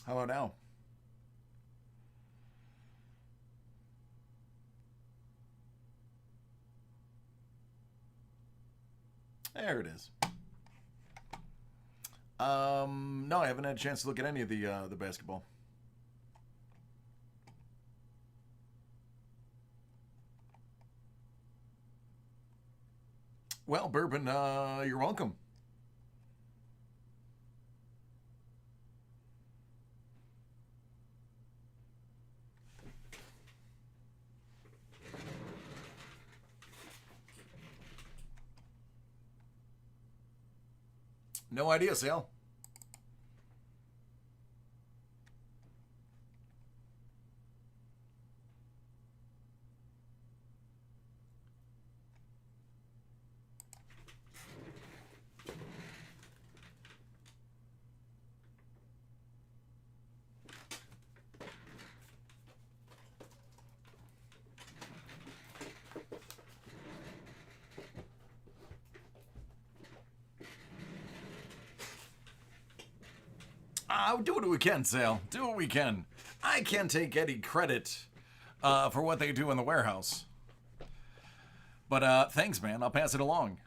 How about now? There it is. No, I haven't had a chance to look at any of the basketball. Well, Bourbon, you're welcome. No idea, Sal. Do what we can, Sal. Do what we can. I can't take any credit for what they do in the warehouse. But thanks, man. I'll pass it along.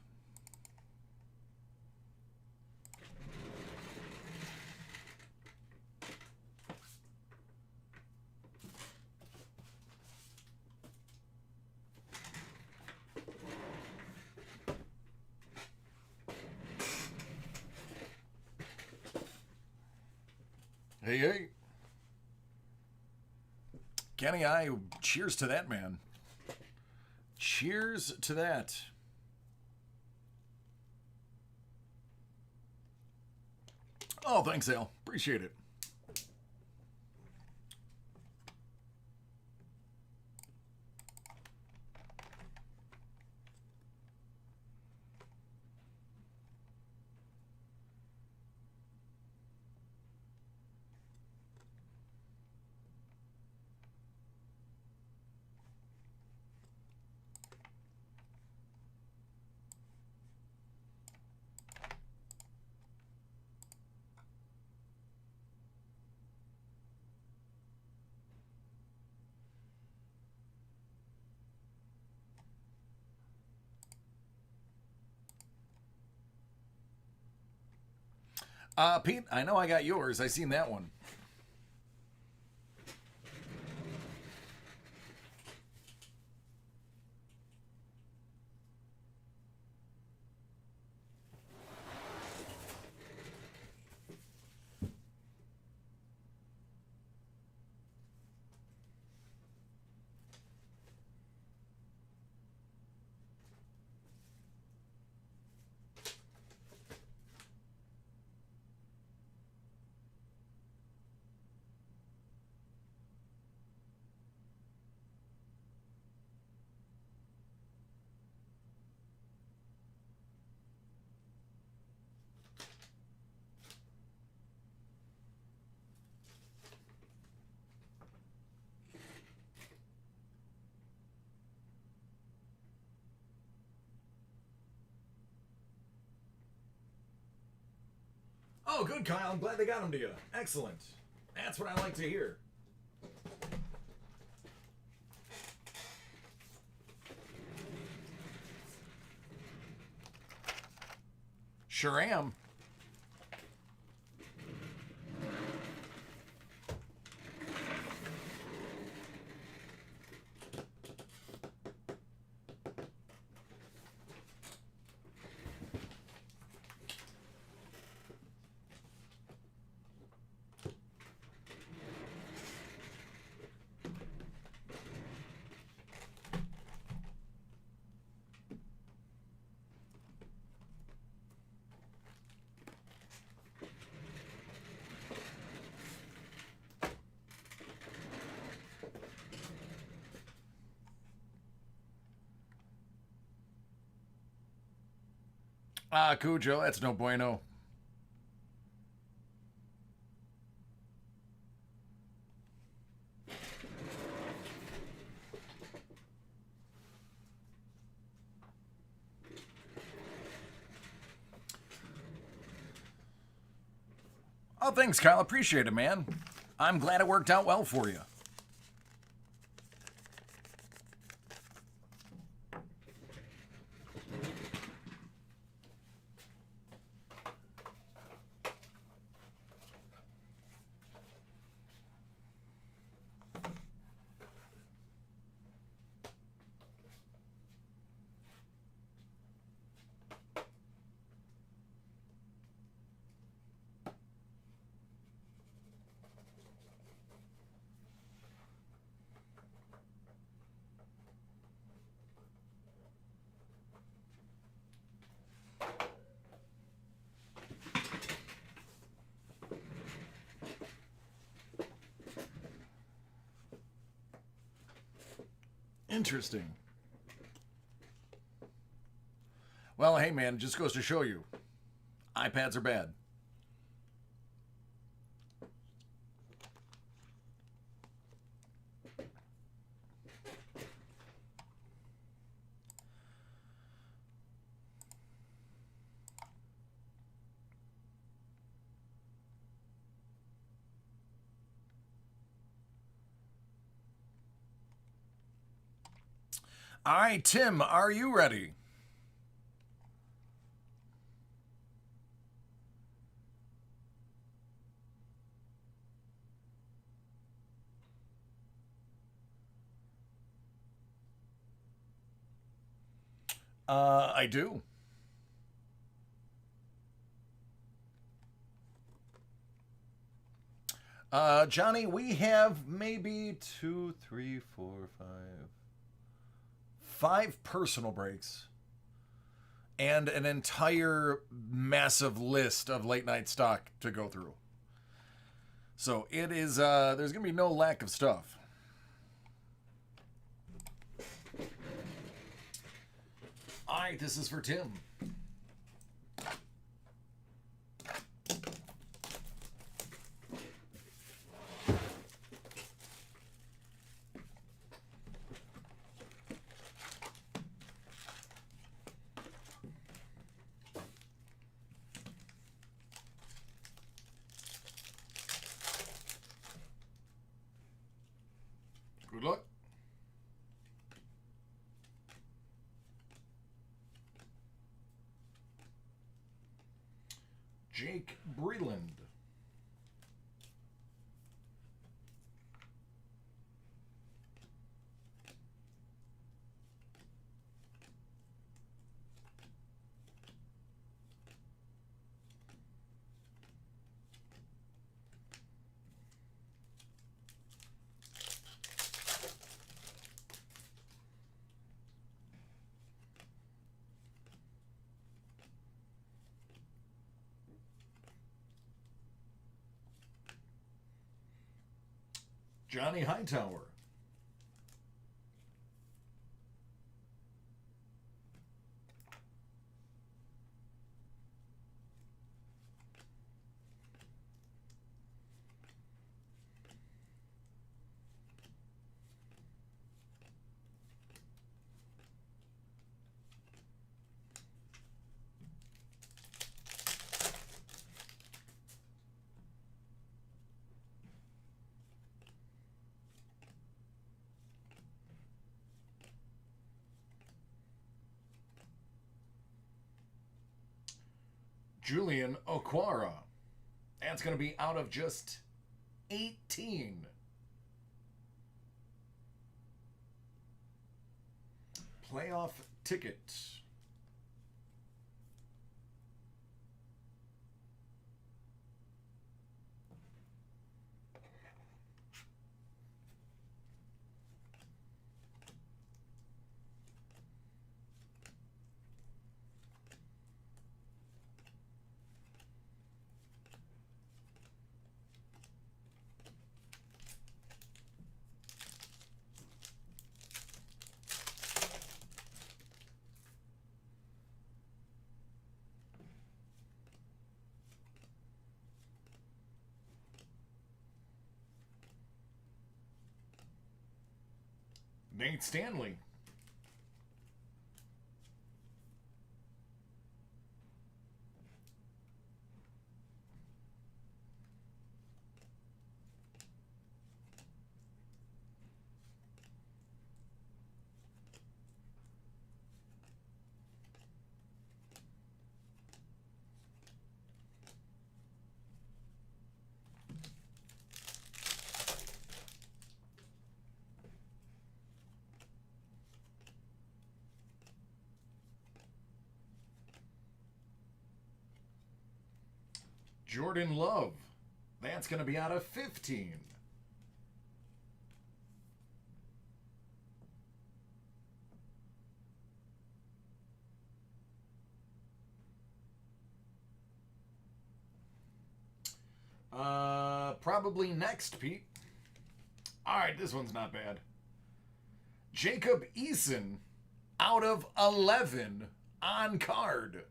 Hey, hey. Kenny, cheers to that, man. Cheers to that. Oh, thanks, Al. Appreciate it. Pete, I know I got yours. I seen that one. Oh, good, Kyle. I'm glad they got him to you. Excellent. That's what I like to hear. Sure am. Cujo, that's no bueno. Oh, thanks, Kyle. Appreciate it, man. I'm glad it worked out well for you. Interesting. Well, hey man, it just goes to show you, iPads are bad. All right, Tim, are you ready? I do. Johnny, we have maybe 2, 3, 4, 5 personal breaks and an entire massive list of late night stock to go through. So it is, there's going to be no lack of stuff. All right, this is for Tim. Good luck. Jake Breland. Johnny Hightower. Julian Okwara. That's going to be out of just 18. Playoff ticket. Nate Stanley. Jordan Love. That's going to be out of 15. Probably next, Pete. All right, this one's not bad. Jacob Eason out of 11 on card.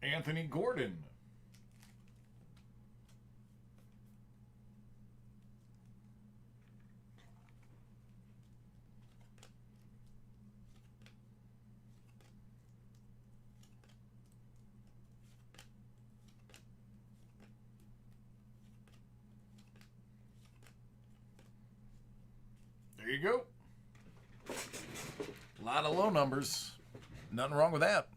Anthony Gordon. There you go. A lot of low numbers. Nothing wrong with that.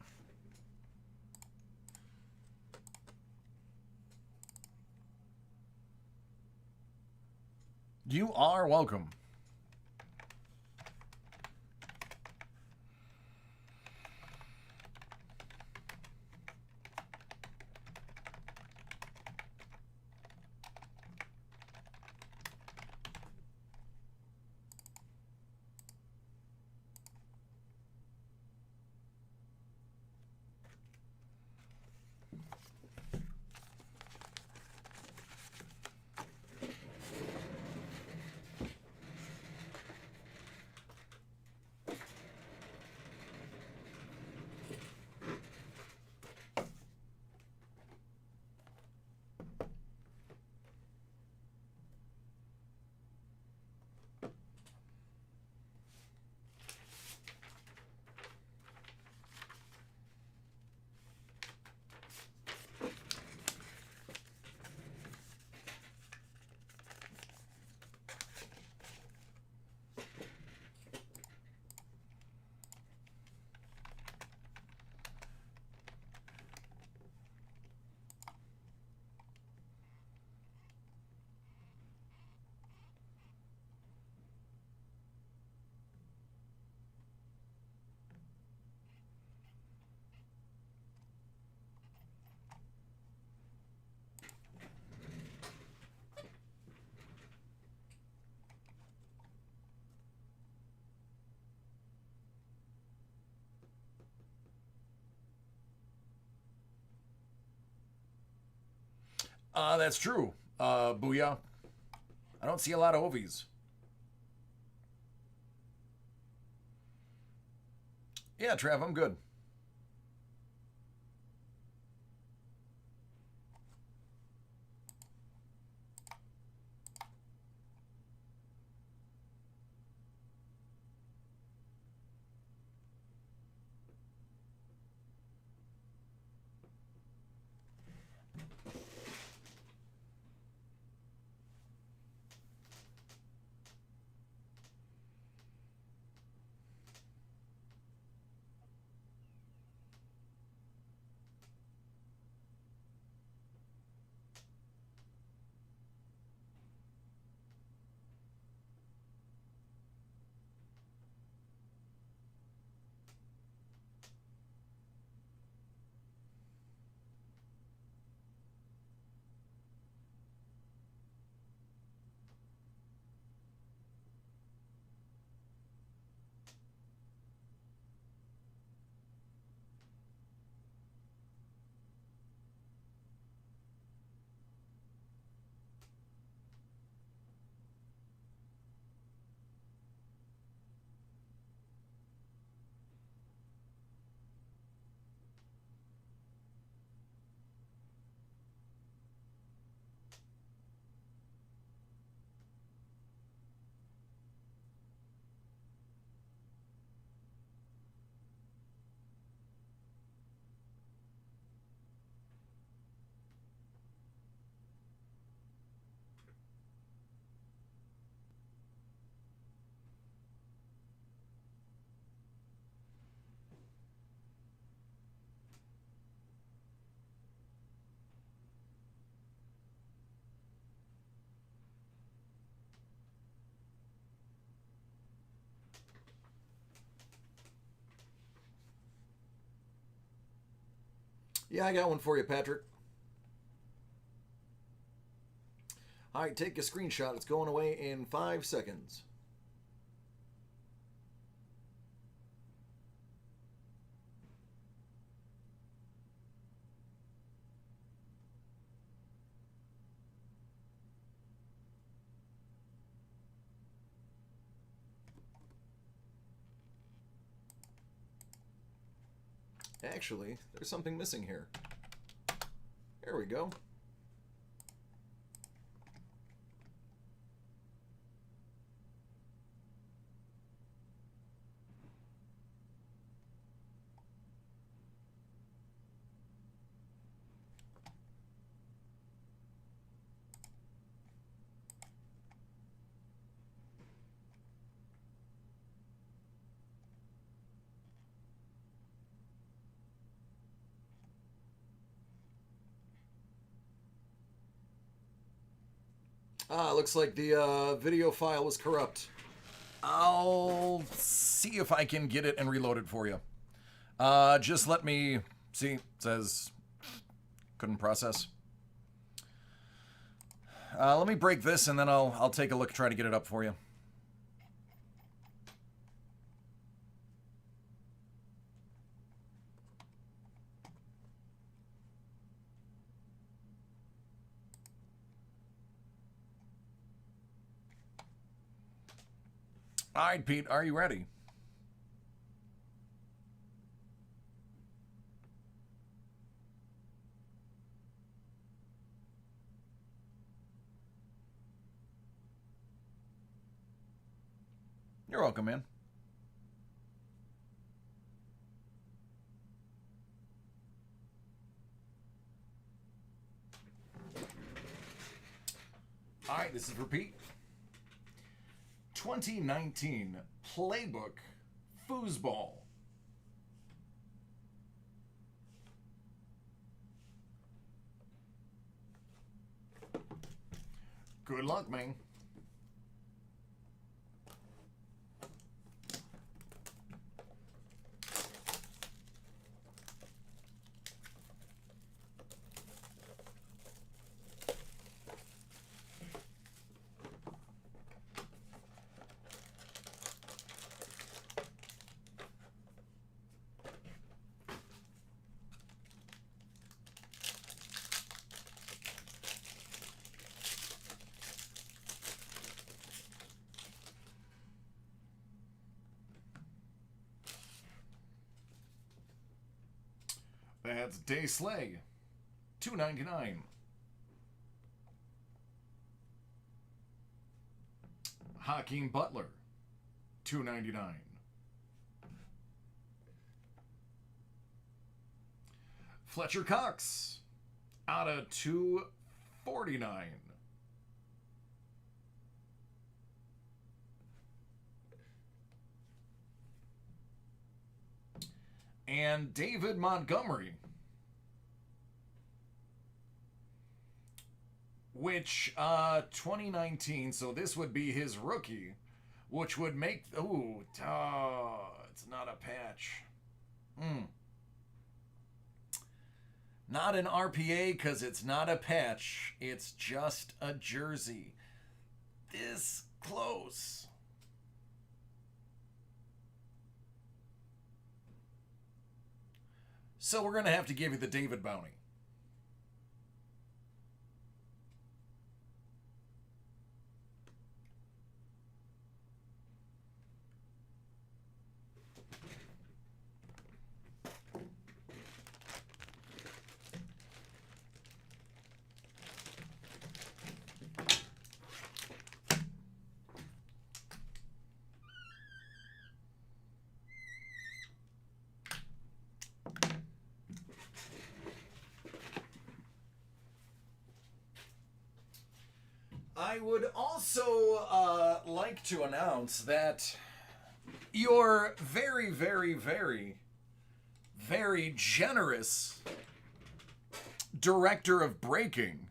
You are welcome. That's true. Booyah. I don't see a lot of Ovies. Yeah, Trav, I'm good. Yeah, I got one for you, Patrick. All right, take a screenshot. It's going away in 5 seconds. Actually, there's something missing here. There we go. Looks like the video file was corrupt. I'll see if I can get it and reload it for you. Just let me see. It says couldn't process. Let me break this and then I'll take a look, try to get it up for you. All right, Pete, are you ready? You're welcome, man. All right, this is for Pete. 2019 Playbook Foosball. Good luck, man. That's Day Slay, $2.99. Hakeem Butler, $2.99. Fletcher Cox, out of $2.49. And David Montgomery, which 2019, so this would be his rookie, which would make, it's not a patch. Not an RPA because it's not a patch, it's just a jersey. This close. So we're going to have to give you the David bounty. I would also like to announce that your very, very, very, very generous director of breaking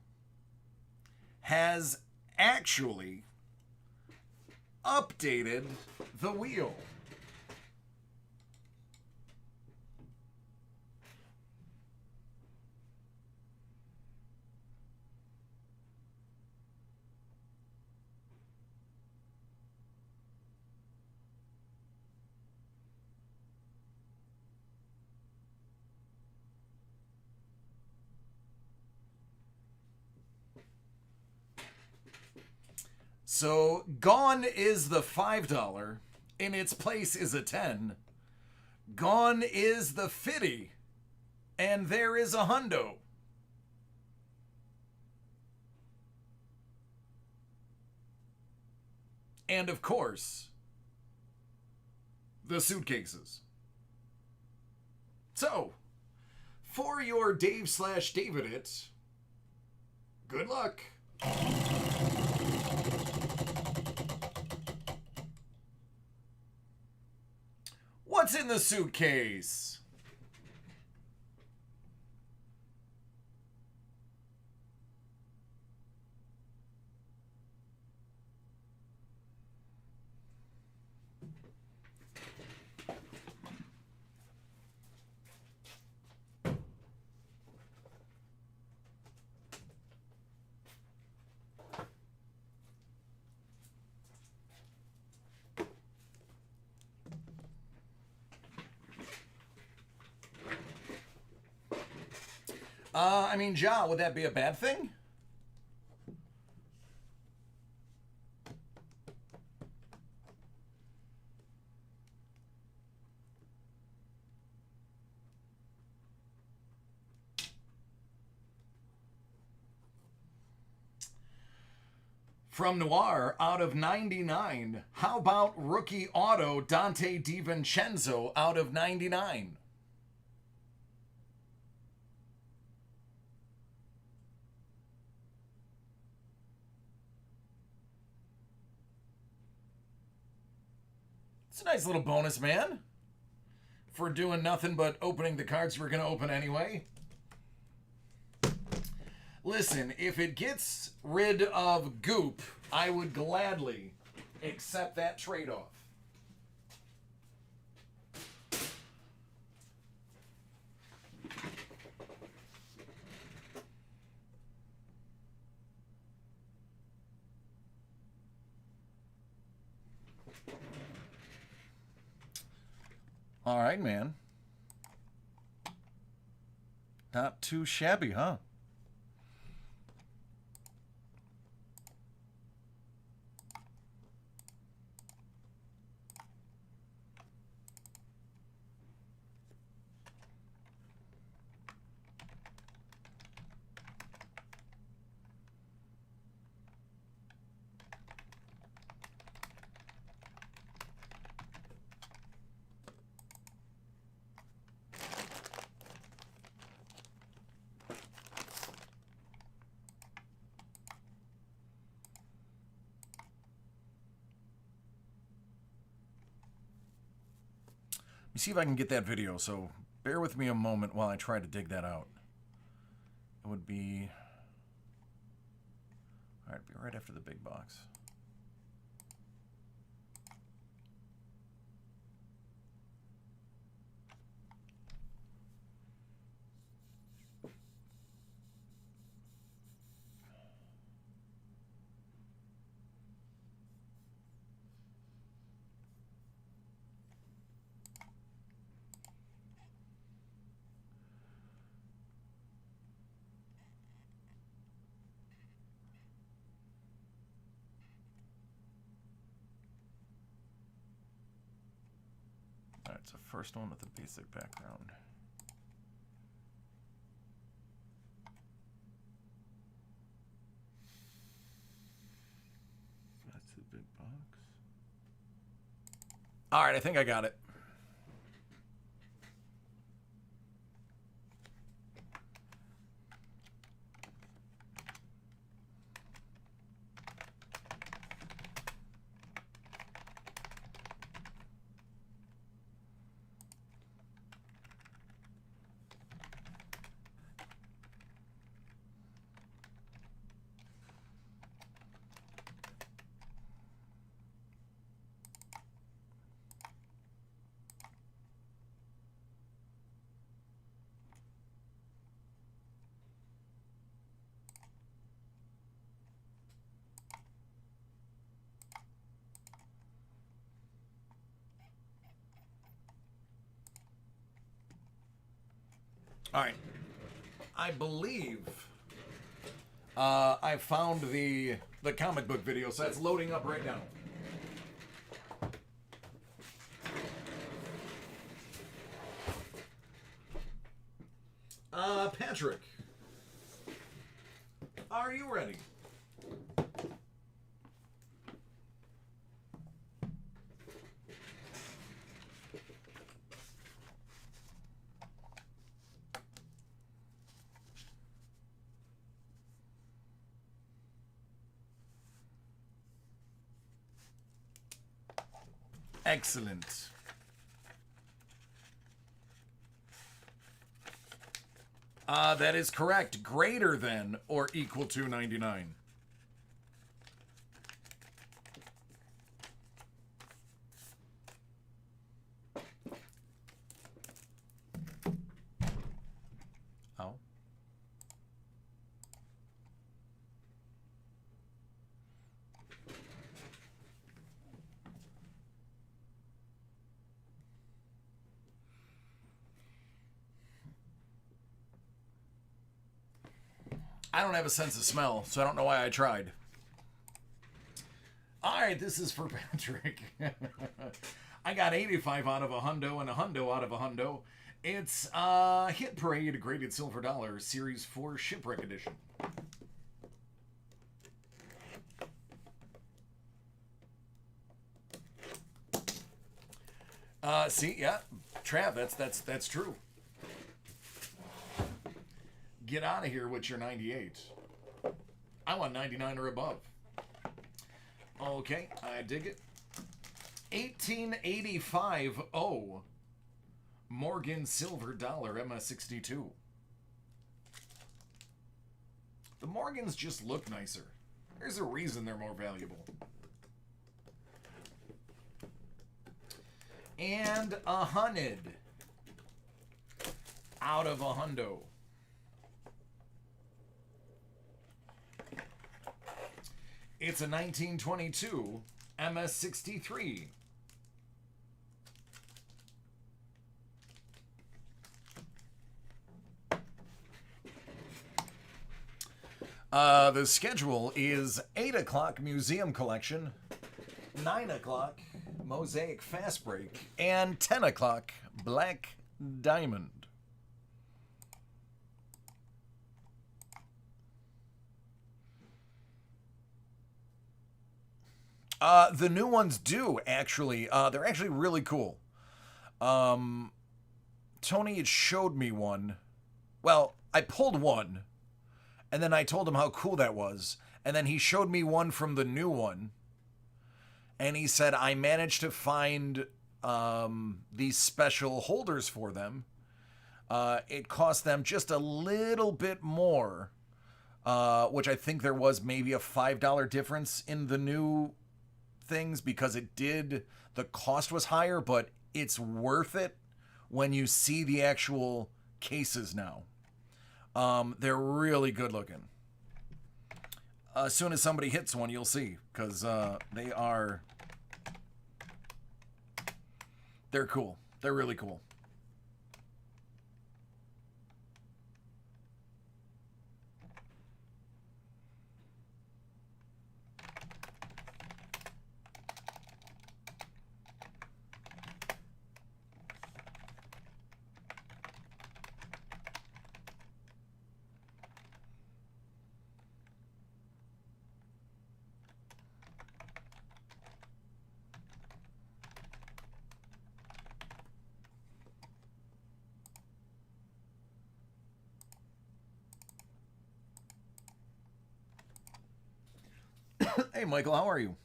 has actually updated the wheel. So gone is the $5. In its place is a 10. Gone is the 50. And there is a hundo. And of course, the suitcases. So, for your Dave/David it, good luck. What's in the suitcase? I mean, Ja, would that be a bad thing? From Noir, out of 99. How about rookie auto Dante DiVincenzo out of 99? It's a nice little bonus, man. For doing nothing but opening the cards we're going to open anyway. Listen, if it gets rid of Goop, I would gladly accept that trade-off. All right, man. Not too shabby, huh? Let me see if I can get that video, so bear with me a moment while I try to dig that out. It would be... Alright, be right after the big box. Alright, so first one with the basic background. That's the big box. Alright, I think I got it. All right. I believe I found the comic book video, so that's loading up right now. Patrick, are you ready? Excellent. That is correct. Greater than or equal to 99. Oh. I don't have a sense of smell, so I don't know why I tried. All right, this is for Patrick. I got 85 out of a hundo and a hundo out of a hundo. It's Hit Parade Graded Silver Dollar Series 4 Shipwreck Edition. See, yeah, Trav, that's true. Get out of here with your 98. I want 99 or above. Okay, I dig it. 1885 O Morgan Silver Dollar MS62. The Morgans just look nicer. There's a reason they're more valuable. And 100 out of a hundo. It's a 1922 MS63. The schedule is 8 o'clock Museum Collection, 9 o'clock Mosaic Fast Break, and 10 o'clock Black Diamond. The new ones do, actually. They're actually really cool. Tony had showed me one. Well, I pulled one, and then I told him how cool that was. And then he showed me one from the new one. And he said, I managed to find these special holders for them. It cost them just a little bit more, which I think there was maybe a $5 difference in the new things because the cost was higher, but it's worth it when you see the actual cases now. They're really good looking. As soon as somebody hits one, you'll see, because they're cool. They're really cool. Hey, Michael, how are you?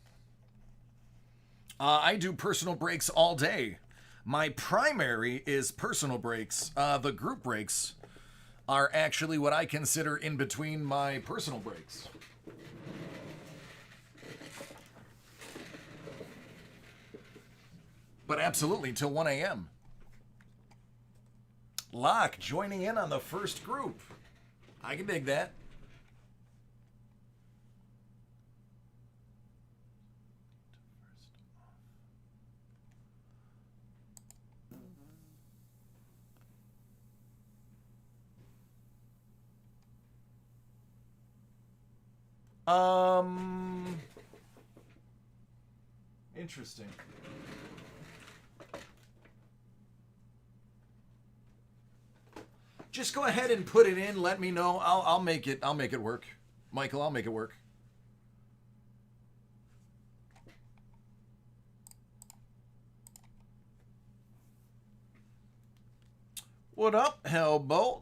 I do personal breaks all day. My primary is personal breaks. The group breaks are actually what I consider in between my personal breaks. But absolutely, till 1 a.m. Locke joining in on the first group. I can dig that. Interesting. Just go ahead and put it in. Let me know. I'll make it. I'll make it work. Michael, I'll make it work. What up, Hellbolt?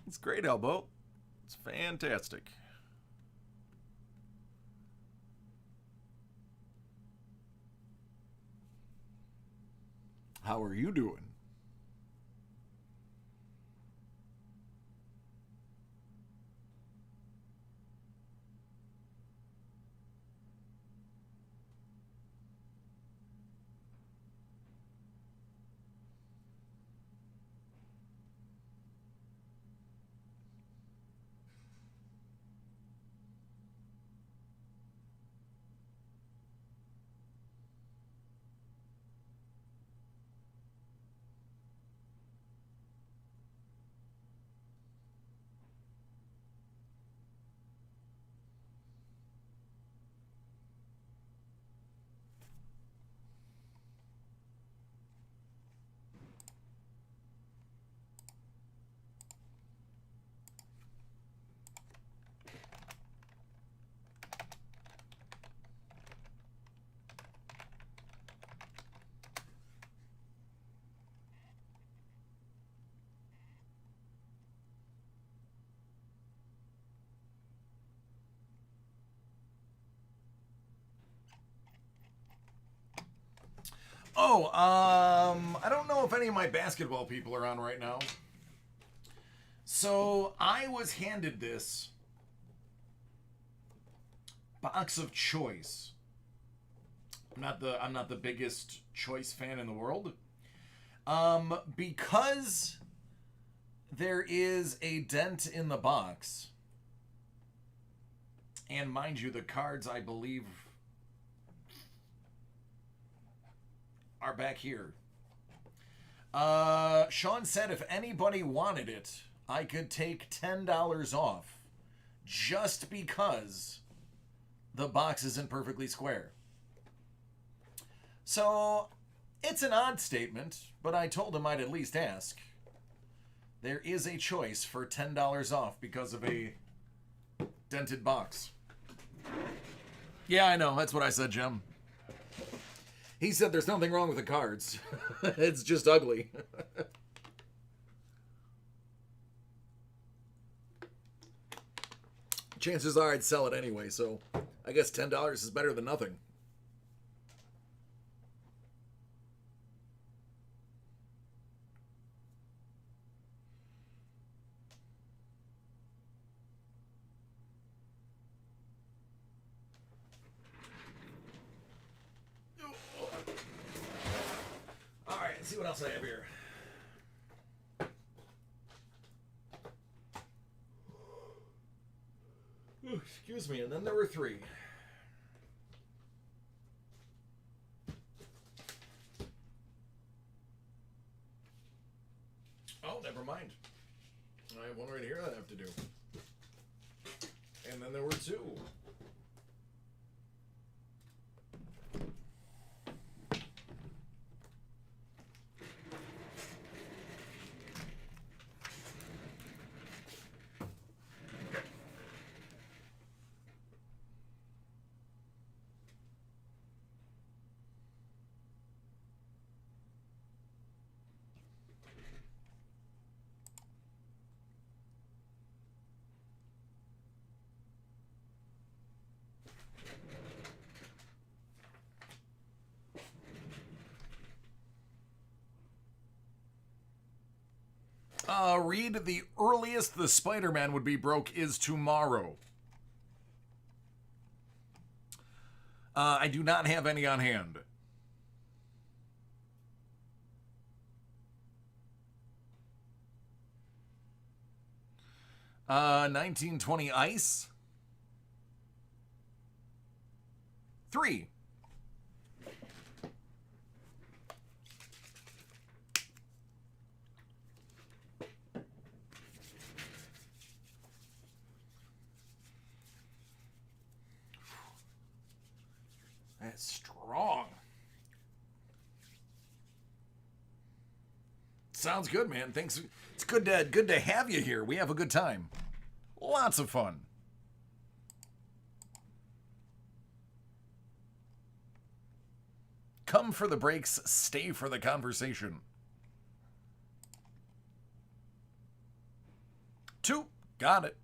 It's great, Hellbolt. It's fantastic. How are you doing? Oh, I don't know if any of my basketball people are on right now. So I was handed this box of Choice. I'm not the biggest Choice fan in the world. Because there is a dent in the box. And mind you, the cards, I believe, are back here. Sean said if anybody wanted it, I could take $10 off just because the box isn't perfectly square. So it's an odd statement, but I told him I'd at least ask. There is a choice for $10 off because of a dented box. Yeah, I know. That's what I said, Jim. He said there's nothing wrong with the cards. It's just ugly. Chances are I'd sell it anyway, so I guess $10 is better than nothing. All right, let's see what else I have here. Ooh, excuse me, and then there were 3. Oh, never mind. I have one right here that I have to do. And then there were 2. Read, the earliest the Spider-Man would be broke is tomorrow. I do not have any on hand. Uh, 1920 ice. 3. That's strong. Sounds good, man. Thanks. It's good to have you here. We have a good time. Lots of fun. Come for the breaks, stay for the conversation. 2. Got it.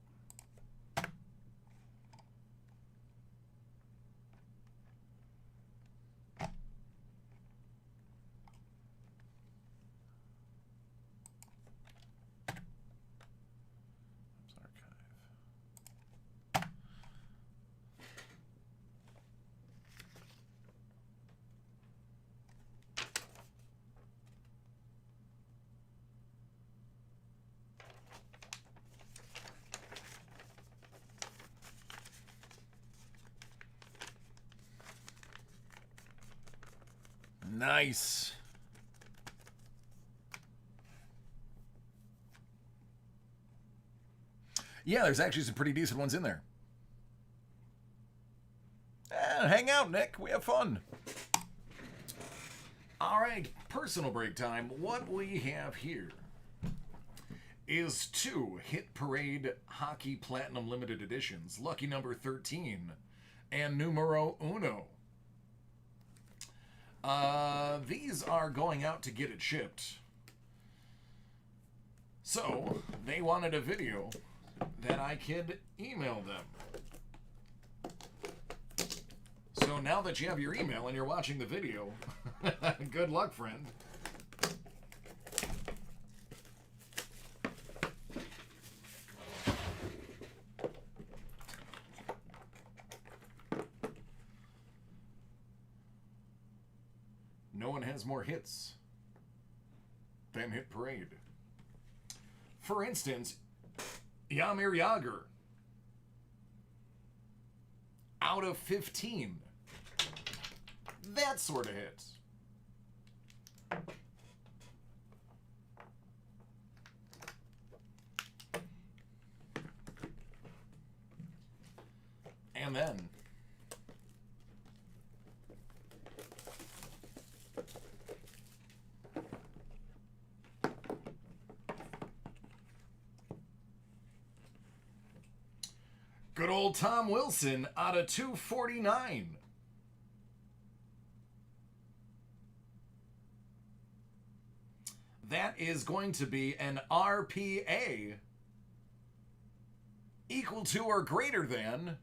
Nice. Yeah, there's actually some pretty decent ones in there. Hang out, Nick. We have fun. All right, personal break time. What we have here is 2 Hit Parade Hockey Platinum Limited Editions, lucky number 13 and numero uno. These are going out to get it shipped. So, they wanted a video that I could email them. So now that you have your email and you're watching the video, good luck, friend. No one has more hits than Hit Parade. For instance, Jaromir Jagr, out of 15. That sort of hit. And then good old Tom Wilson out of 249. That is going to be an RPA equal to or greater than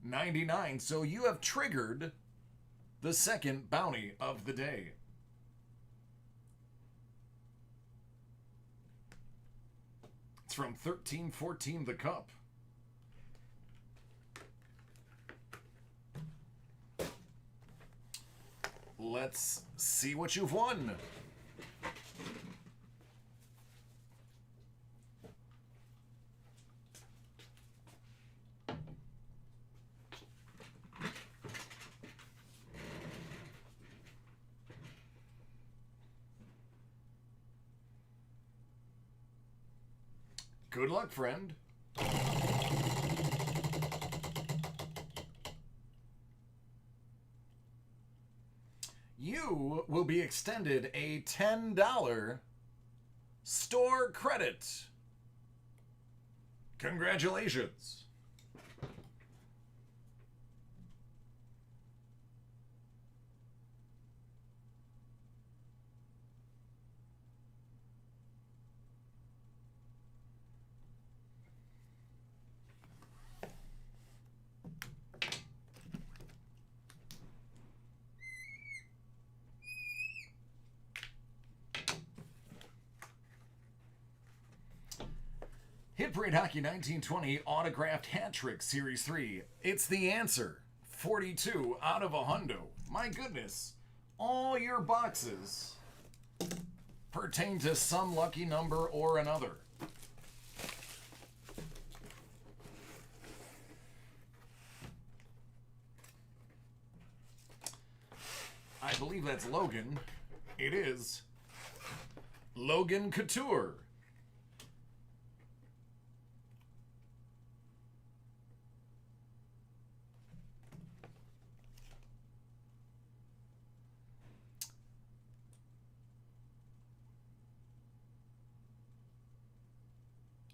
99. So you have triggered the second bounty of the day. It's from 1314 The Cup. Let's see what you've won. Good luck, friend. You will be extended a $10 store credit. Congratulations. Hit Great Hockey 1920 Autographed Hat Trick Series 3. It's the answer. 42 out of a hundo. My goodness. All your boxes pertain to some lucky number or another. I believe that's Logan. It is Logan Couture.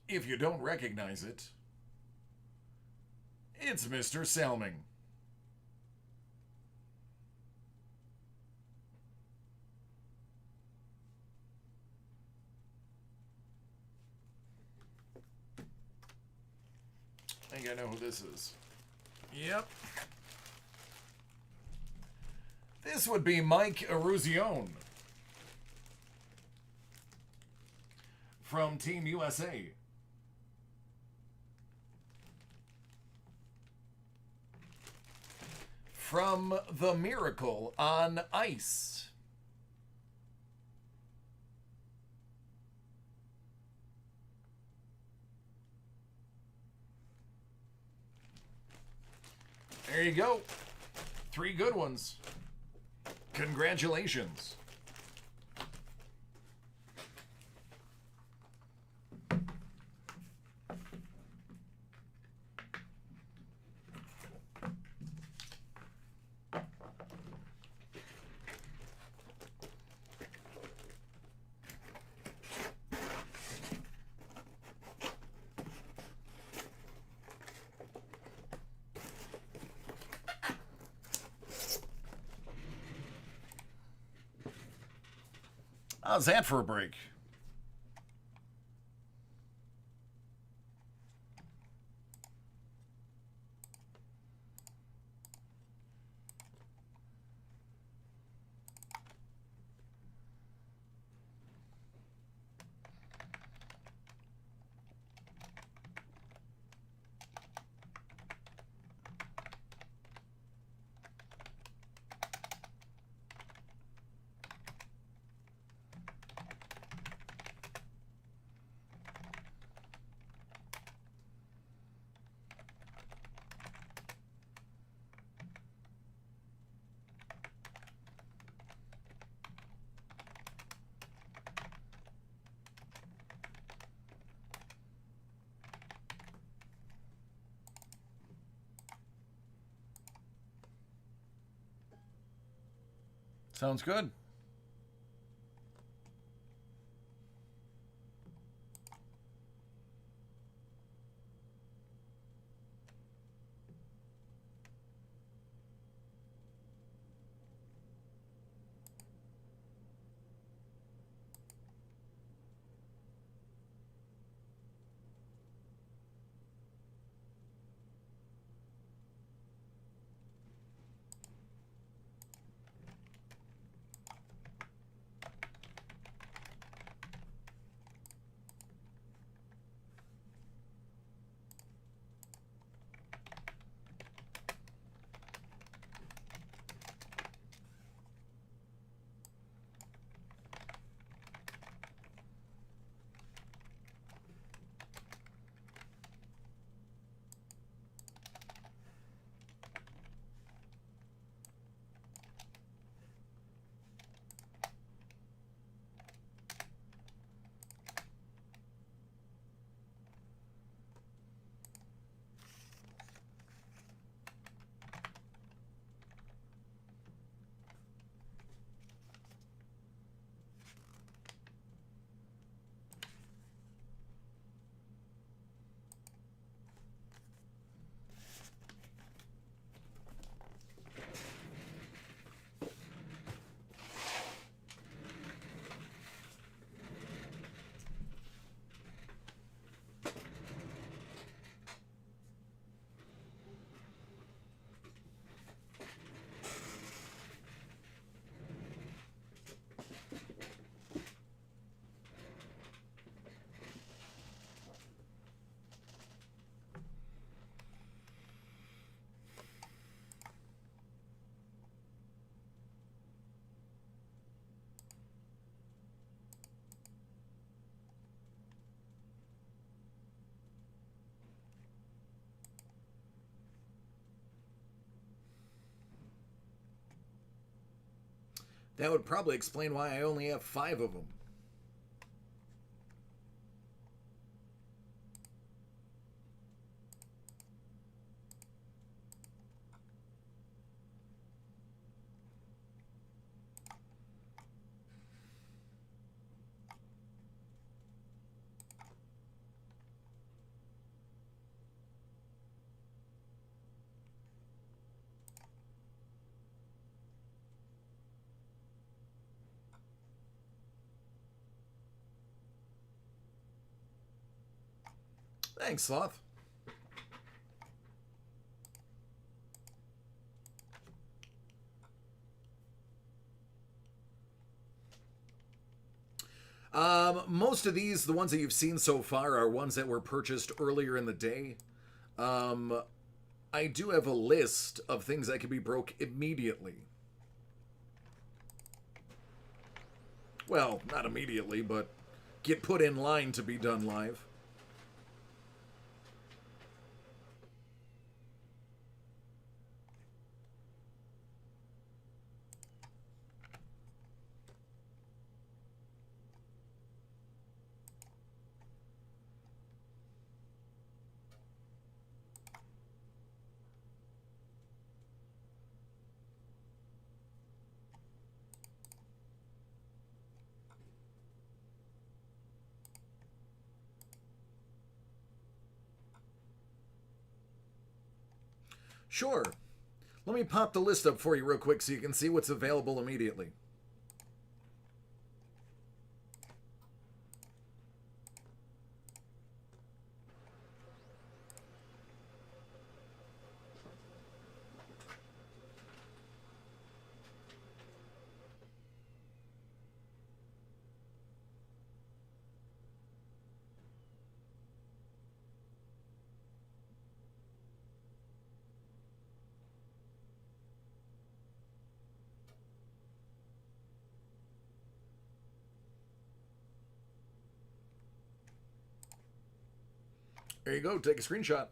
If you don't recognize it, it's Mr. Selming. I think I know who this is. Yep. This would be Mike Eruzione from Team USA. From The Miracle on Ice. There you go. 3 good ones. Congratulations. How's that for a break? Sounds good. That would probably explain why I only have 5 of them. Thanks, Sloth. Most of these, the ones that you've seen so far, are ones that were purchased earlier in the day. I do have a list of things that can be broke immediately. Well, not immediately, but get put in line to be done live. Sure. Let me pop the list up for you real quick so you can see what's available immediately. There you go. Take a screenshot.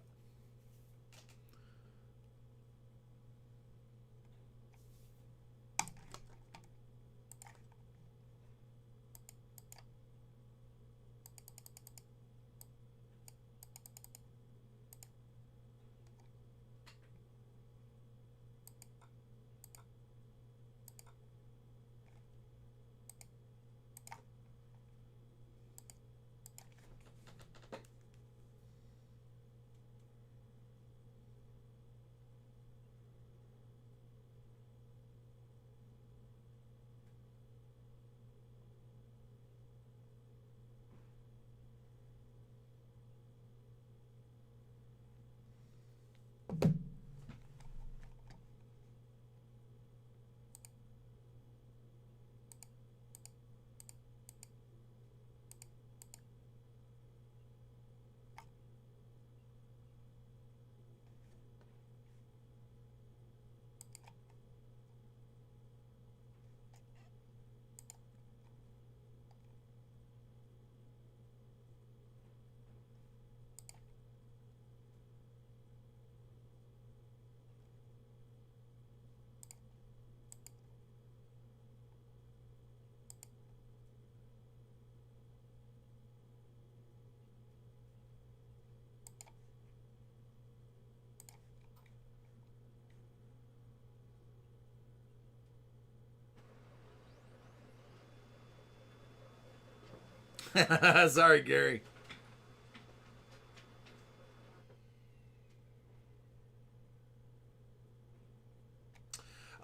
Sorry, Gary.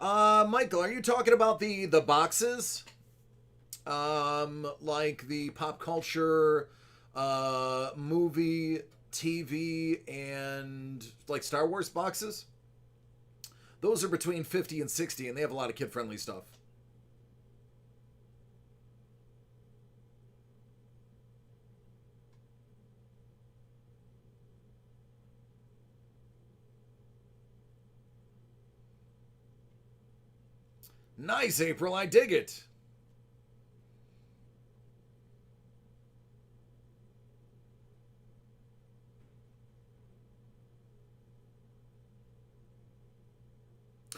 Michael, are you talking about the boxes? Like the pop culture, movie, TV, and like Star Wars boxes? Those are between 50 and 60, and they have a lot of kid-friendly stuff. Nice, April. I dig it.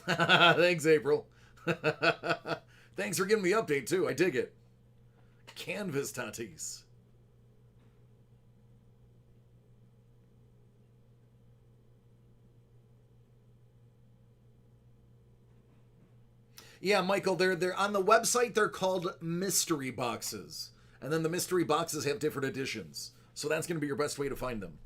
Thanks, April. Thanks for giving me the update, too. I dig it. Canvas Tatis. Yeah, Michael, they're on the website. They're called mystery boxes, and then the mystery boxes have different editions. So that's going to be your best way to find them.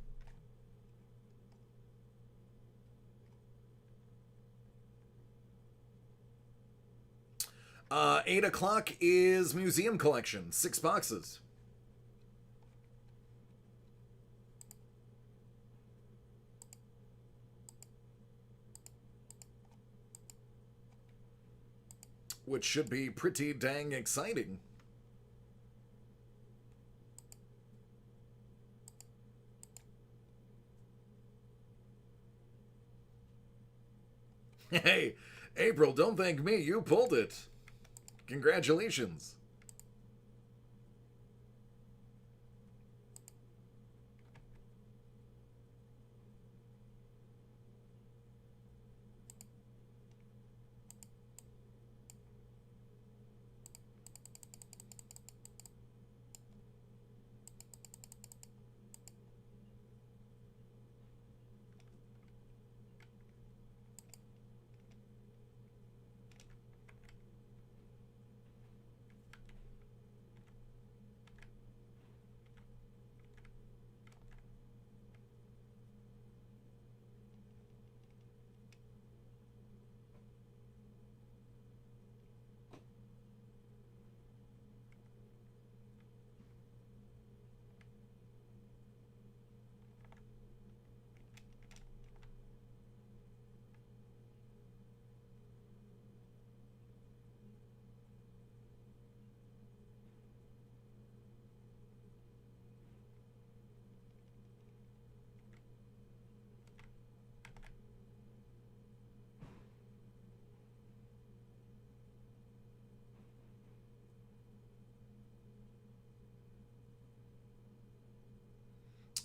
8 o'clock is museum collection, 6 boxes. Which should be pretty dang exciting. Hey, April, don't thank me. You pulled it. Congratulations.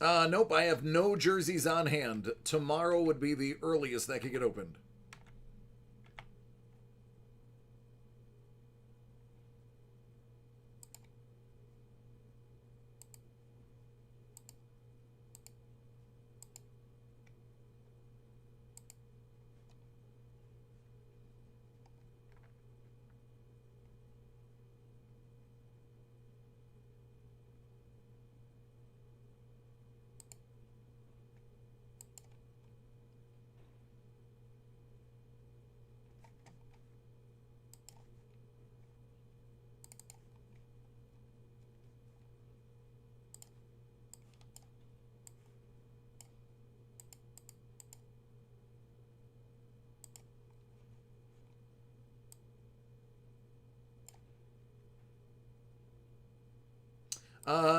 Nope, I have no jerseys on hand. Tomorrow would be the earliest that could get opened.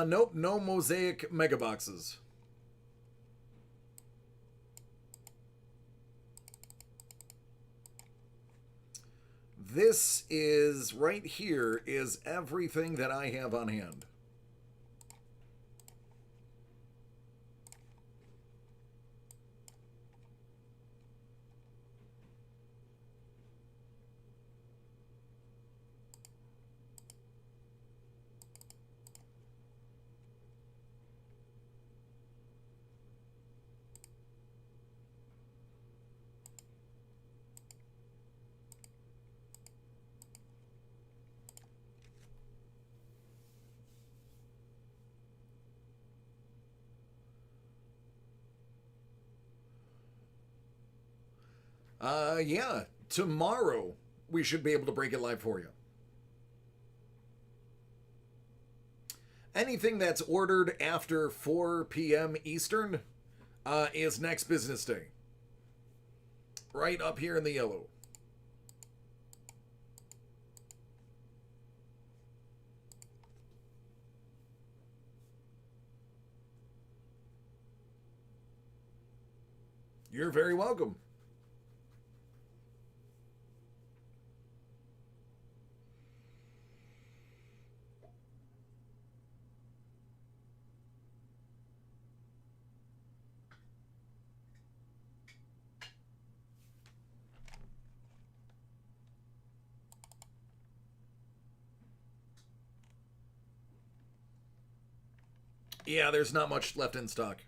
Nope, no mosaic mega boxes. This is right here is everything that I have on hand. Yeah, tomorrow we should be able to break it live for you. Anything that's ordered after 4 p.m. Eastern is next business day. Right up here in the yellow. You're very welcome. Yeah, there's not much left in stock.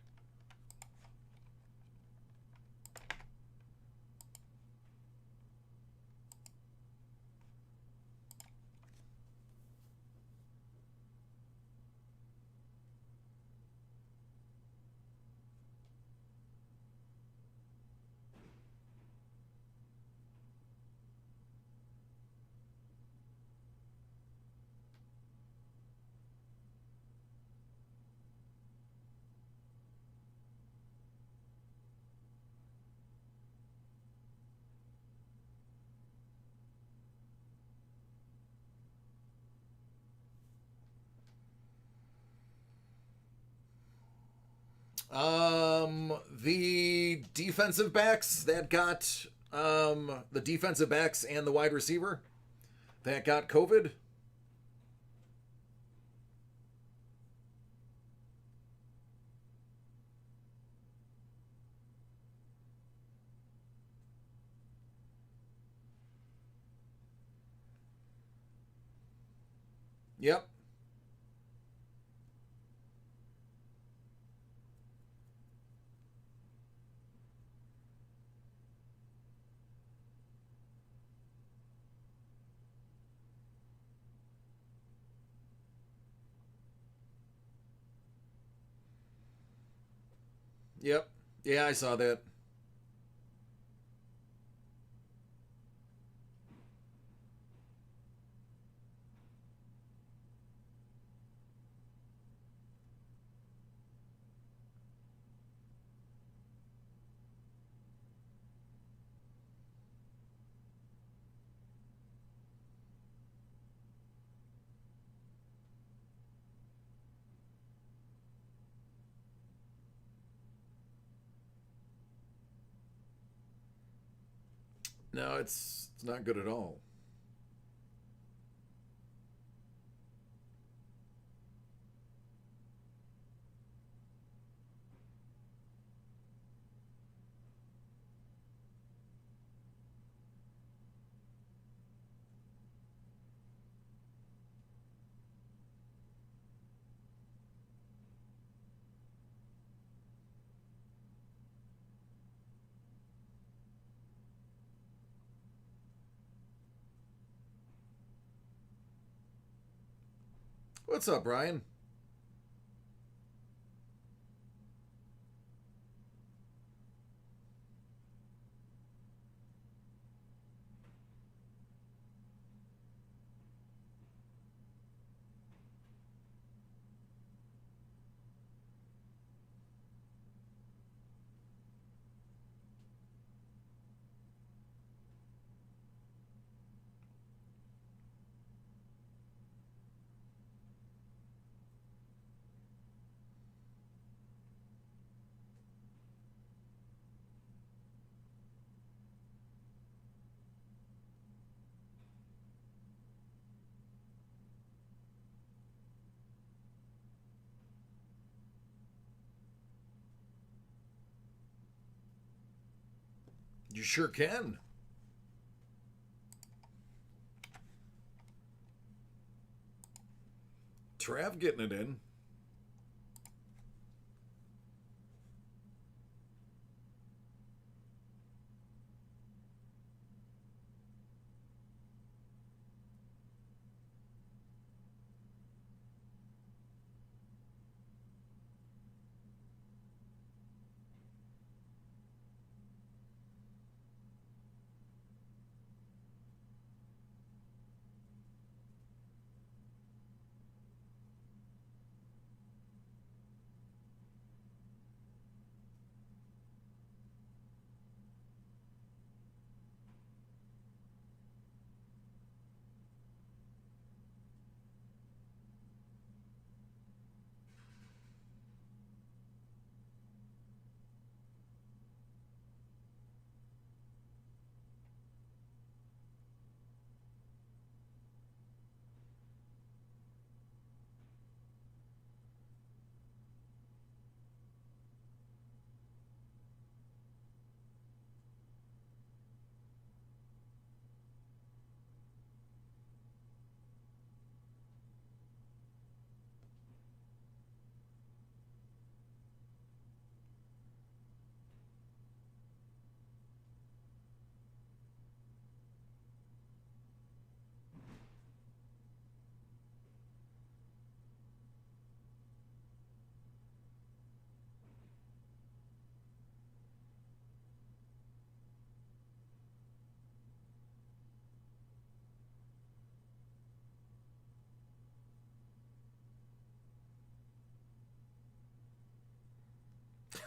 The defensive backs that got the defensive backs and the wide receiver that got COVID. Yep. Yep. Yeah, I saw that. No, it's not good at all. What's up, Brian? You sure can. Trav getting it in.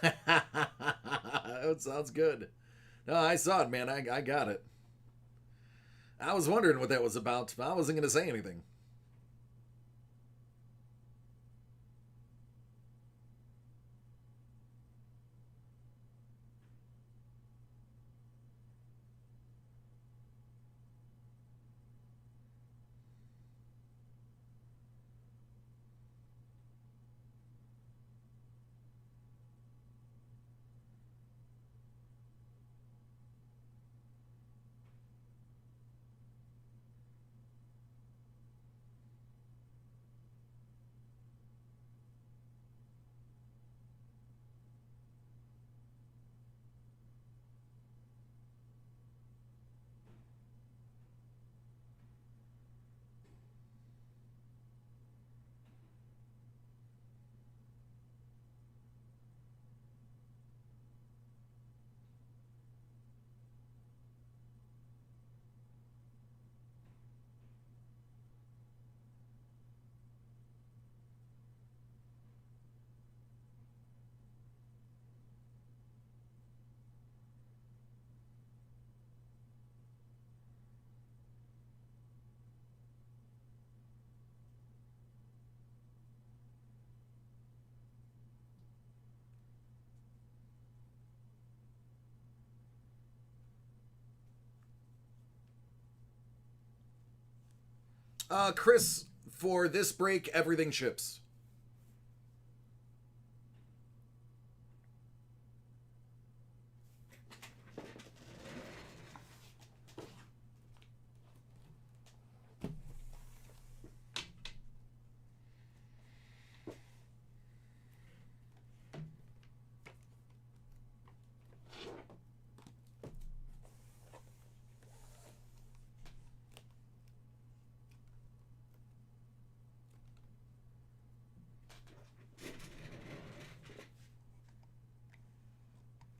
That sounds good. No, I saw it, man. I got it. I was wondering what that was about, but I wasn't going to say anything. Chris, for this break, everything ships.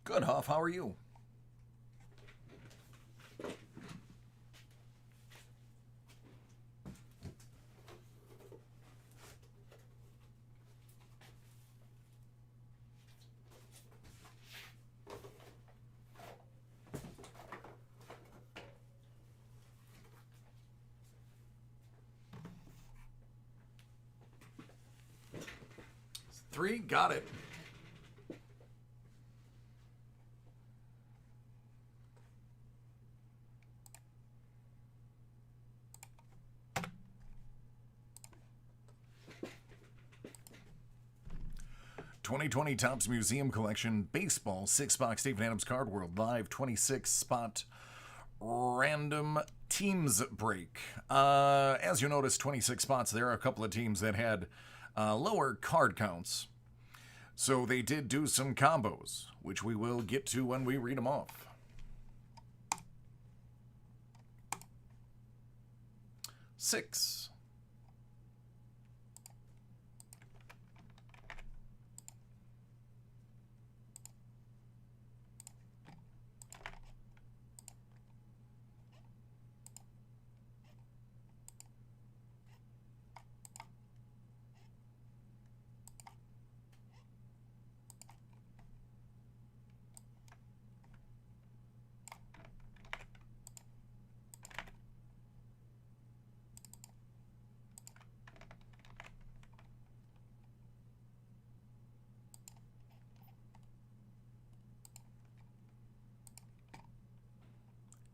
'Good, Huff. How are you? Three, got it. "2020 Topps Museum Collection Baseball 6-box Steven Adams Card World Live 26 spot random teams break." As you notice, 26 spots. There are a couple of teams that had lower card counts. So they did do some combos, which we will get to when we read them off. Six.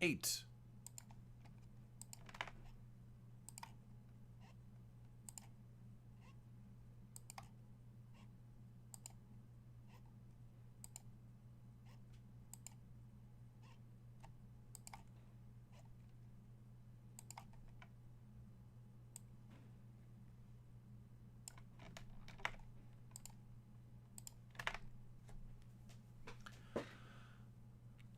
Eight.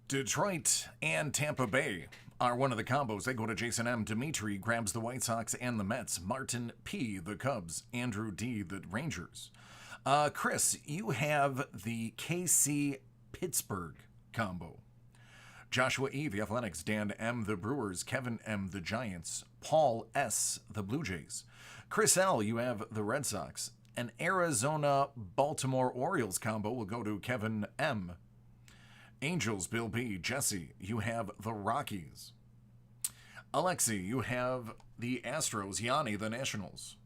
Detroit and Tampa Bay are one of the combos. They go to Jason M. Dimitri grabs the White Sox and the Mets. Martin P. the Cubs. Andrew D. the Rangers. Chris, you have the KC Pittsburgh combo. Joshua E. the Athletics. Dan M. the Brewers. Kevin M. the Giants. Paul S. the Blue Jays. Chris L. you have the Red Sox. An Arizona Baltimore Orioles combo will go to Kevin M. Angels, Bill B. Jesse, you have the Rockies. Alexi, you have the Astros. Yanni, the Nationals.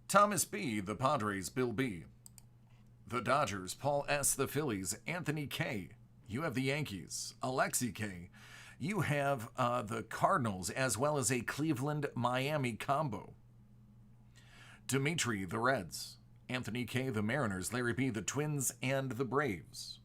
Thomas B., the Padres. Bill B. The Dodgers. Paul S., the Phillies. Anthony K., you have the Yankees. Alexi K., you have the Cardinals, as well as a Cleveland-Miami combo. Dimitri, the Reds. Anthony K., the Mariners. Larry B., the Twins and the Braves.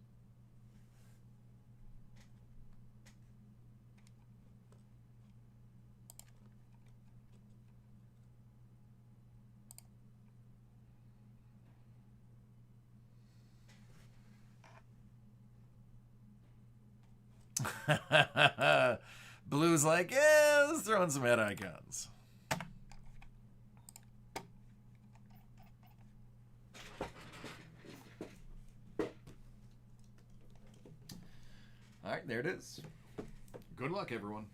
Blue's like, yeah, let's throw in some head icons. All right, there it is. Good luck, everyone.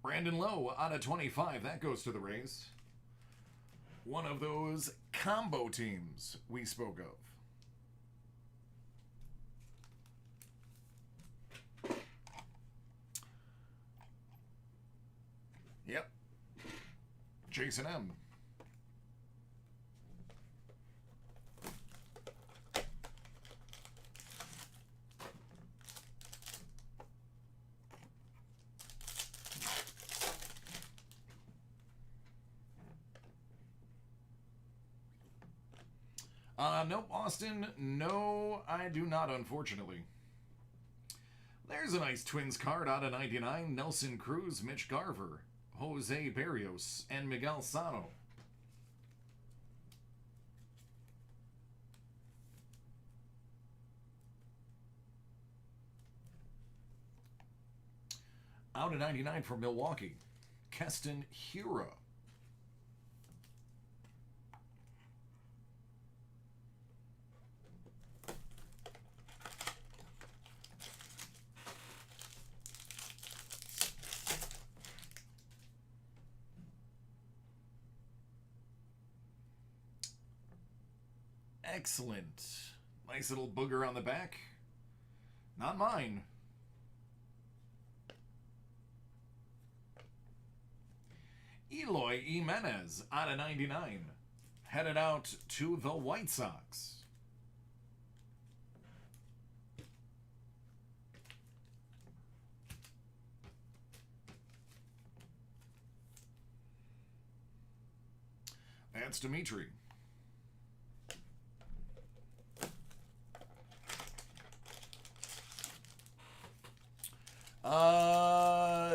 Brandon Lowe out of 25. That goes to the Rays. One of those combo teams we spoke of. Yep. Jason M. Nope, Austin. No, I do not, unfortunately. There's a nice Twins card out of 99. Nelson Cruz, Mitch Garver, Jose Berrios, and Miguel Sano. Out of 99 for Milwaukee, Keston Hiura. Excellent. Nice little booger on the back. Not mine. Eloy Jimenez out of 99. Headed out to the White Sox. That's Dimitri.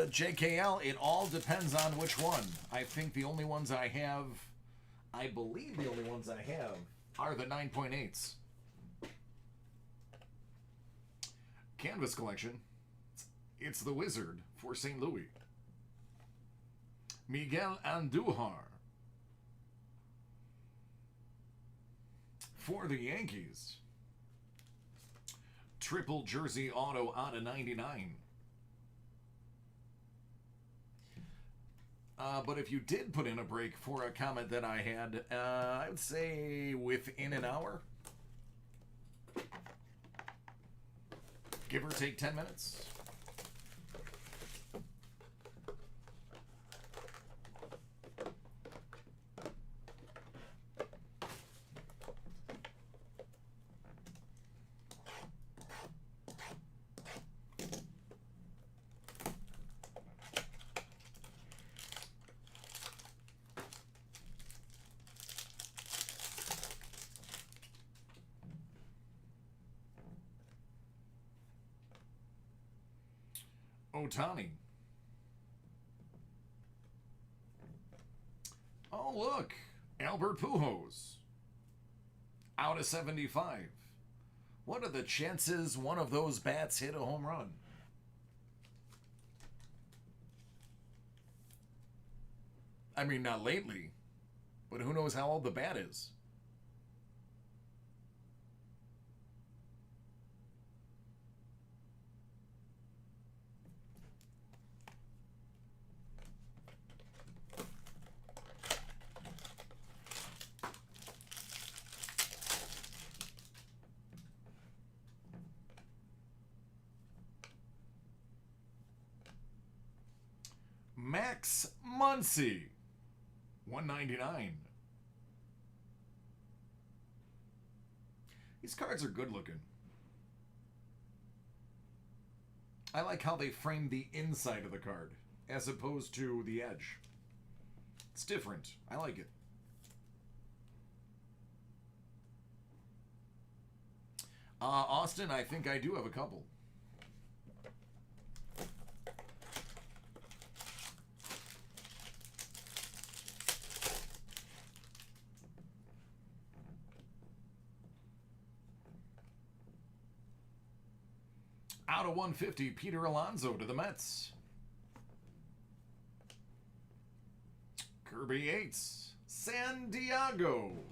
JKL, it all depends on which one. I think the only ones I have, I believe the only ones I have are the 9.8s. Canvas collection. It's the Wizard for St. Louis. Miguel Andujar for the Yankees. Triple jersey auto out of 99. But if you did put in a break for a comment that I had, I would say within an hour. Give or take 10 minutes. Ohtani. Oh, look. Albert Pujols. Out of 75. What are the chances one of those bats hit a home run? I mean, not lately, but who knows how old the bat is? Max Muncy, 199. These cards are good looking. I like how they frame the inside of the card as opposed to the edge. It's different. I like it. Austin, I think I do have a couple. Out of 150, Peter Alonso to the Mets. Kirby Yates, San Diego.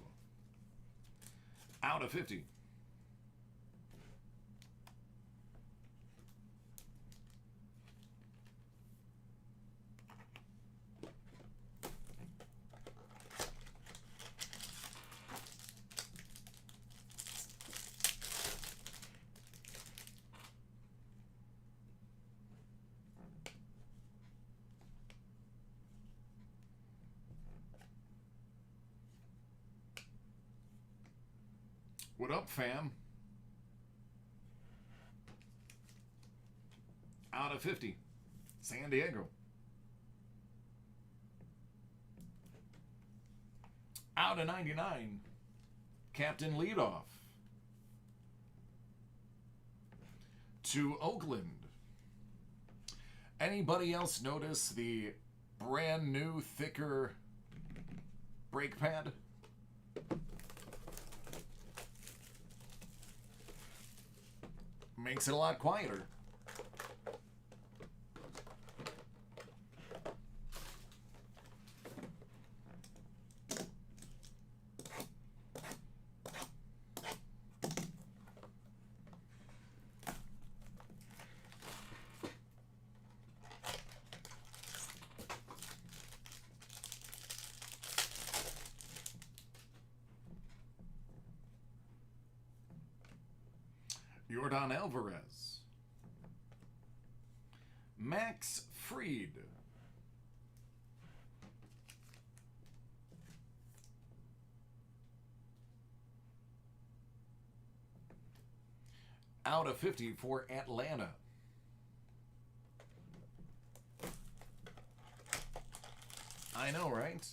Out of 50. What up, fam? Out of 50, San Diego. Out of 99, Captain Leadoff. To Oakland. Anybody else notice the brand new, thicker brake pad? Makes it a lot quieter. Yordan Alvarez. Max Fried. Out of 50 for Atlanta. I know, right?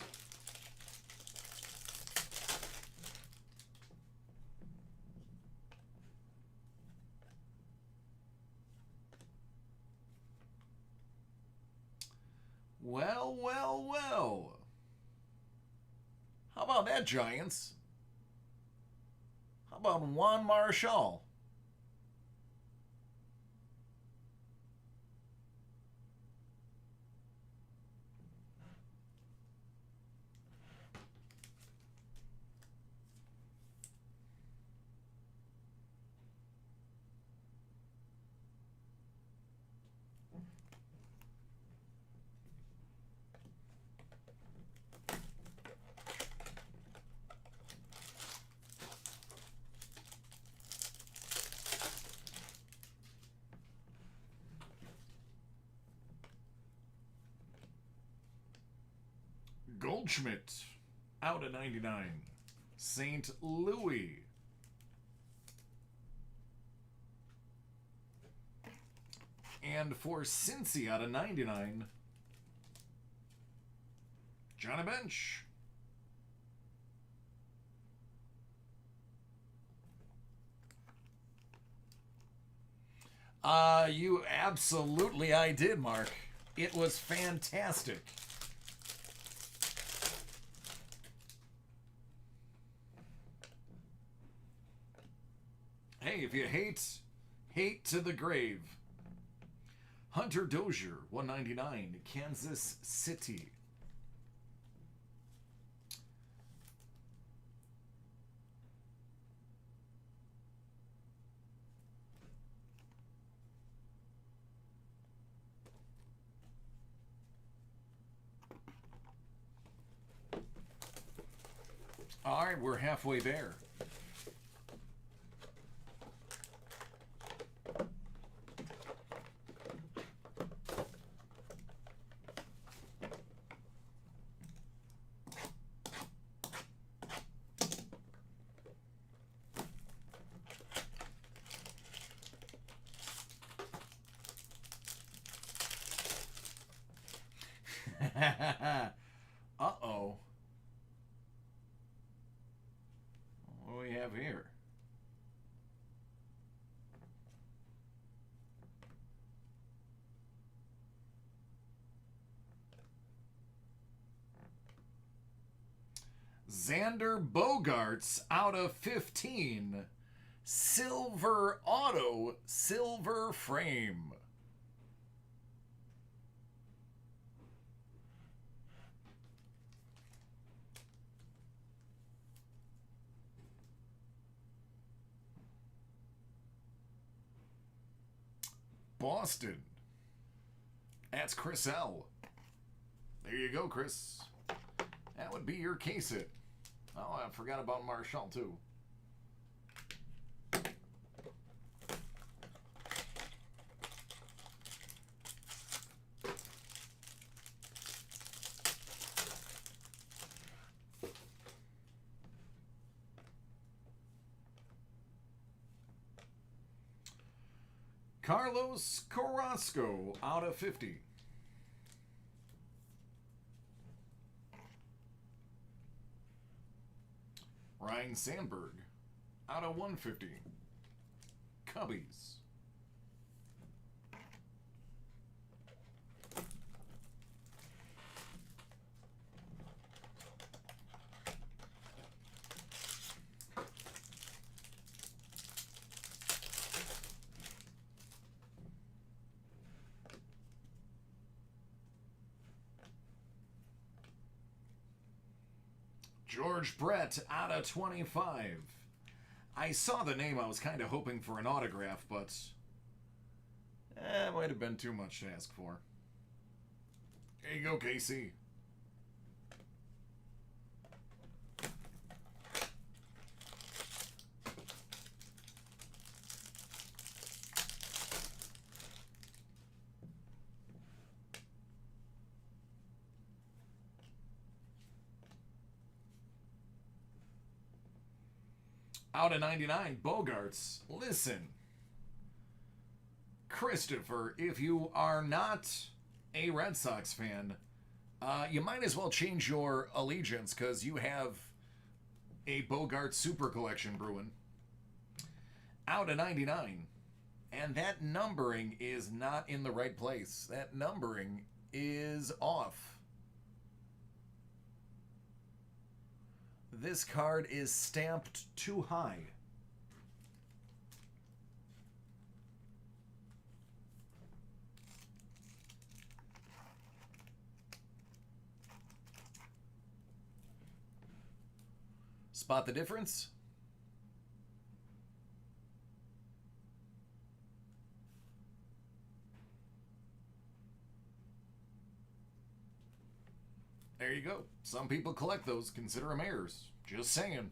Well, well, well. How about that, Giants? How about Juan Marshall? Goldschmidt, out of 99. St. Louis. And for Cincy, out of 99, Johnny Bench. You absolutely I did, Mark. It was fantastic. Hey, if you hate to the grave. Hunter Dozier, 199, Kansas City. All right, we're halfway there. Uh-oh. What do we have here? Xander Bogaerts out of 15. Silver auto, silver frame. Boston. That's Chris L. There you go, Chris. That would be your case hit. Oh, I forgot about Marshall, too. Carlos Carrasco out of 50. Ryan Sandberg out of 150. Cubbies. George Brett out of 25. I saw the name. I was kind of hoping for an autograph, but it might have been too much to ask for. There you go, Casey. Out of 99, Bogaerts. Listen, Christopher, if you are not a Red Sox fan, you might as well change your allegiance because you have a Bogaerts Super Collection brewing. Out of 99. And that numbering is not in the right place. That numbering is off. This card is stamped too high. Spot the difference? There you go. Some people collect those, consider them errors. Just saying.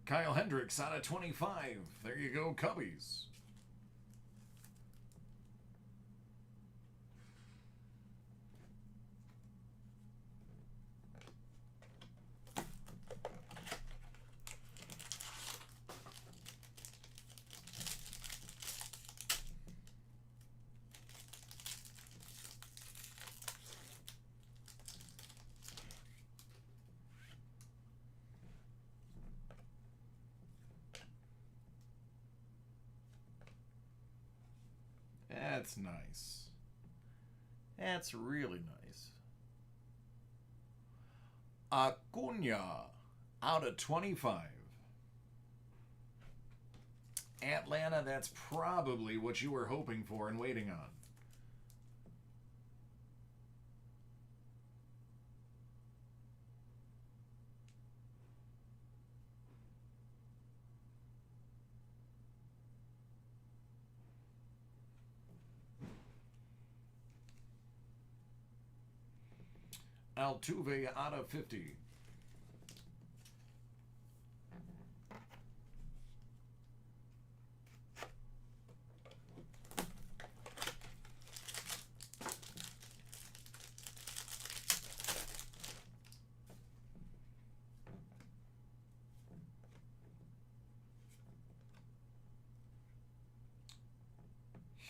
Kyle Hendricks out of 25. There you go, Cubbies. That's nice. That's really nice. Acuna out of 25. Atlanta, that's probably what you were hoping for and waiting on. Altuve out of 50.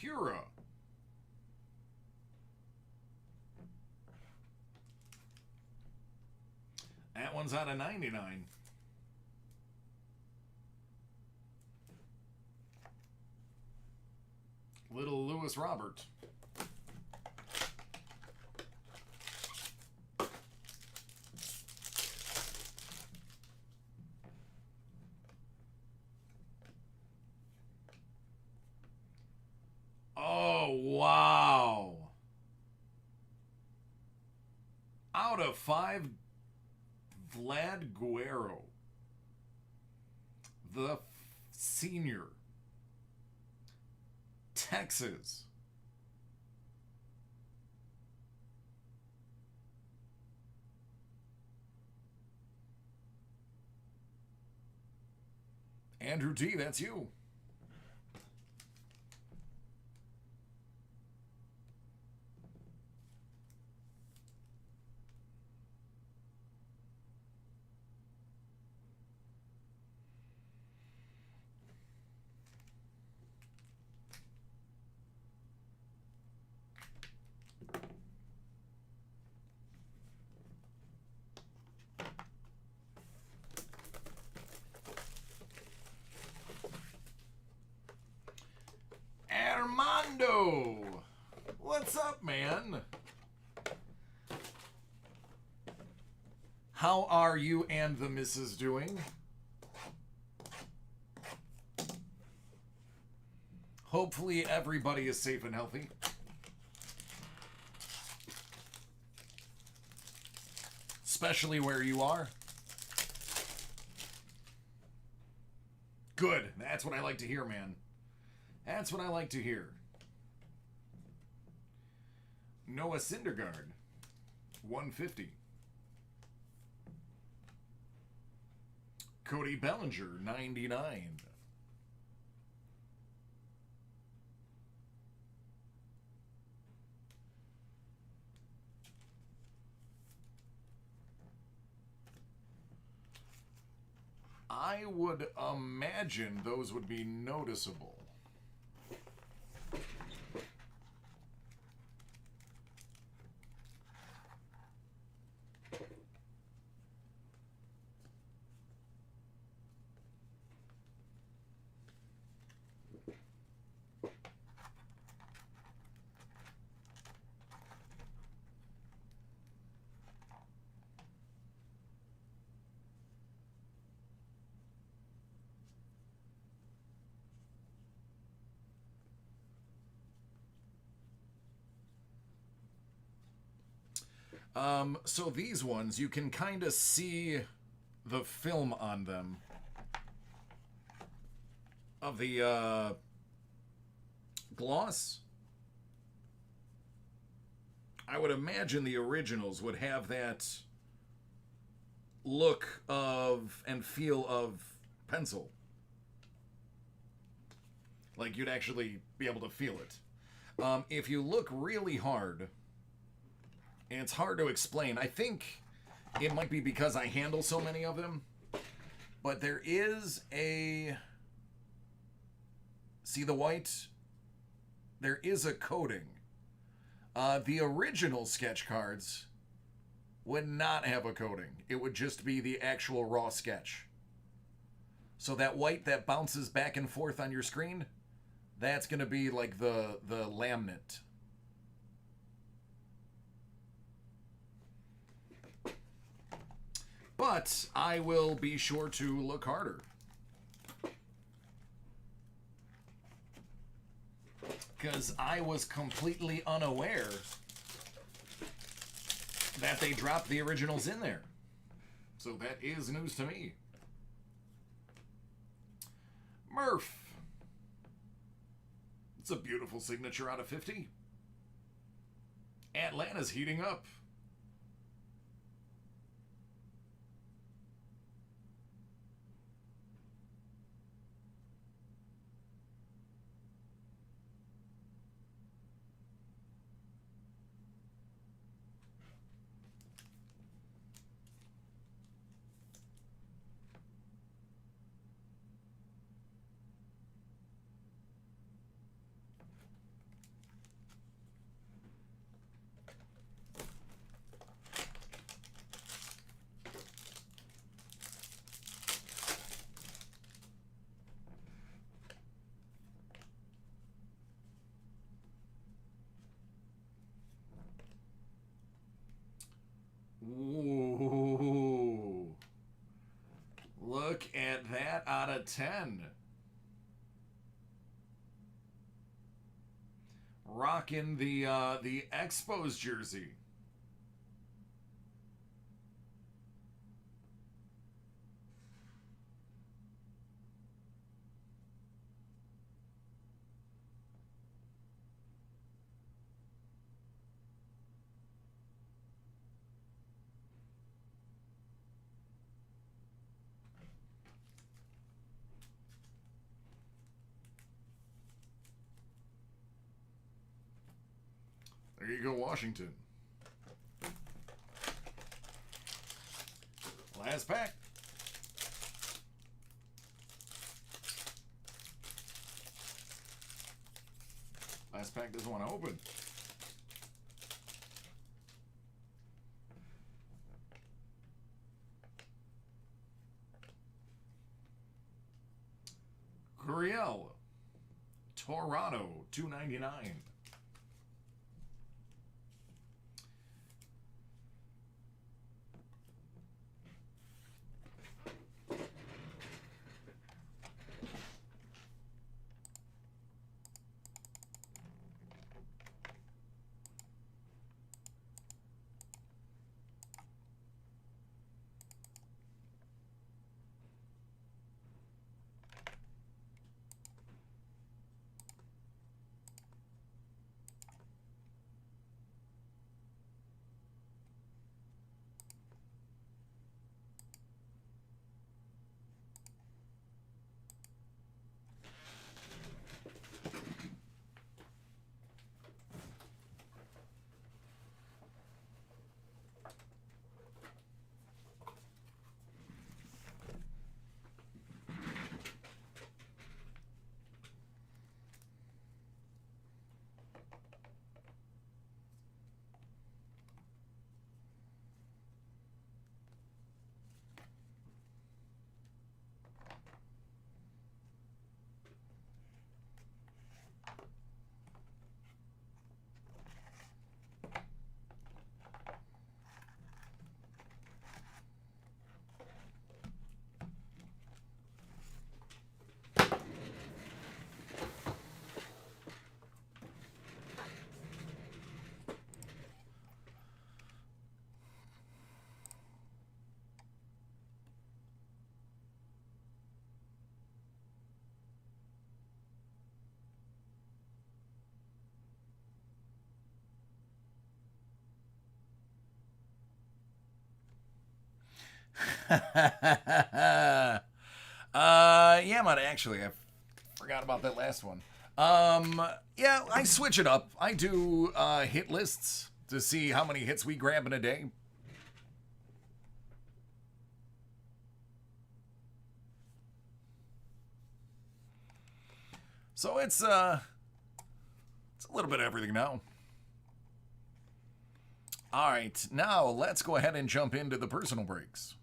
Hura. That one's out of 99. Little Lewis Robert. Oh, wow. Out of 5, Vlad Guerrero, the senior, Texas. Andrew T, that's you. Armando, what's up, man? How are you and the missus doing? Hopefully everybody is safe and healthy. Especially where you are. Good. That's what I like to hear, man. That's what I like to hear. Noah Syndergaard, 150. Cody Bellinger, 99. I would imagine those would be noticeable. So these ones, you can kind of see the film on them of the gloss. I would imagine the originals would have that look of and feel of pencil. Like you'd actually be able to feel it. If you look really hard, and it's hard to explain, I think it might be because I handle so many of them, but there is a... See the white? There is a coating. The original sketch cards would not have a coating. It would just be the actual raw sketch. So that white that bounces back and forth on your screen, that's going to be like the laminate. But I will be sure to look harder. Because I was completely unaware that they dropped the originals in there. So that is news to me. Murph. It's a beautiful signature out of 50. Atlanta's heating up. Ooh. Look at that out of 10. Rocking the Expos jersey. There you go, Washington. Last pack. Last pack doesn't want to open. Gurriel. Toronto, $2.99. am on, actually. I forgot about that last one. Yeah, I switch it up. I do hit lists to see how many hits we grab in a day. So it's a little bit of everything now. All right, now let's go ahead and jump into the personal breaks.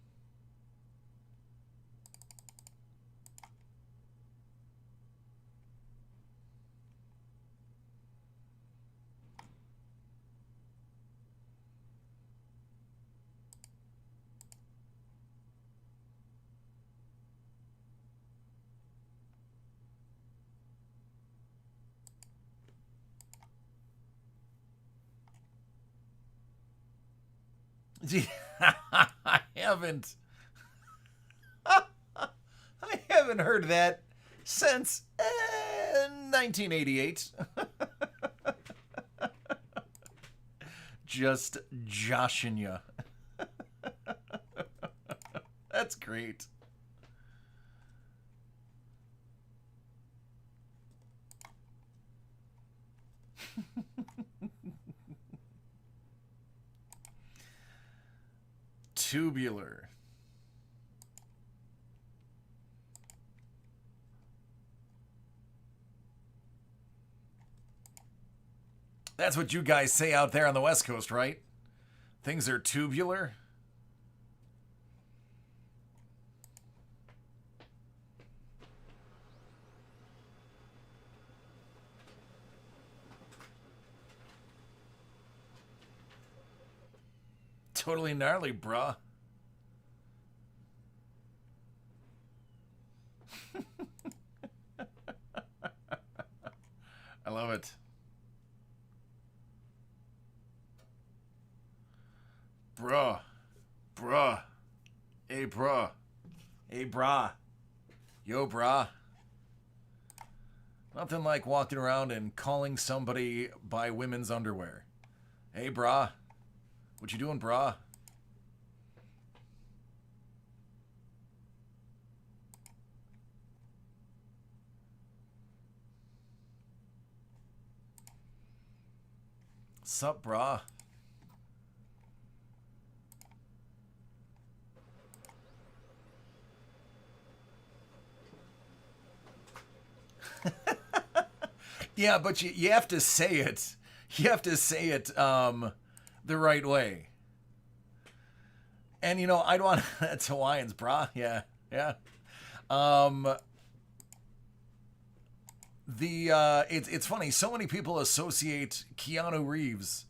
I haven't heard that since 1988. Just joshing ya. That's great. Tubular. That's what you guys say out there on the West Coast, right? Things are tubular. Totally gnarly, bruh. I love it. Bruh. Bruh. Hey, bruh. Hey, brah. Yo, brah. Nothing like walking around and calling somebody by women's underwear. Hey, brah. What you doing, brah? Sup, brah? Yeah, but you have to say it. You have to say it the right way. And, you know, I'd want... That's Hawaiians, brah. Yeah, yeah. It's funny. So many people associate Keanu Reeves,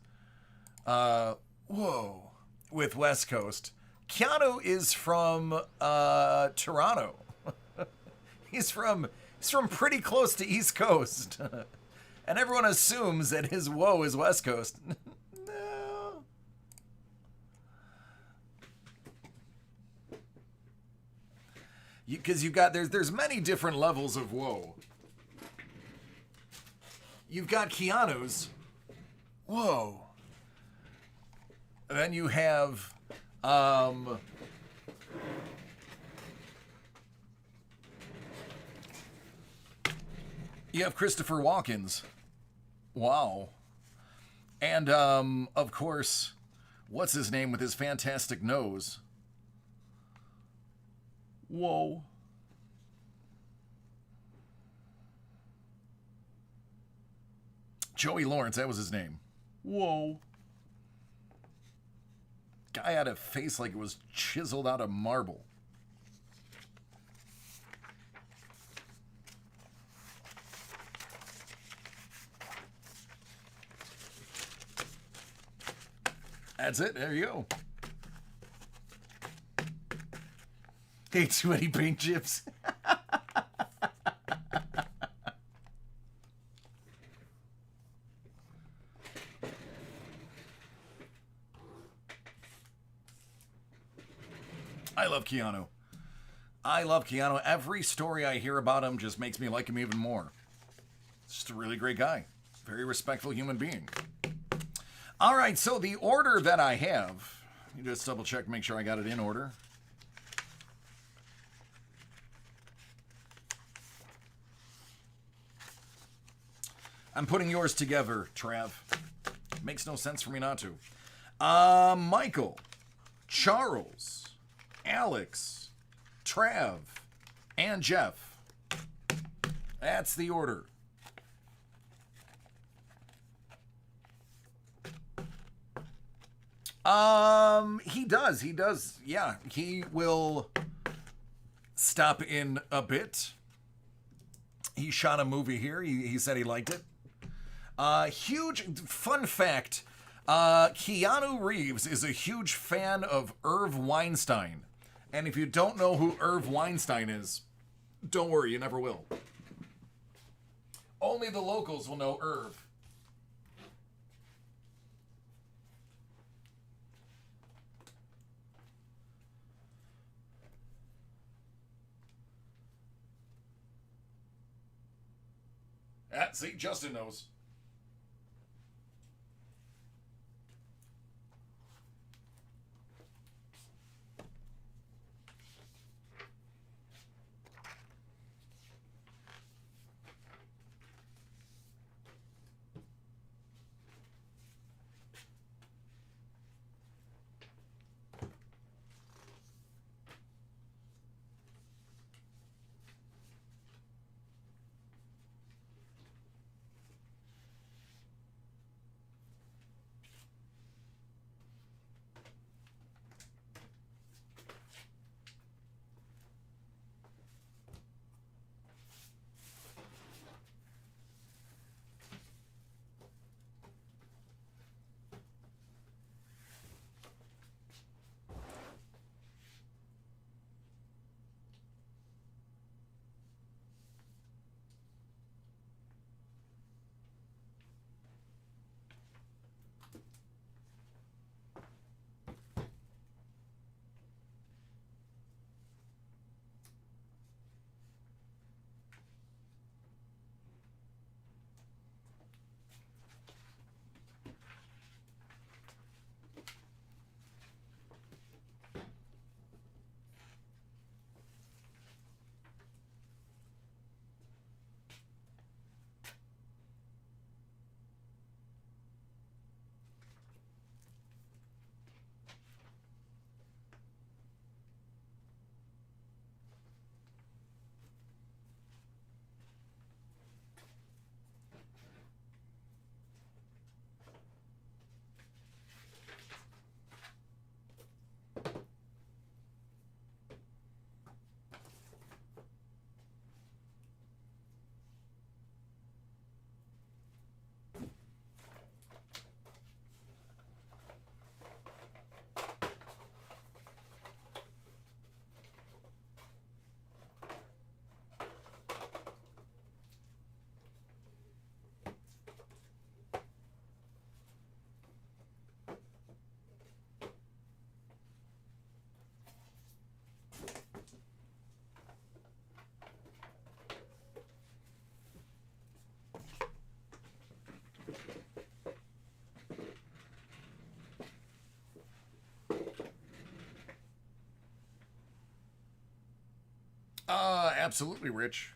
with West Coast. Keanu is from Toronto. He's from pretty close to East Coast, and everyone assumes that his whoa is West Coast. No. Because you've got there's many different levels of whoa. You've got Keanu's whoa. And then you have Christopher Walken's. Wow. And of course, what's his name with his fantastic nose? Whoa. Joey Lawrence, that was his name. Whoa. Guy had a face like it was chiseled out of marble. That's it. There you go. Hey, too many paint chips. I love Keanu. I love Keanu. Every story I hear about him just makes me like him even more. He's just a really great guy. Very respectful human being. All right, so the order that I have, you just double check, make sure I got it in order. I'm putting yours together, Trav. Makes no sense for me not to. Michael, Charles, Alex, Trav, and Jeff. That's the order. He does. Yeah, he will stop in a bit. He shot a movie here. He said he liked it. Huge fun fact. Keanu Reeves is a huge fan of Irv Weinstein. And if you don't know who Irv Weinstein is, don't worry, you never will. Only the locals will know Irv. See, Justin knows. Absolutely, Rich.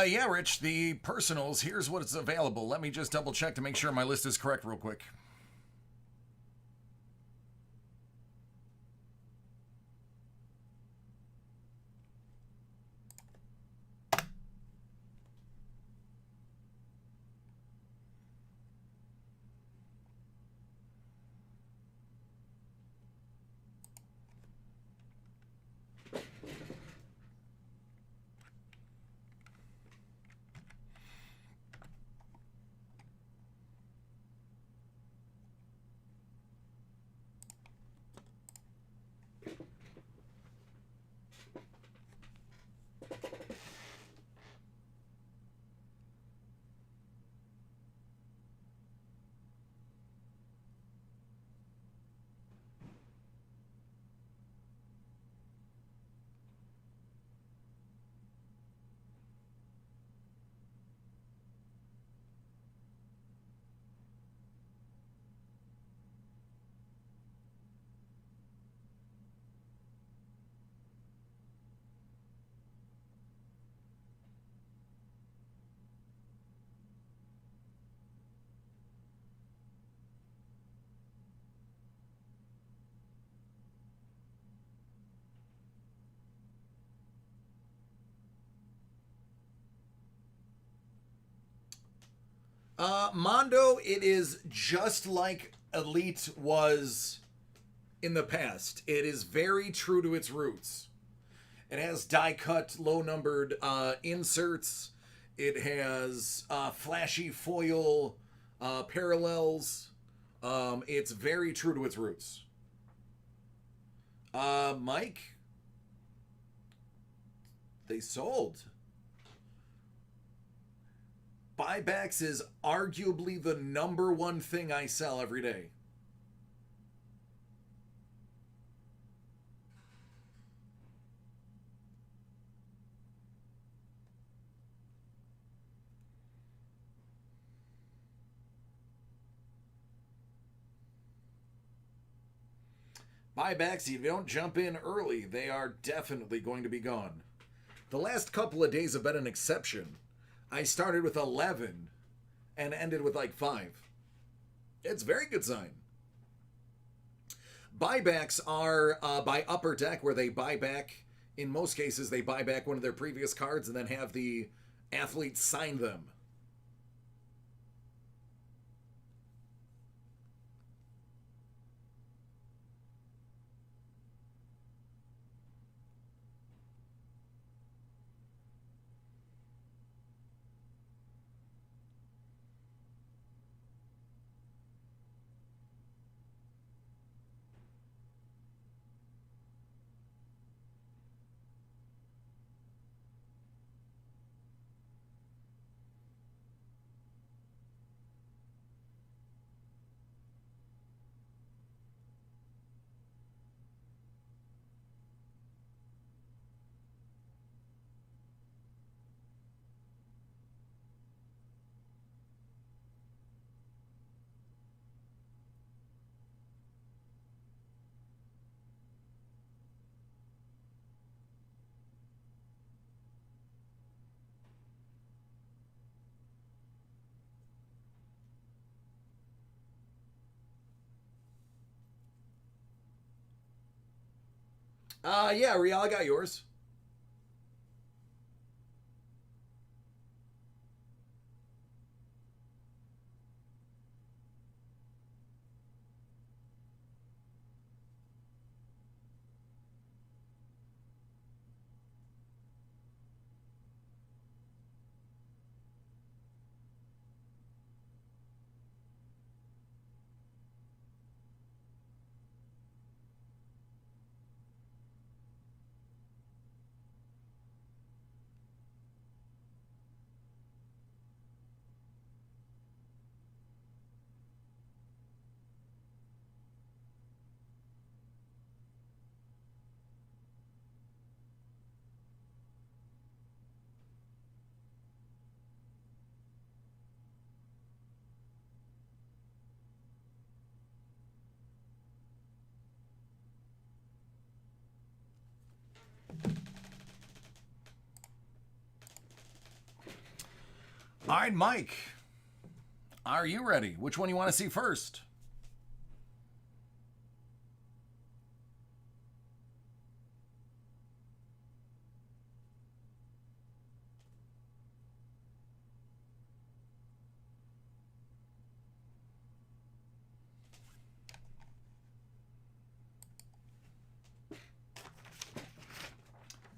Yeah, Rich, the personals, here's what's available. Let me just double check to make sure my list is correct real quick. Mondo, it is just like Elite was in the past. It is very true to its roots. It has die-cut, low-numbered inserts. It has flashy foil parallels. It's very true to its roots. Mike, they sold. Buybacks is arguably the number one thing I sell every day. Buybacks, if you don't jump in early, they are definitely going to be gone. The last couple of days have been an exception. I started with 11 and ended with like 5. It's a very good sign. Buybacks are by Upper Deck, where they buy back, in most cases, they buy back one of their previous cards and then have the athletes sign them. Yeah, Real, I got yours. All right, Mike. Are you ready? Which one you want to see first?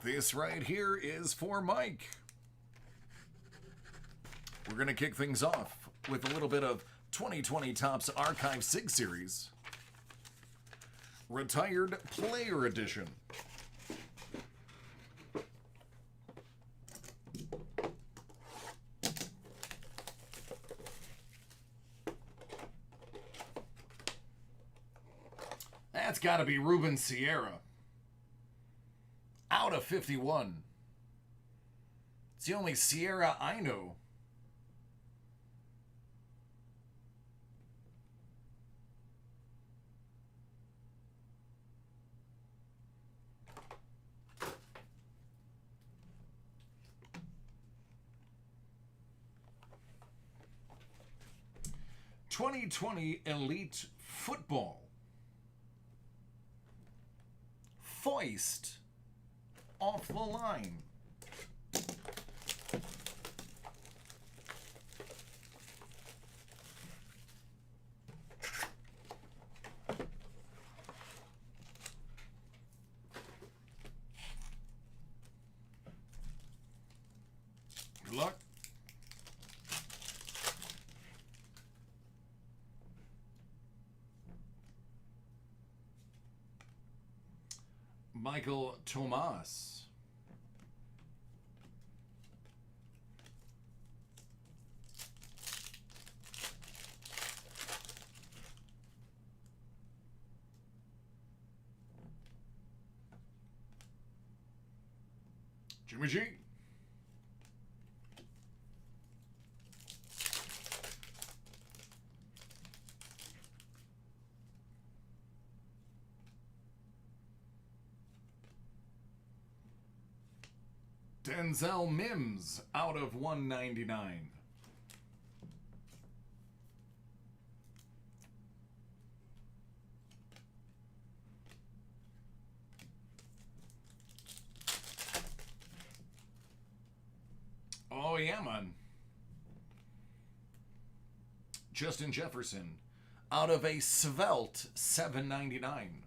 This right here is for Mike. We're going to kick things off with a little bit of 2020 Topps Archive SIG Series. Retired Player Edition. That's got to be Ruben Sierra. Out of 51. It's the only Sierra I know. '20 Elite Football. Foist. Off the line. Michael Tomas. Jimmy G. Denzel Mims out of 199. Oh, yeah, man. Justin Jefferson out of a svelte 799.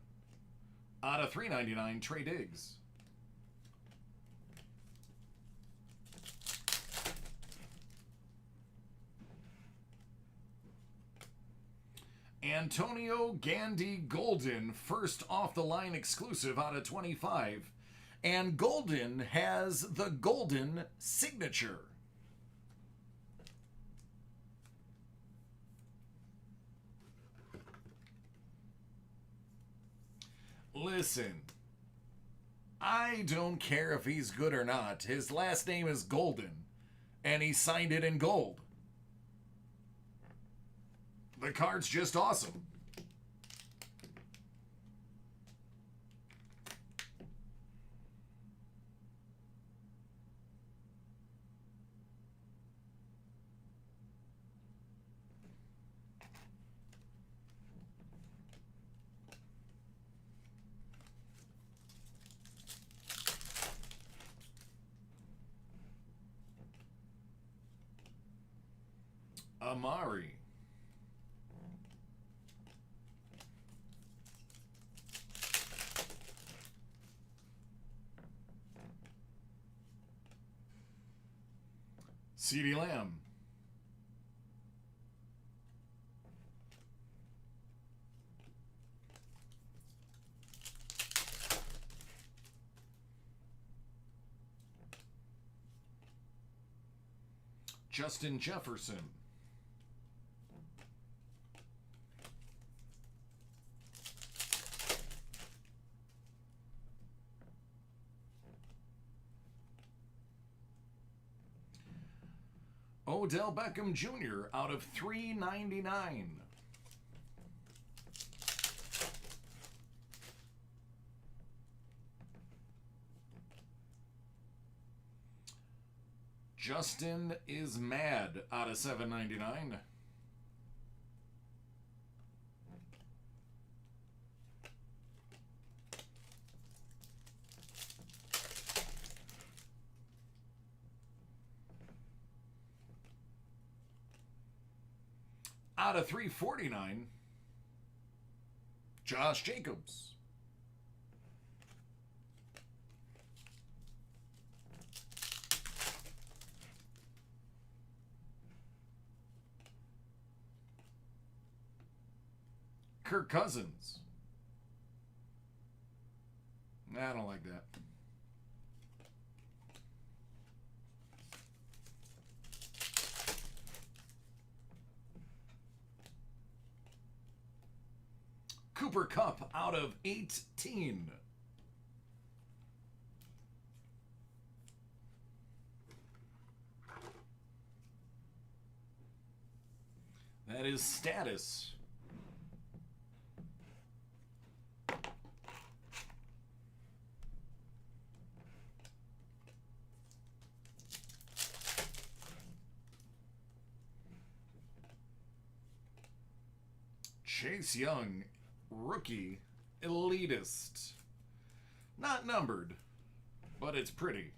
Out of 399, Trey Diggs. Antonio Gandy Golden, first off the line exclusive out of 25. And Golden has the golden signature. Listen, I don't care if he's good or not. His last name is Golden, and he signed it in gold. The card's just awesome. Amari. CeeDee Lamb. Justin Jefferson. Odell Beckham Jr. out of 399. Justin is mad out of 799. Out of 349, Josh Jacobs. Kirk Cousins. I don't like that. Cooper Kupp out of 18. That is status. Chase Young, rookie, elitist. Not numbered, but it's pretty.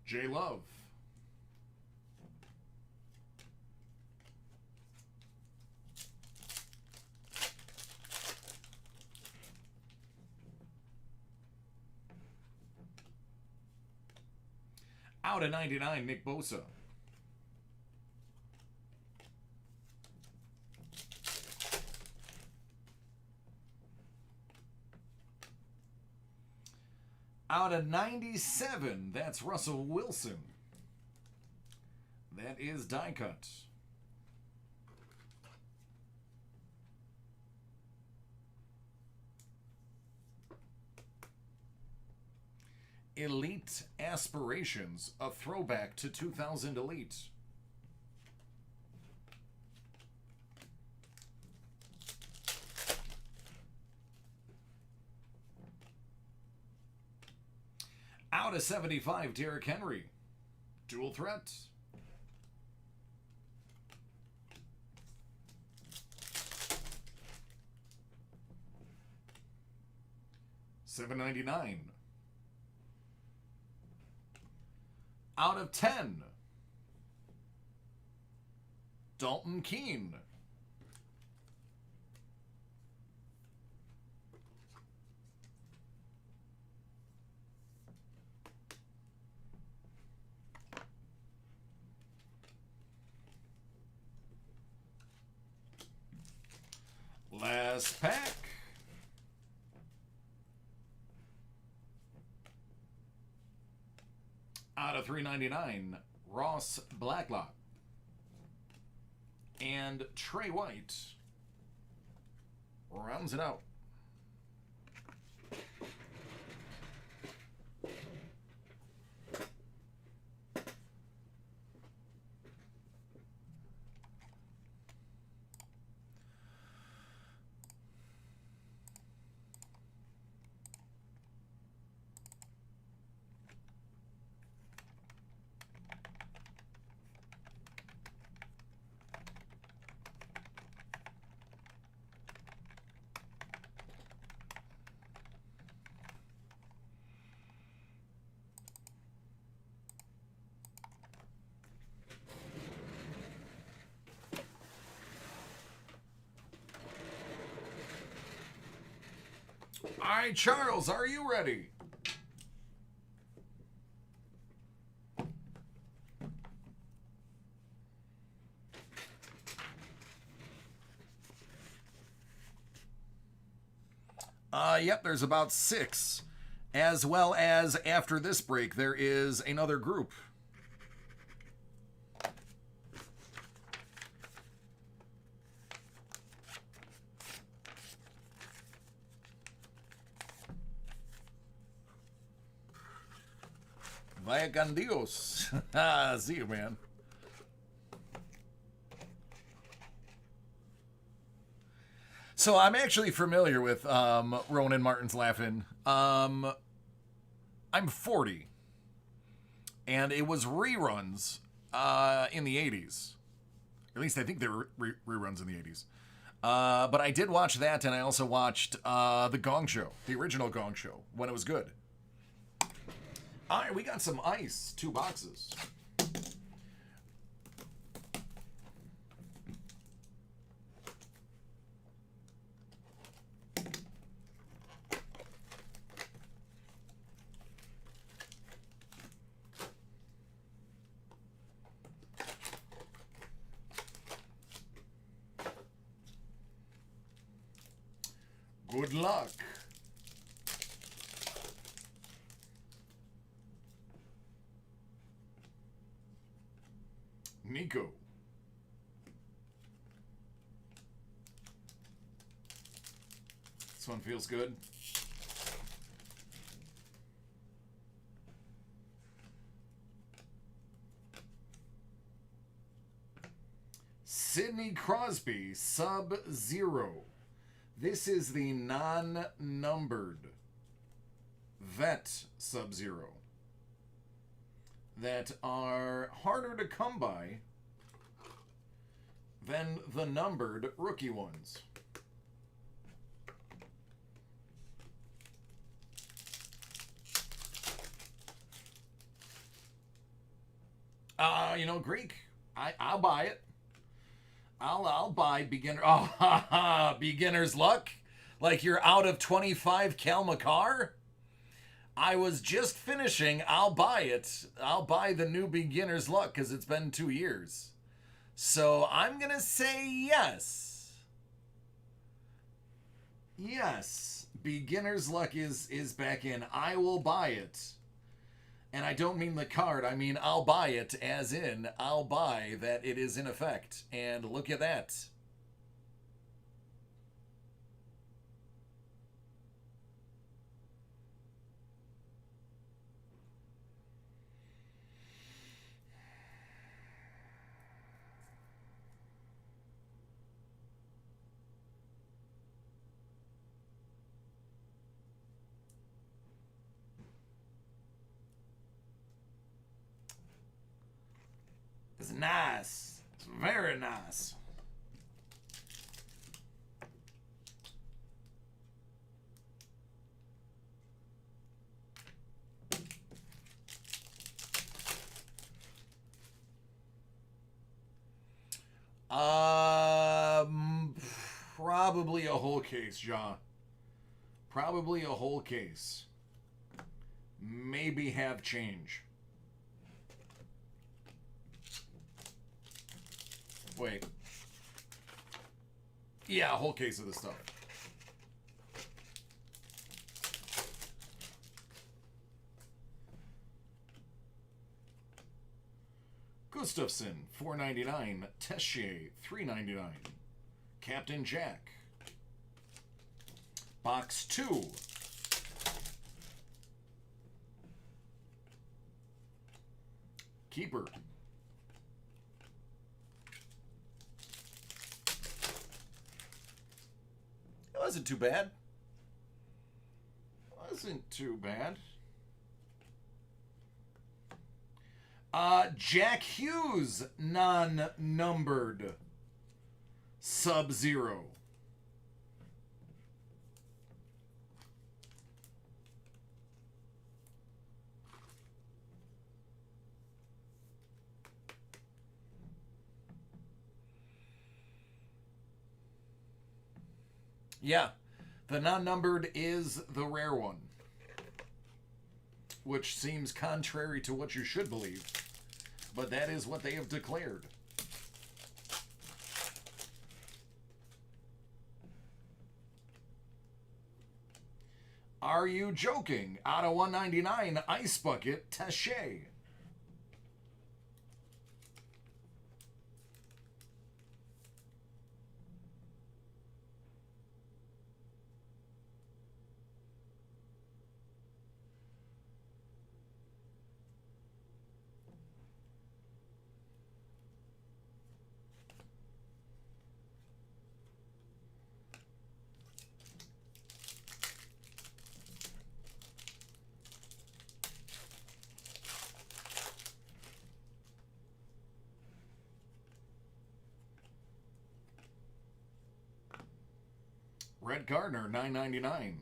J Love. Out of 99, Nick Bosa. Out of 97, that's Russell Wilson. That is die cut. Elite Aspirations, a throwback to 2000 Elite. Out of 75, Derrick Henry. Dual threat. $7.99. Out of 10, Dalton Keene. Last pack. Out of 399, Ross Blacklock. And Trey White rounds it out. All right, Charles, are you ready? Yep, there's about 6. As well as after this break, there is another group. Vaya con Dios. See you, man. So I'm actually familiar with Ronan Martin's Laughing. I'm 40. And it was reruns in the 80s. At least I think they were reruns in the 80s. But I did watch that, and I also watched The Gong Show, the original Gong Show, when it was good. All right, we got some ice, 2 boxes. Good luck. Nico. This one feels good. Sidney Crosby, Sub-Zero. This is the non-numbered vet Sub-Zero that are harder to come by than the numbered rookie ones. Greek. I'll buy it. I'll buy beginner. Oh, beginner's luck. Like you're out of 25 Cal McCarr. I was just finishing. I'll buy it. I'll buy the new Beginner's Luck because it's been 2 years. So I'm going to say yes. Yes. Beginner's Luck is back in. I will buy it. And I don't mean the card. I mean I'll buy it as in I'll buy that it is in effect. And look at that. It's nice. It's very nice. Probably a whole case, John. Probably a whole case. Maybe have change. Wait. Yeah, a whole case of this stuff. Gustafson, $4.99. Tessier, $3.99. Captain Jack. Box 2. Keeper. It wasn't too bad. Wasn't too bad. Jack Hughes, non-numbered. Sub-Zero. Yeah, the non-numbered is the rare one, which seems contrary to what you should believe, but that is what they have declared. Are you joking? Out of 199, Ice Bucket, Taché. Brett Gardner, $9.99.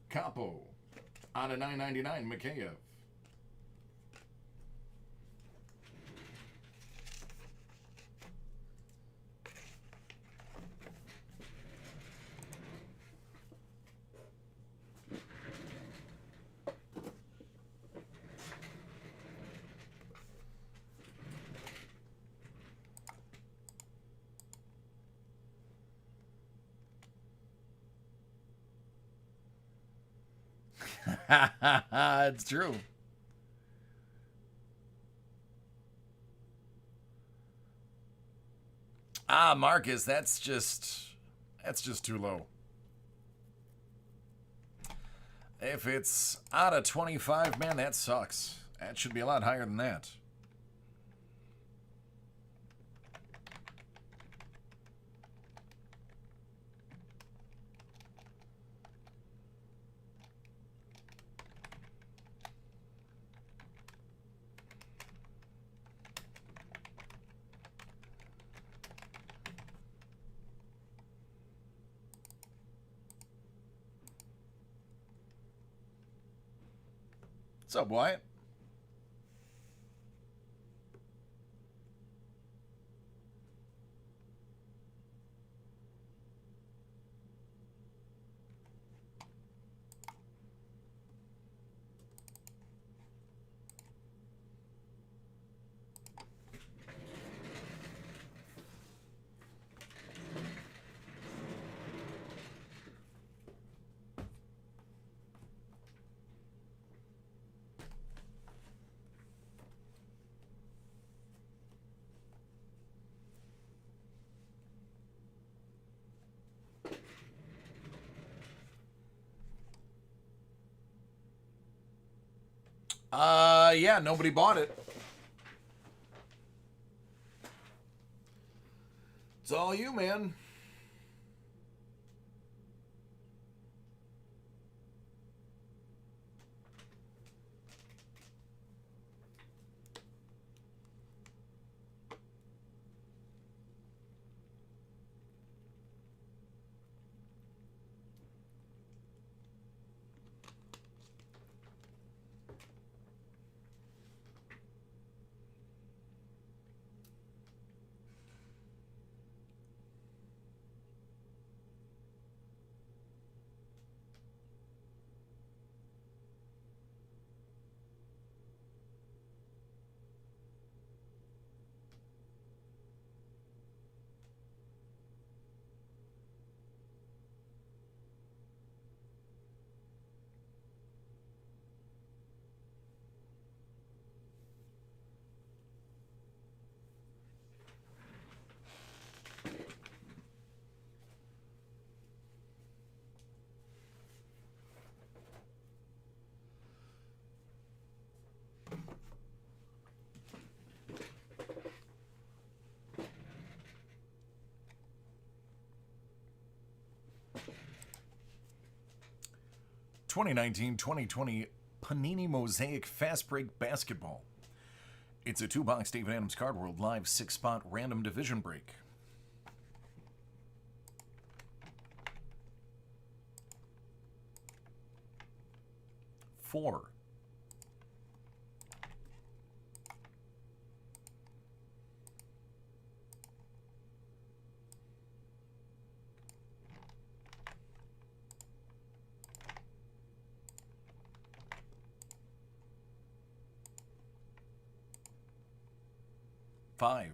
Capo, out of $9.99, Mikheyev. It's true. Marcus, that's just too low. If it's out of 25, man, that sucks. That should be a lot higher than that. What's up, Wyatt? Yeah, nobody bought it. It's all you, man. (2019-2020) Panini Mosaic Fast Break Basketball. It's a 2-box David Adams Card World Live 6-spot random division break. Four. Five.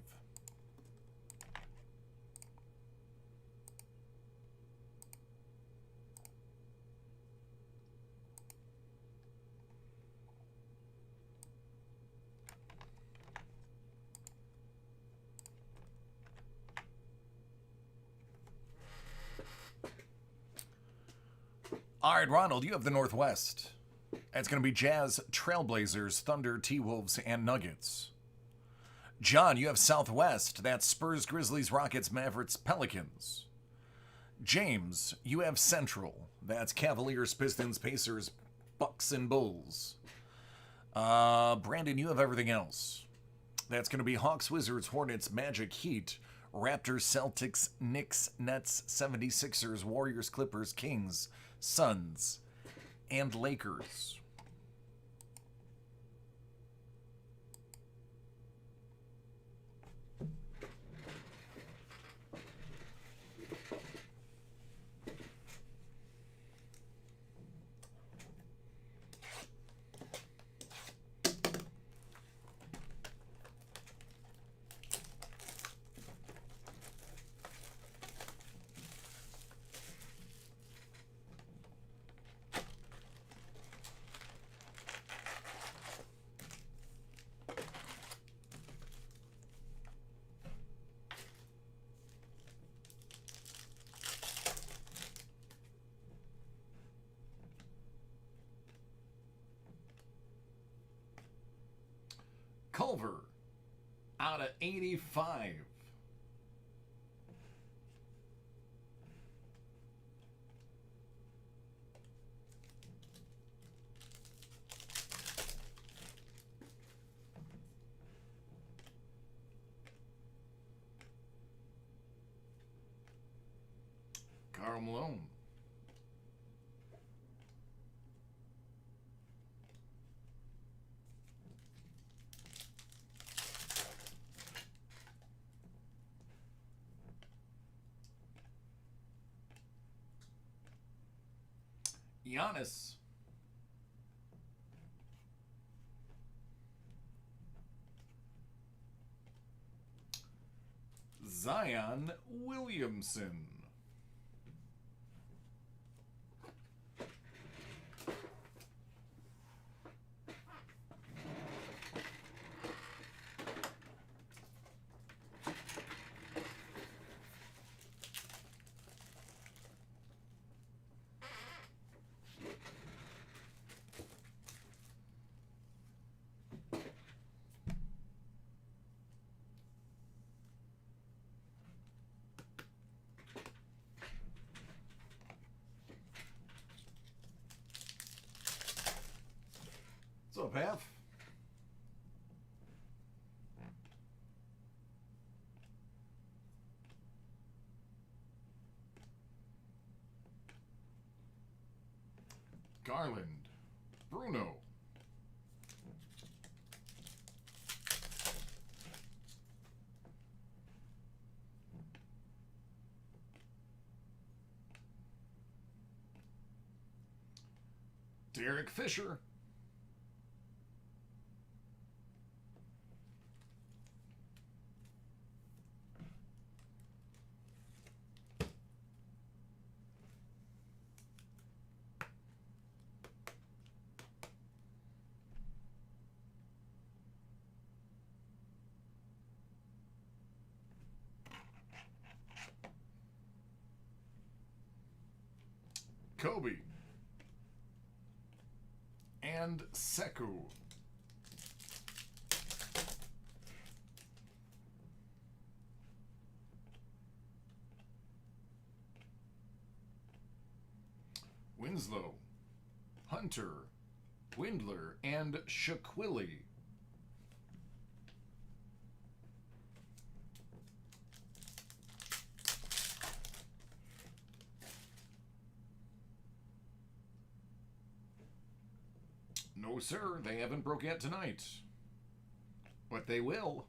All right, Ronald, you have the Northwest. That's going to be Jazz, Trailblazers, Thunder, T-Wolves, and Nuggets. John, you have Southwest. That's Spurs, Grizzlies, Rockets, Mavericks, Pelicans. James, you have Central. That's Cavaliers, Pistons, Pacers, Bucks, and Bulls. Brandon, you have everything else. That's going to be Hawks, Wizards, Hornets, Magic, Heat, Raptors, Celtics, Knicks, Nets, 76ers, Warriors, Clippers, Kings, Suns, and Lakers. Culver out of 85. Karl Malone. Giannis. Zion Williamson. Path. Garland, Bruno. Derek Fisher. Kobe. And Sekou. Winslow, Hunter, Windler, and Shaquille. No, sir, they haven't broke yet tonight. But they will.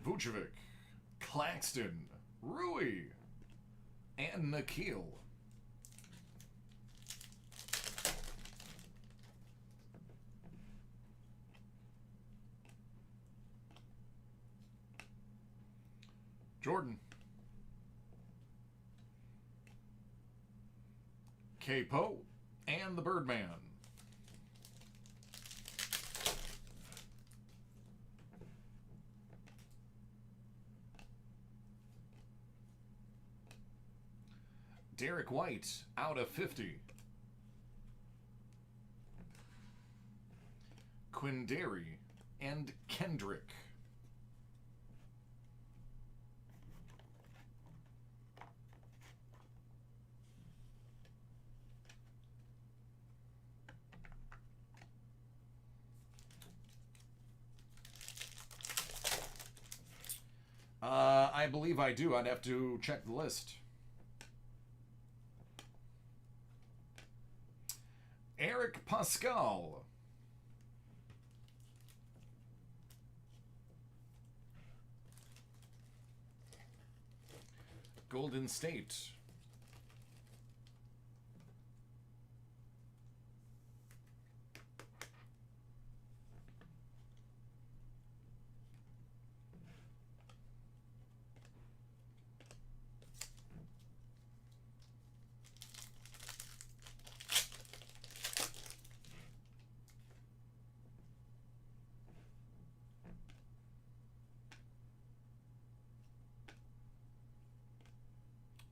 Vucevic, Claxton, Rui, and Nikhil. Jordan. K-Po and the Birdman. Derek White out of 50. Quindary and Kendrick. I believe I do. I'd have to check the list. Eric Pascal. Golden State.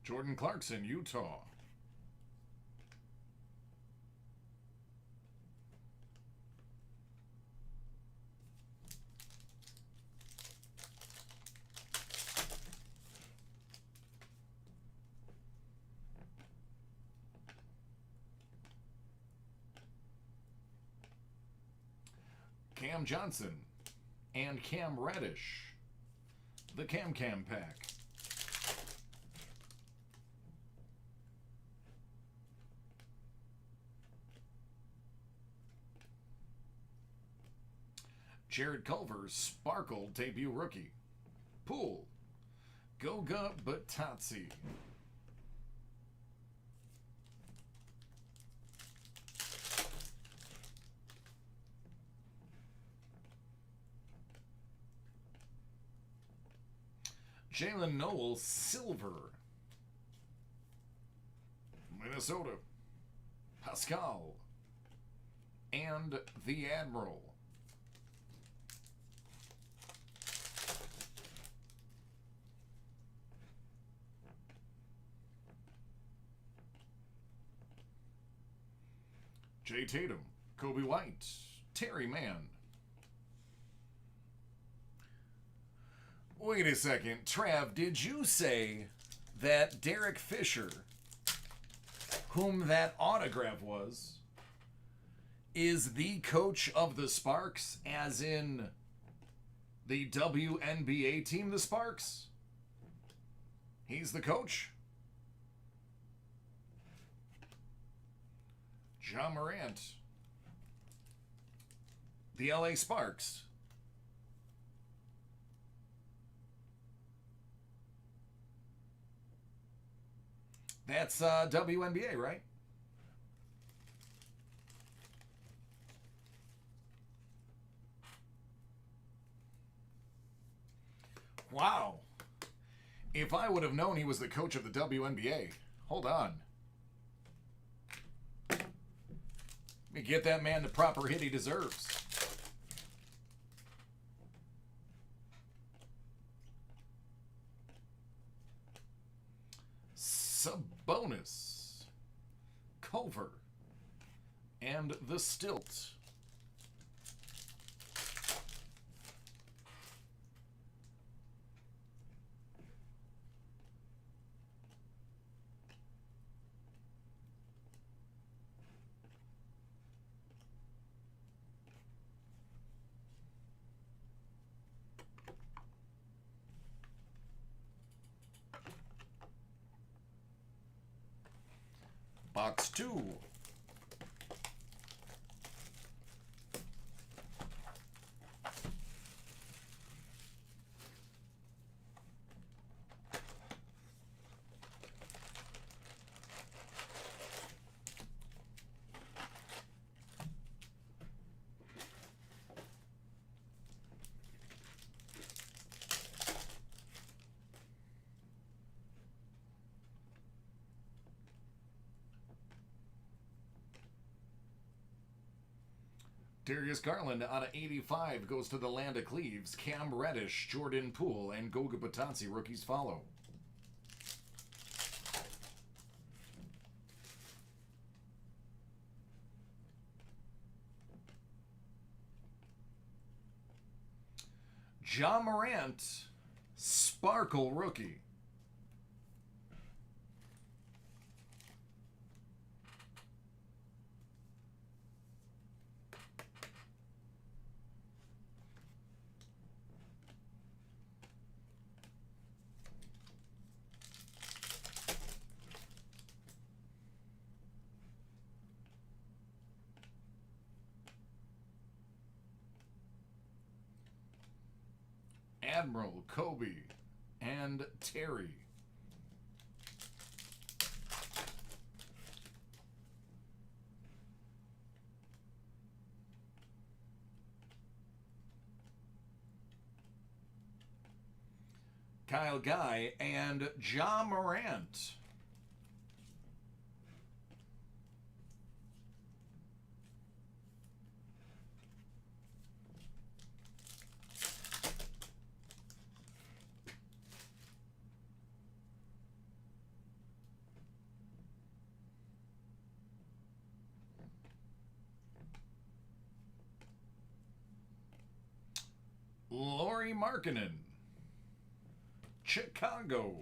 Jordan Clarkson, Utah. Cam Johnson and Cam Reddish. The Cam pack. Jared Culver's Sparkle debut rookie. Poole. Goga Batazzi. Jalen Noel Silver. Minnesota. Pascal. And the Admiral. Jay Tatum, Kobe White, Terry Mann. Wait a second, Trav, did you say that Derek Fisher, whom that autograph was, is the coach of the Sparks, as in the WNBA team, the Sparks. He's the coach. Ja Morant, the LA Sparks. That's WNBA, right? Wow. If I would have known he was the coach of the WNBA. Hold on. Let me get that man the proper hit he deserves. Sabonis, Culver, and the Stilt. Box 2. Darius Garland out of 85 goes to the land of Cleaves. Cam Reddish, Jordan Poole, and Goga Batansi rookies follow. Ja Morant, Sparkle rookie. Admiral, Kobe, and Terry. Kyle Guy and Ja Morant. Lauri Markkanen, Chicago.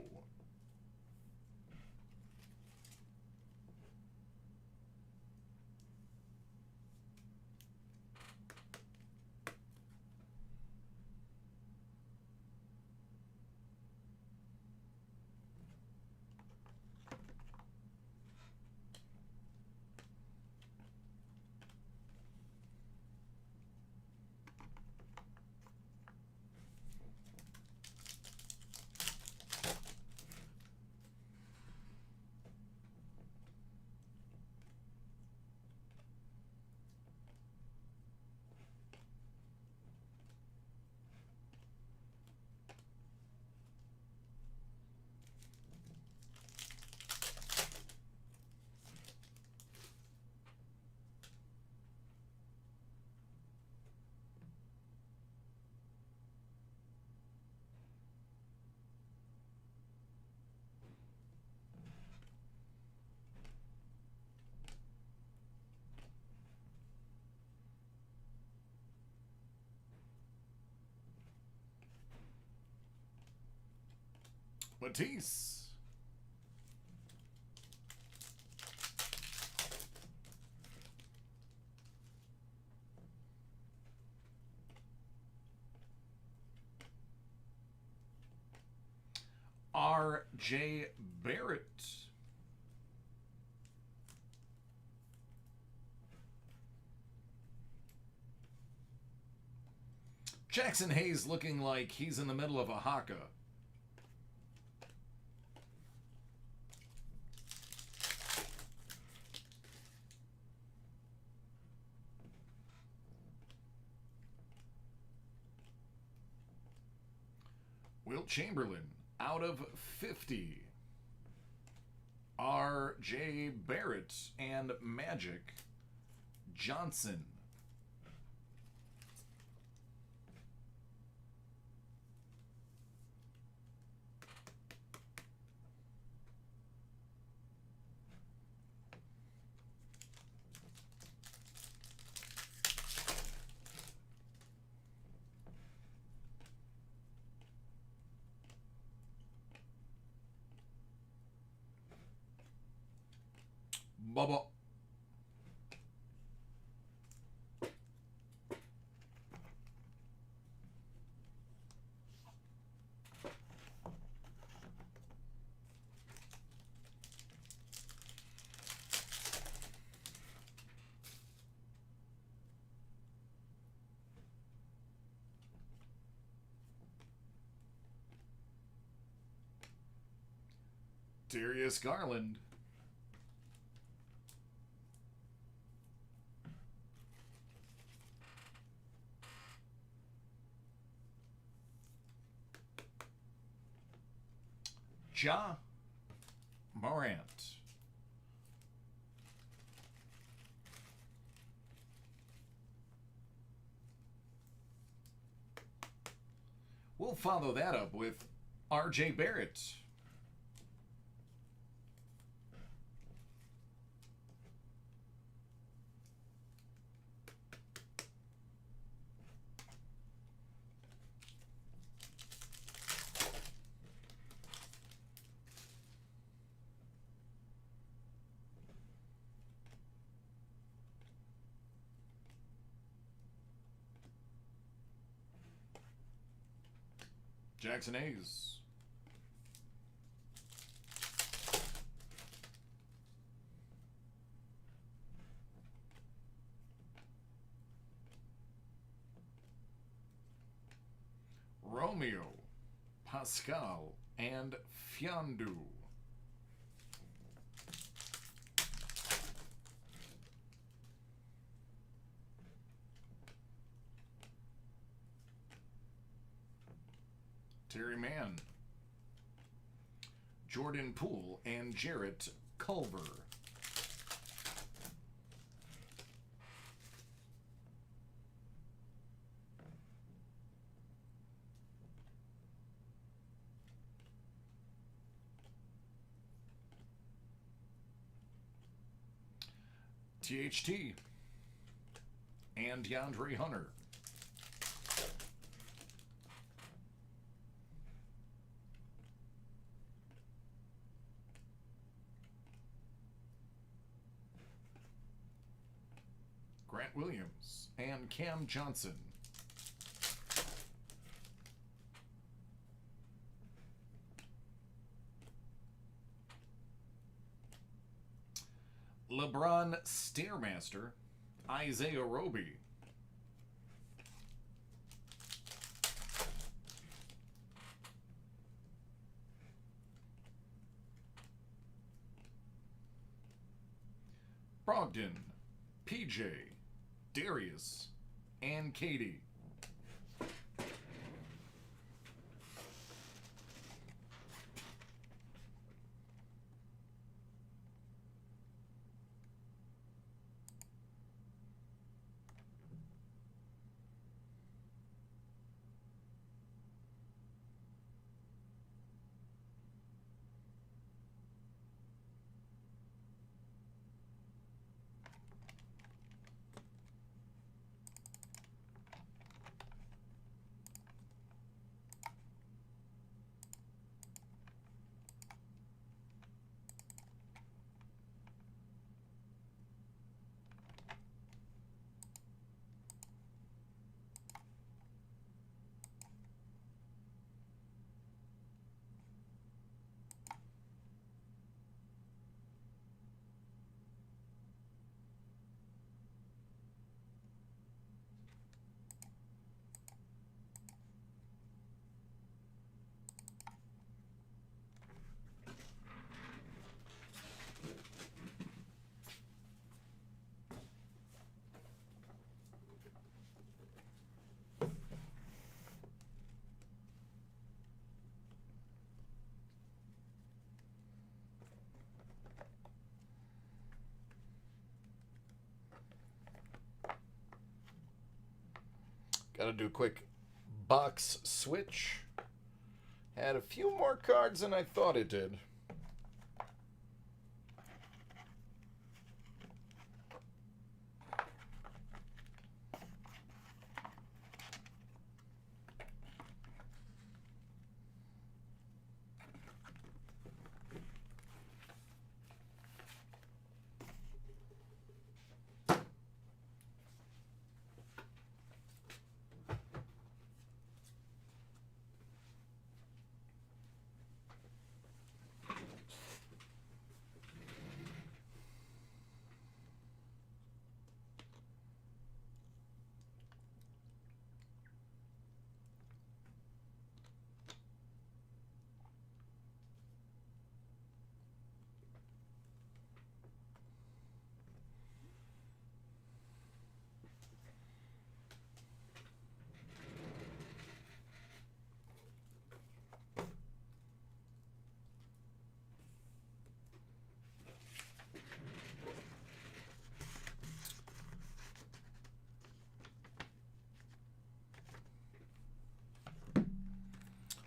Matisse. R.J. Barrett. Jackson Hayes looking like he's in the middle of a haka. Wilt Chamberlain out of 50. R.J. Barrett and Magic Johnson. Bubba. Darius Garland. Ja Morant. We'll follow that up with R.J. Barrett. Jackson Hayes. Romeo, Pascal, and Fiondu. Terry Mann, Jordan Poole, and Jarrett Culver. THT and DeAndre Hunter. Grant Williams and Cam Johnson. LeBron Stairmaster, Isaiah Roby. Brogdon, PJ, Darius, and Katie. Gotta do a quick box switch. Had a few more cards than I thought it did.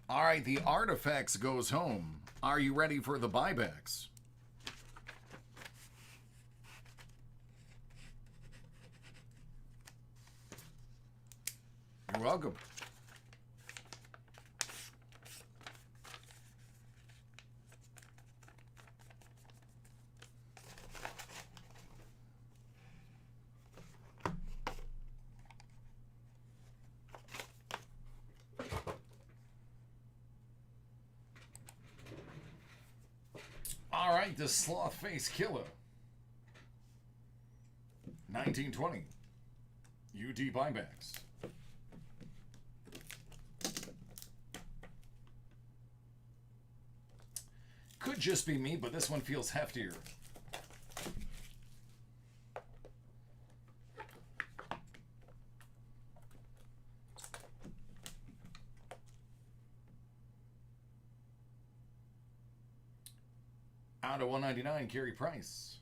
All right, the Artifacts goes home. Are you ready for the buybacks? You're welcome. All right, the Sloth Face Killer. 1920. UT buybacks. Could just be me, but this one feels heftier. Out of 199, Carey Price.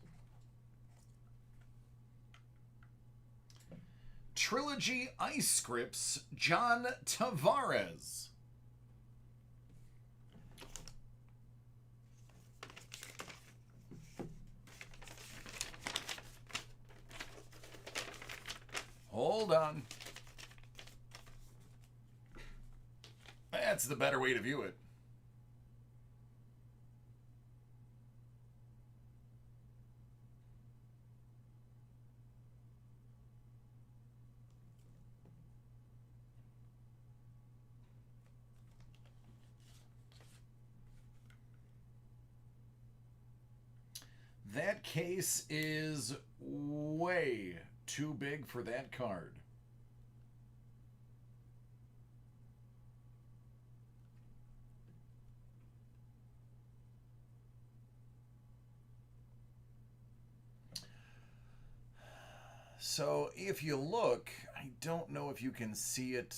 Trilogy Ice Scripts, John Tavares. Hold on. That's the better way to view it. That case is way too big for that card. So if you look, I don't know if you can see it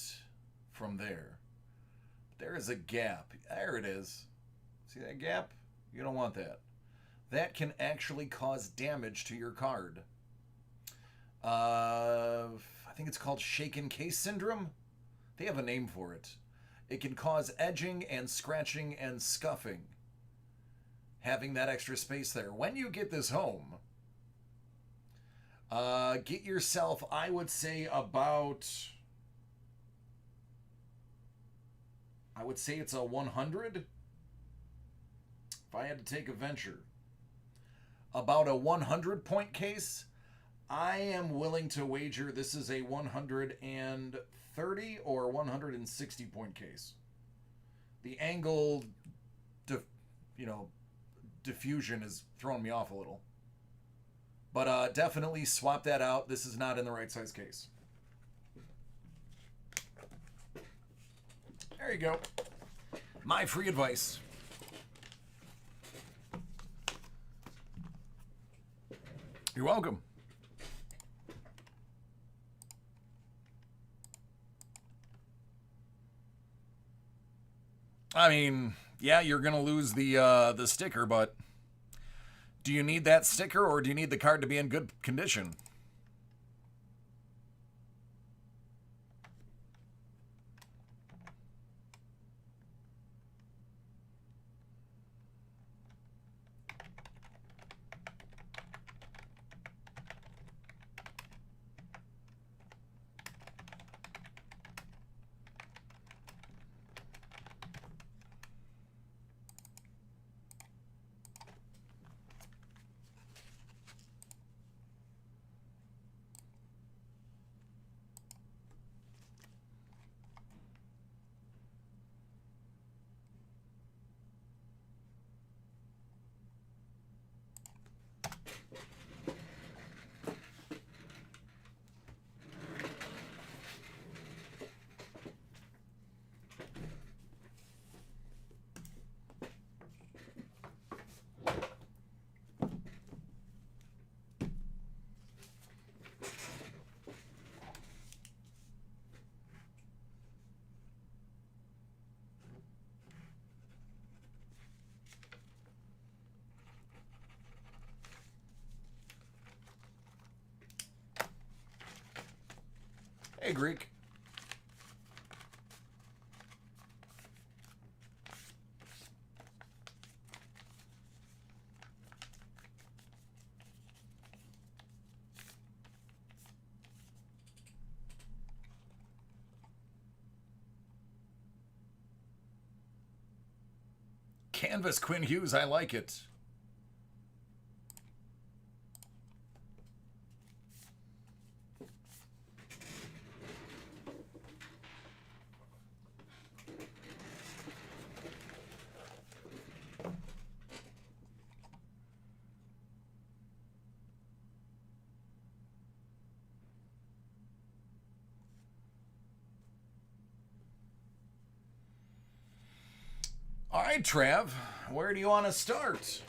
from there. There is a gap. There it is. See that gap? You don't want that. That can actually cause damage to your card. I think it's called shaken case syndrome. They have a name for it. It can cause edging and scratching and scuffing, having that extra space there. When you get this home, get yourself, I would say it's a 100. If I had to take a venture. About a 100-point case, I am willing to wager this is a 130 or 160-point case. The angle, diffusion is throwing me off a little. But definitely swap that out. This is not in the right size case. There you go. My free advice. You're welcome. I mean, yeah, you're going to lose the sticker, but do you need that sticker or do you need the card to be in good condition? Hey, Greek. Canvas Quinn Hughes, I like it. All right, Trav, where do you want to start?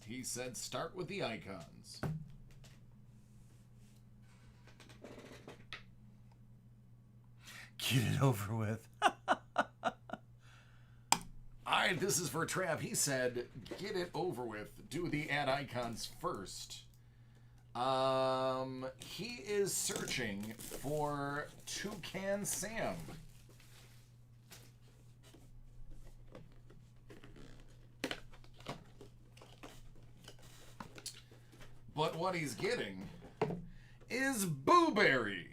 He said start with the icons. Get it over with. Alright, this is for Trav. He said, get it over with. Do the add icons first. He is searching for Toucan Sam. But what he's getting is Booberry.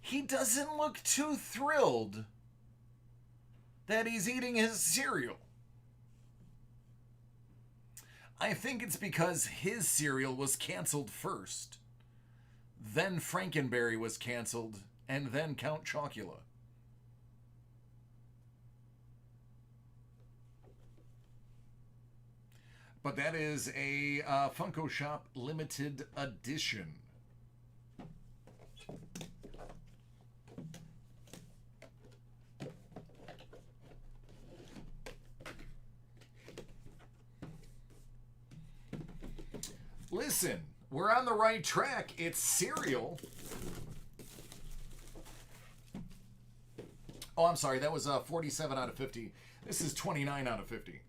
He doesn't look too thrilled that he's eating his cereal. I think it's because his cereal was canceled first. Then Frankenberry was canceled, and then Count Chocula. But that is a Funko Shop limited edition. Listen, we're on the right track. It's cereal. Oh, I'm sorry. That was 47 out of 50. This is 29 out of 50.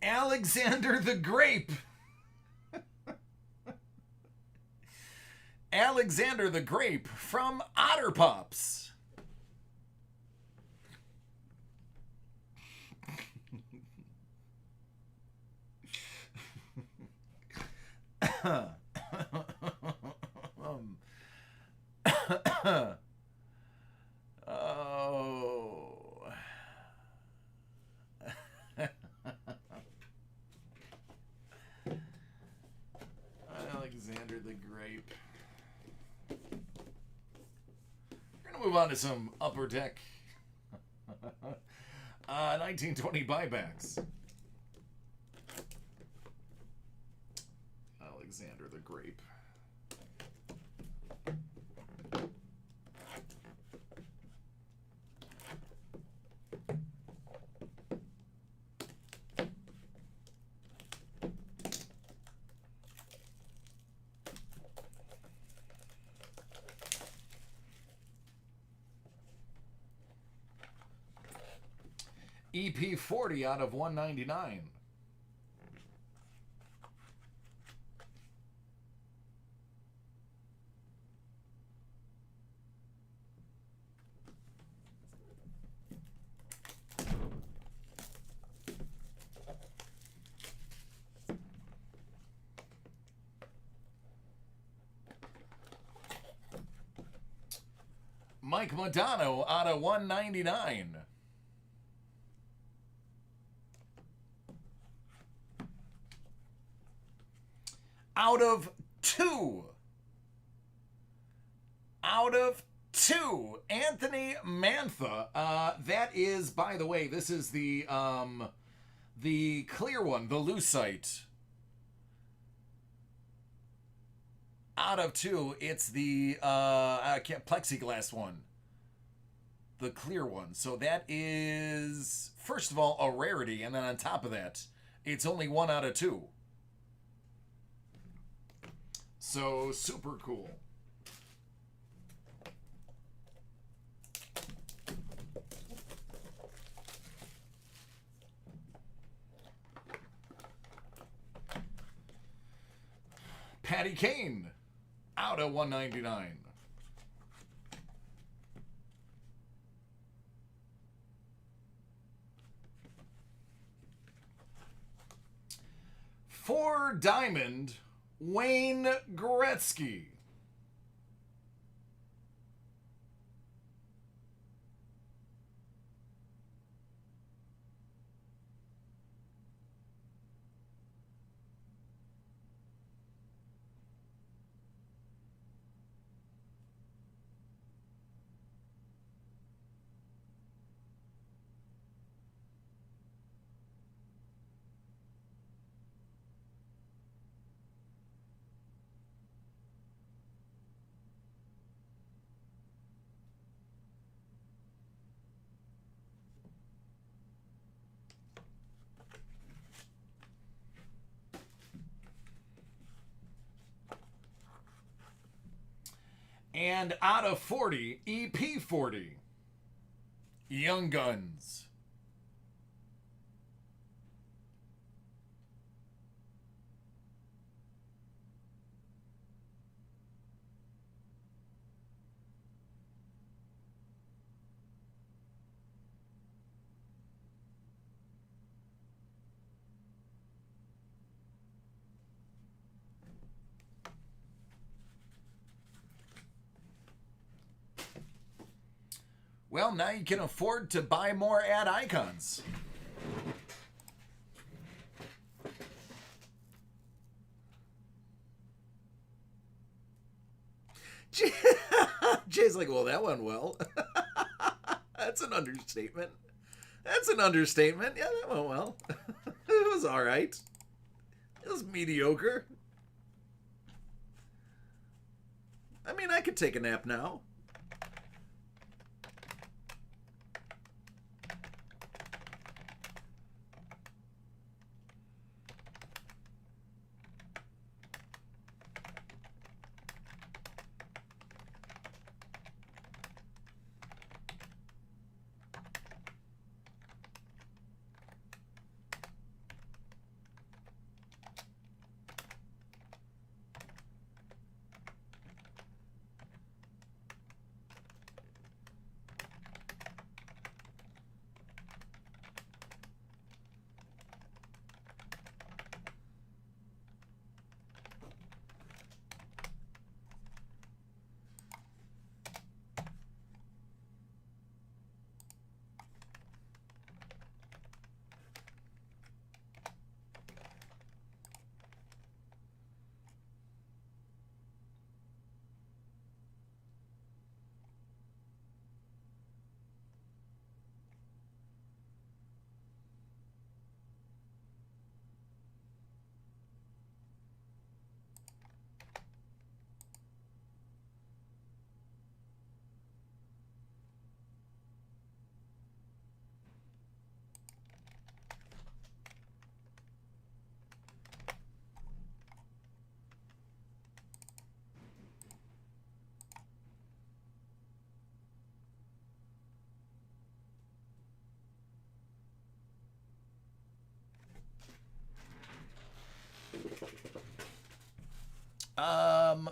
Alexander the Grape. Alexander the Grape from Otter Pops. Oh. Alexander the Grape. We're going to move on to some Upper Deck 1920 buybacks. Alexander the Grape. EP 40 out of 199. Mike Modano out of 199. Out of 2. Out of 2. Anthony Mantha. That is, by the way, this is the clear one, the Lucite. Out of 2, it's the plexiglass one. the clear one. So that is, first of all, a rarity, and then on top of that, it's only 1 out of 2. So super cool. Patty Kane, out of 199. For Diamond, Wayne Gretzky. And out of 40, EP40, Young Guns. Well, now you can afford to buy more ad icons. Jay's like, well, that went well. That's an understatement. That's an understatement. Yeah, that went well. It was all right. It was mediocre. I mean, I could take a nap now.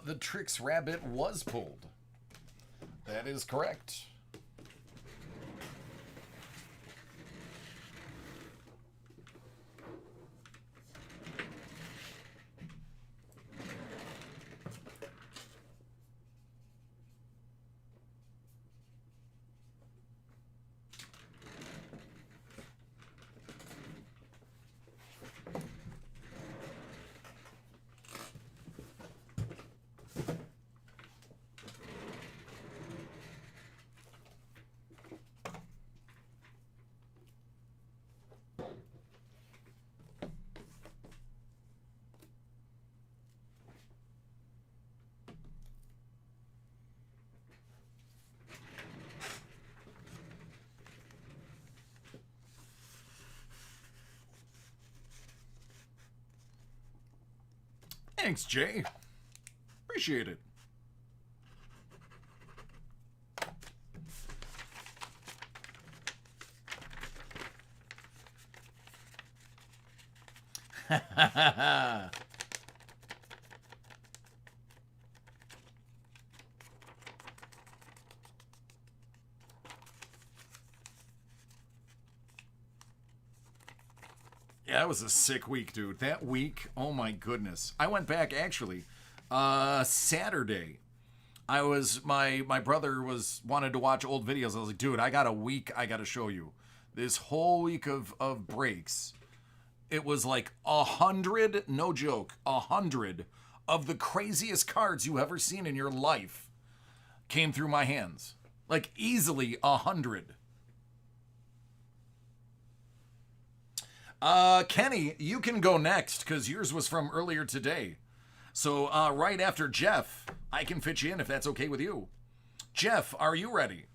The Trix Rabbit was pulled. That is correct. Thanks, Jay. Appreciate it. Yeah, that was a sick week, dude. That week, oh my goodness. I went back actually Saturday. My brother wanted to watch old videos. I was like, dude, I got a week I got to show you. This whole week of breaks. It was like 100, no joke, 100 of the craziest cards you ever seen in your life came through my hands. Like easily 100. Kenny, you can go next because yours was from earlier today. So right after Jeff, I can fit you in if that's okay with you. Jeff, are you ready?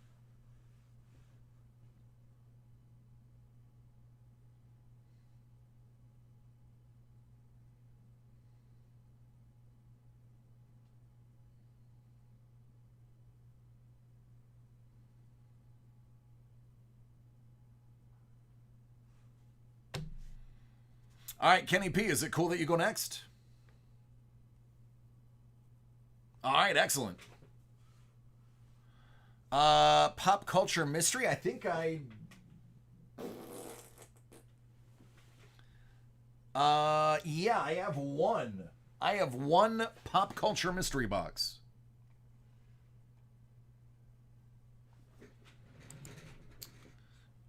All right, Kenny P, is it cool that you go next? All right, excellent. Pop culture mystery. I think I. Yeah, I have one. I have one pop culture mystery box.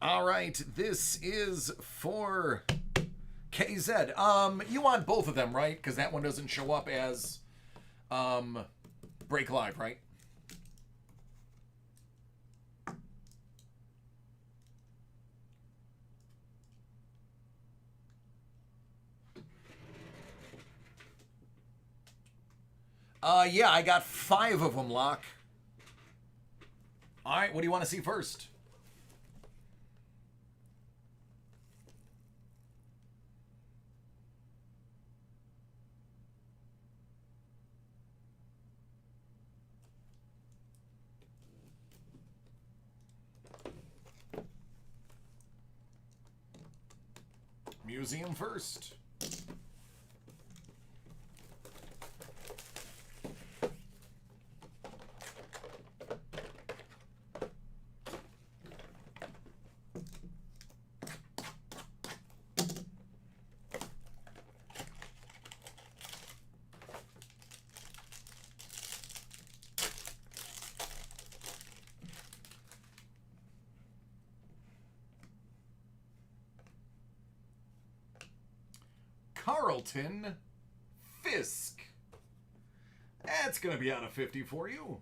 All right, this is for KZ. You want both of them, right? Because that one doesn't show up as Break Live, right? Yeah, I got 5 of them, Locke. All right, what do you want to see first? Museum first. Carlton Fisk. That's going to be out of 50 for you.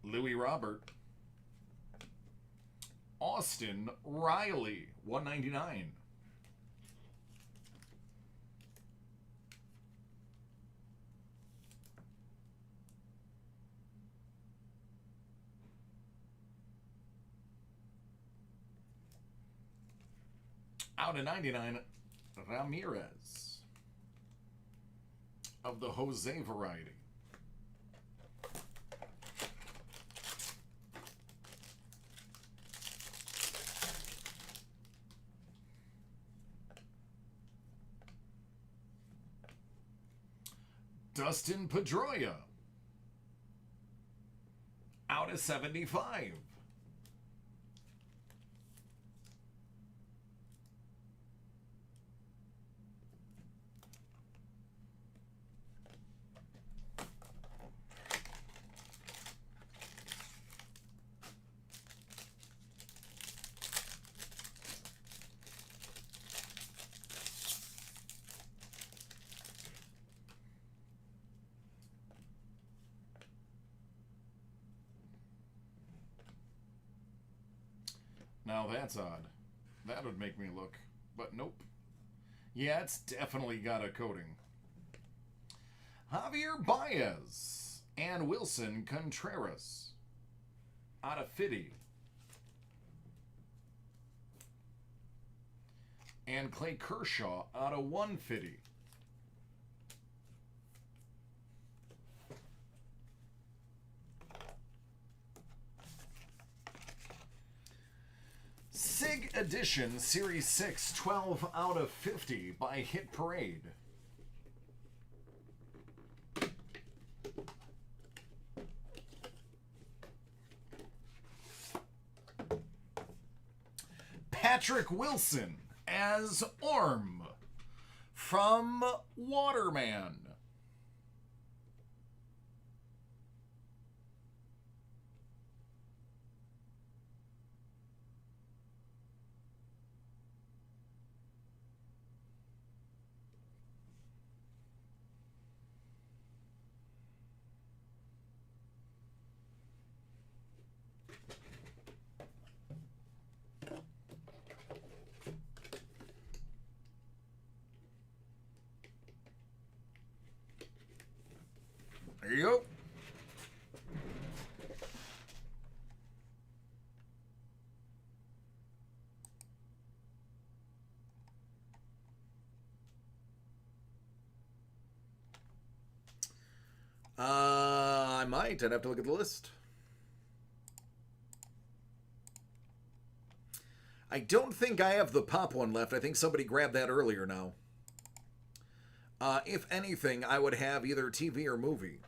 Louis Robert. Austin Riley, 199. Out of 99, Ramirez of the Jose variety. Dustin Pedroia. Out of 75. Now that's odd. That would make me look. But nope. Yeah, it's definitely got a coating. Javier Baez and Wilson Contreras out of 50. And Clay Kershaw out of 150. SIG Edition Series 6, 12 out of 50 by Hit Parade. Patrick Wilson as Orm from Waterman. There you go. I might. I'd have to look at the list. I don't think I have the pop one left. I think somebody grabbed that earlier now. If anything, I would have either TV or movie.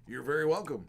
You're very welcome.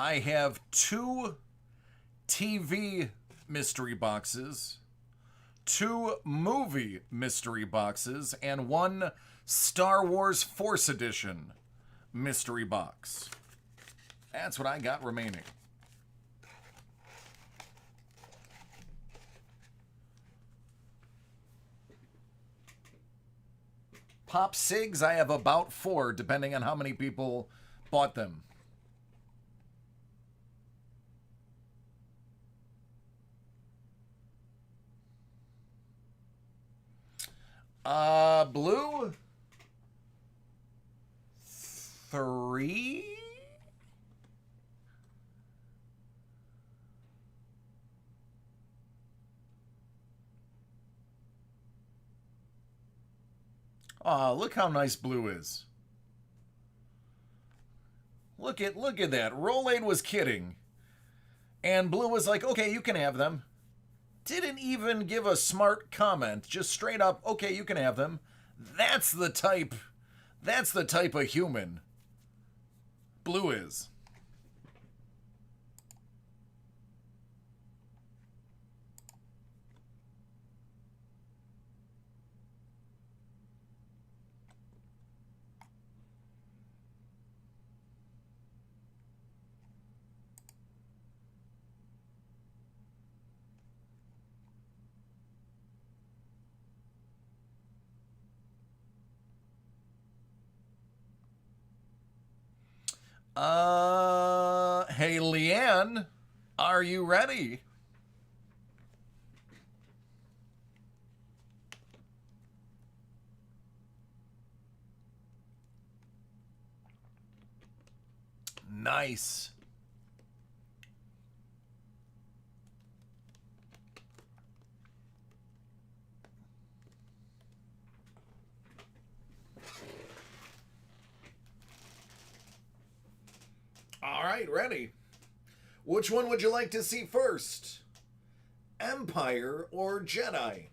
I have 2 TV mystery boxes, 2 movie mystery boxes, and 1 Star Wars Force Edition mystery box. That's what I got remaining. Pop Sigs, I have about 4, depending on how many people bought them. Blue 3. Look how nice blue is. Look at that. Rolade was kidding. And blue was like, okay, you can have them. Didn't even give a smart comment. Just straight up, okay, you can have them. That's the type. That's the type of human Blue is. Hey, Leanne, are you ready? Nice. All right, ready. Which one would you like to see first? Empire or Jedi?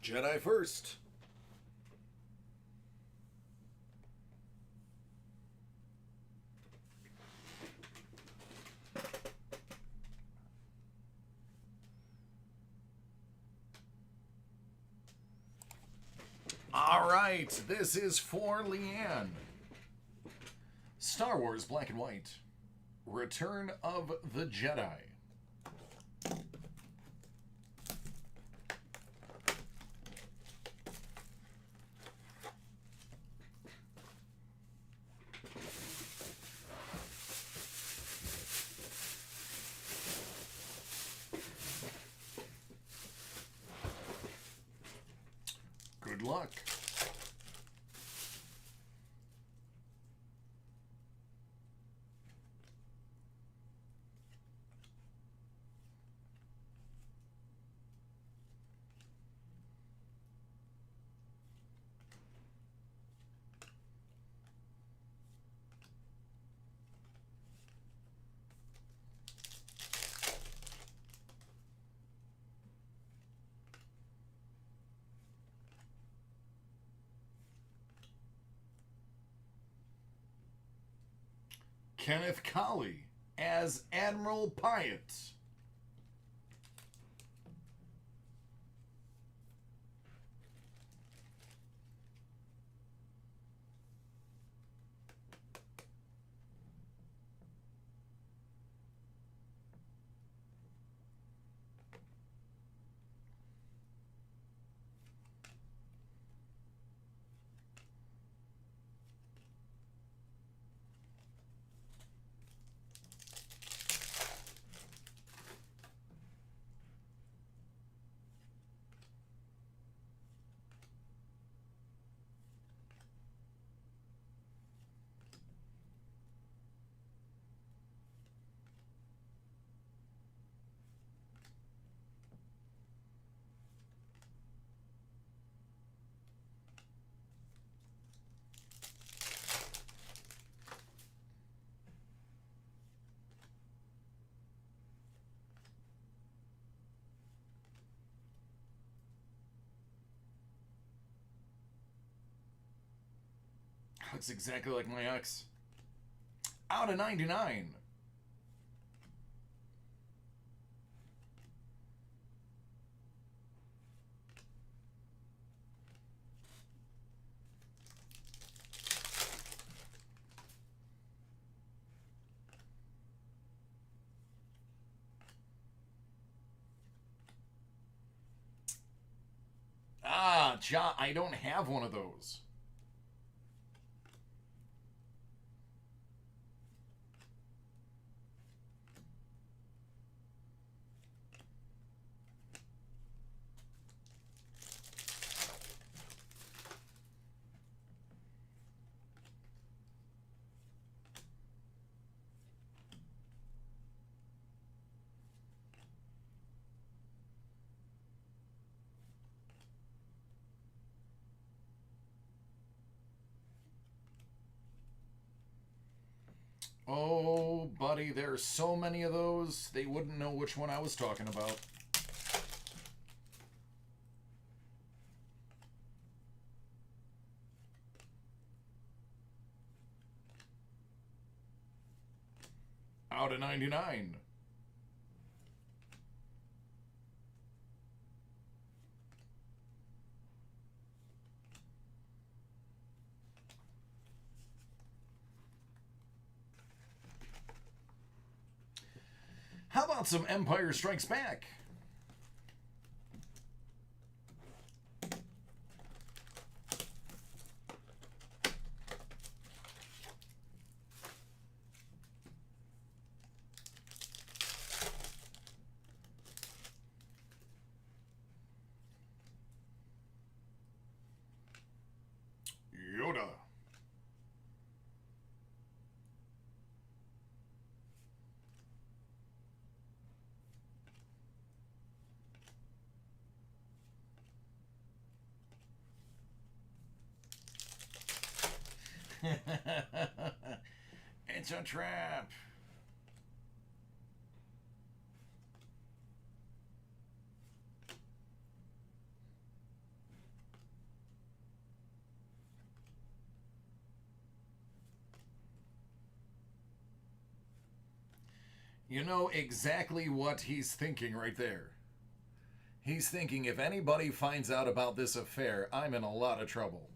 Jedi first. All right, this is for Leanne. Star Wars Black and White. Return of the Jedi. Good luck. Kenneth Colley as Admiral Pyatt. Looks exactly like my ex. Out of 99. Ah, I don't have one of those. Oh, buddy, there's so many of those, they wouldn't know which one I was talking about. Out of 99. How about some Empire Strikes Back? Yoda. It's a trap. You know exactly what he's thinking right there. He's thinking, if anybody finds out about this affair, I'm in a lot of trouble.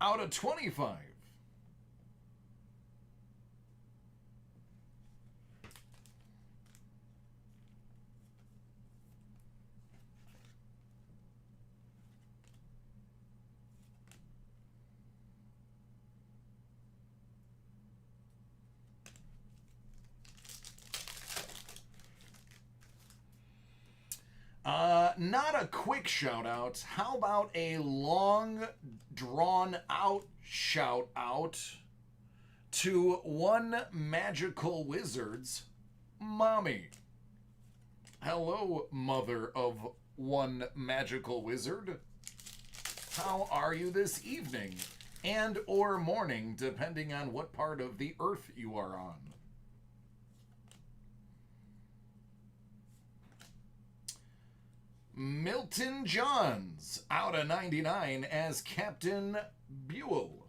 Out of 25. Not a quick shout out. How about a long, drawn out shout out to one magical wizard's mommy? Hello, mother of one magical wizard. How are you this evening? And or morning, depending on what part of the earth you are on. Milton Johns, out of 99 as Captain Buell.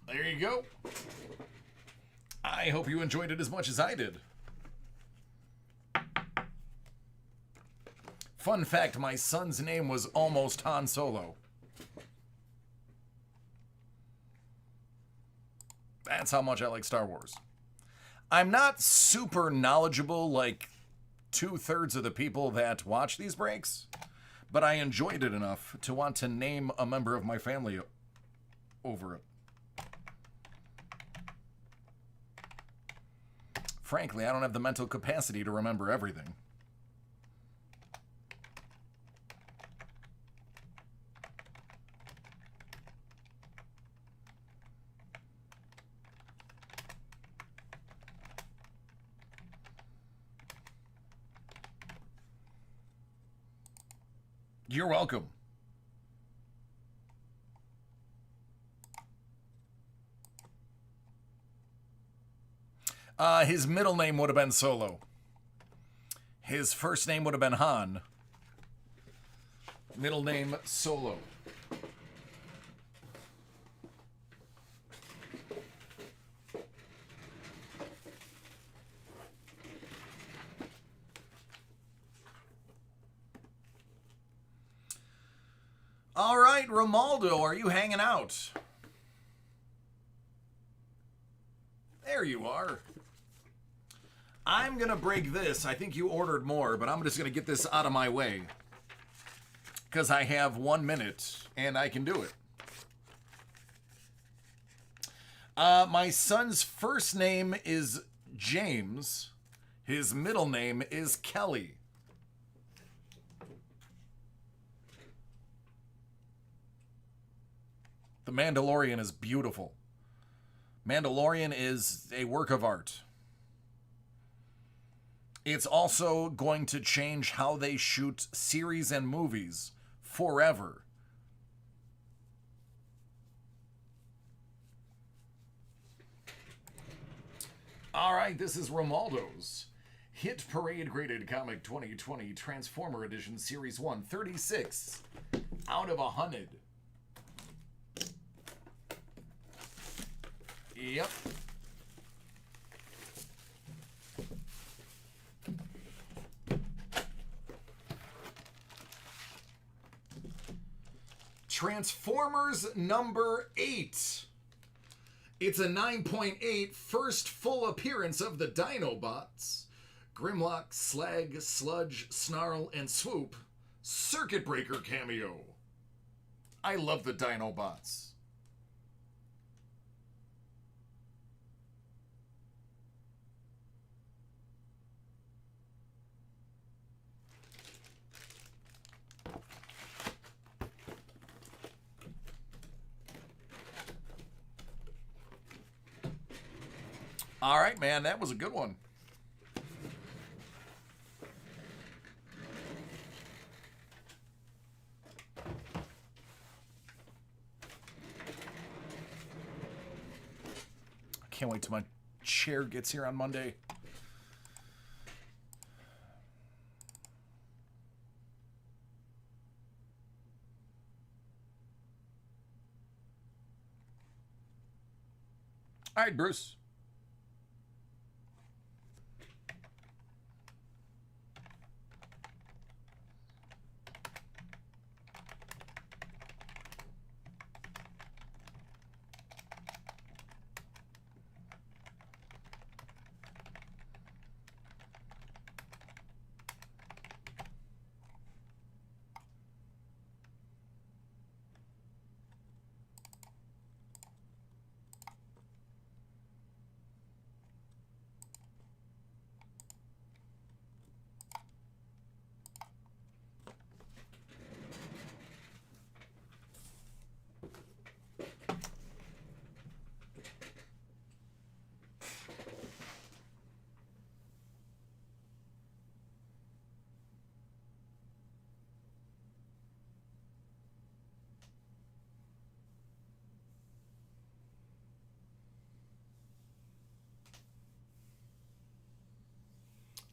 There you go. I hope you enjoyed it as much as I did. Fun fact, my son's name was almost Han Solo. That's how much I like Star Wars. I'm not super knowledgeable like 2/3 of the people that watch these breaks, but I enjoyed it enough to want to name a member of my family over it. Frankly, I don't have the mental capacity to remember everything. You're welcome. His middle name would have been Solo. His first name would have been Han. Middle name Solo. All right, Romaldo, are you hanging out? There you are. I'm going to break this. I think you ordered more, but I'm just going to get this out of my way. Because I have 1 minute, and I can do it. My son's first name is James. His middle name is Kelly. The Mandalorian is beautiful. Mandalorian is a work of art. It's also going to change how they shoot series and movies forever. All right, this is Romaldo's Hit Parade Graded Comic 2020 Transformer Edition Series 1, 36 out of 100. Yep. Transformers number 8. It's a 9.8 first full appearance of the Dinobots. Grimlock, Slag, Sludge, Snarl, and Swoop. Circuit Breaker cameo. I love the Dinobots. All right, man, that was a good one. I can't wait till my chair gets here on Monday. All right, Bruce.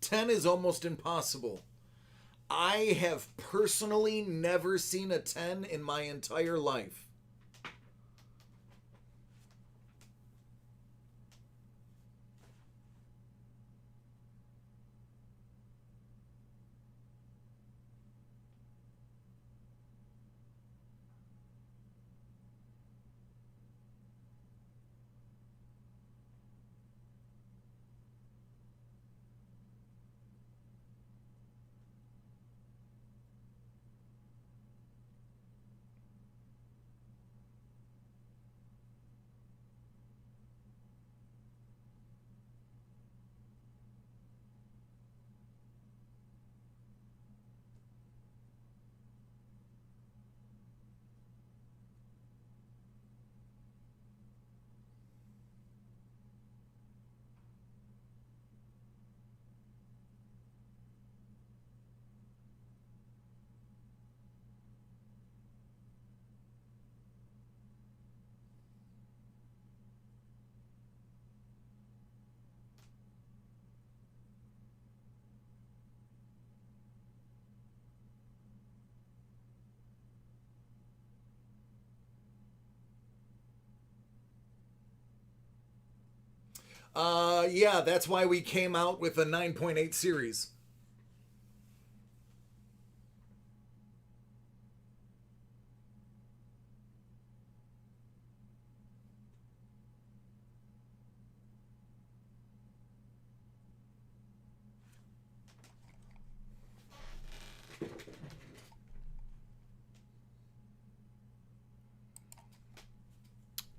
Ten is almost impossible. I have personally never seen a 10 in my entire life. Yeah, that's why we came out with a 9.8 series.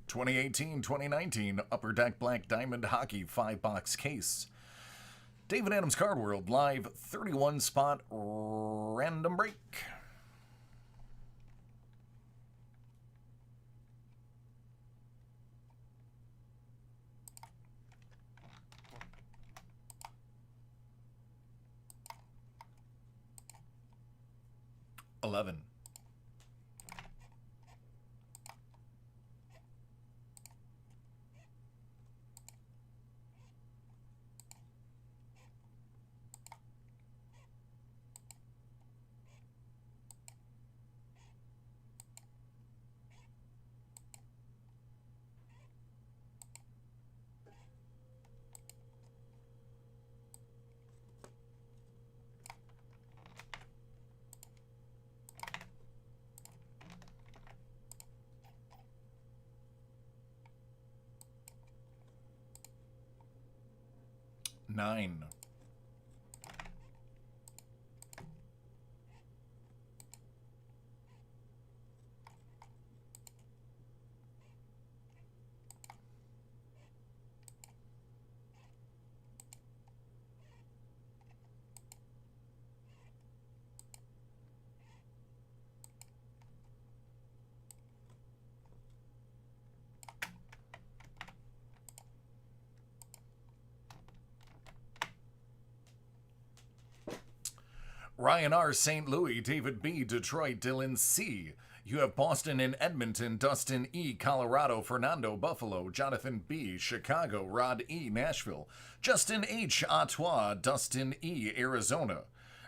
(2018-2019) Upper Deck Black Diamond Hockey 5-box case. David Adams Card World live 31 spot random break. $11. 9. Ryan R. St. Louis, David B. Detroit, Dylan C. You have Boston and Edmonton, Dustin E. Colorado, Fernando Buffalo, Jonathan B. Chicago, Rod E. Nashville, Justin H. Ottawa, Dustin E. Arizona,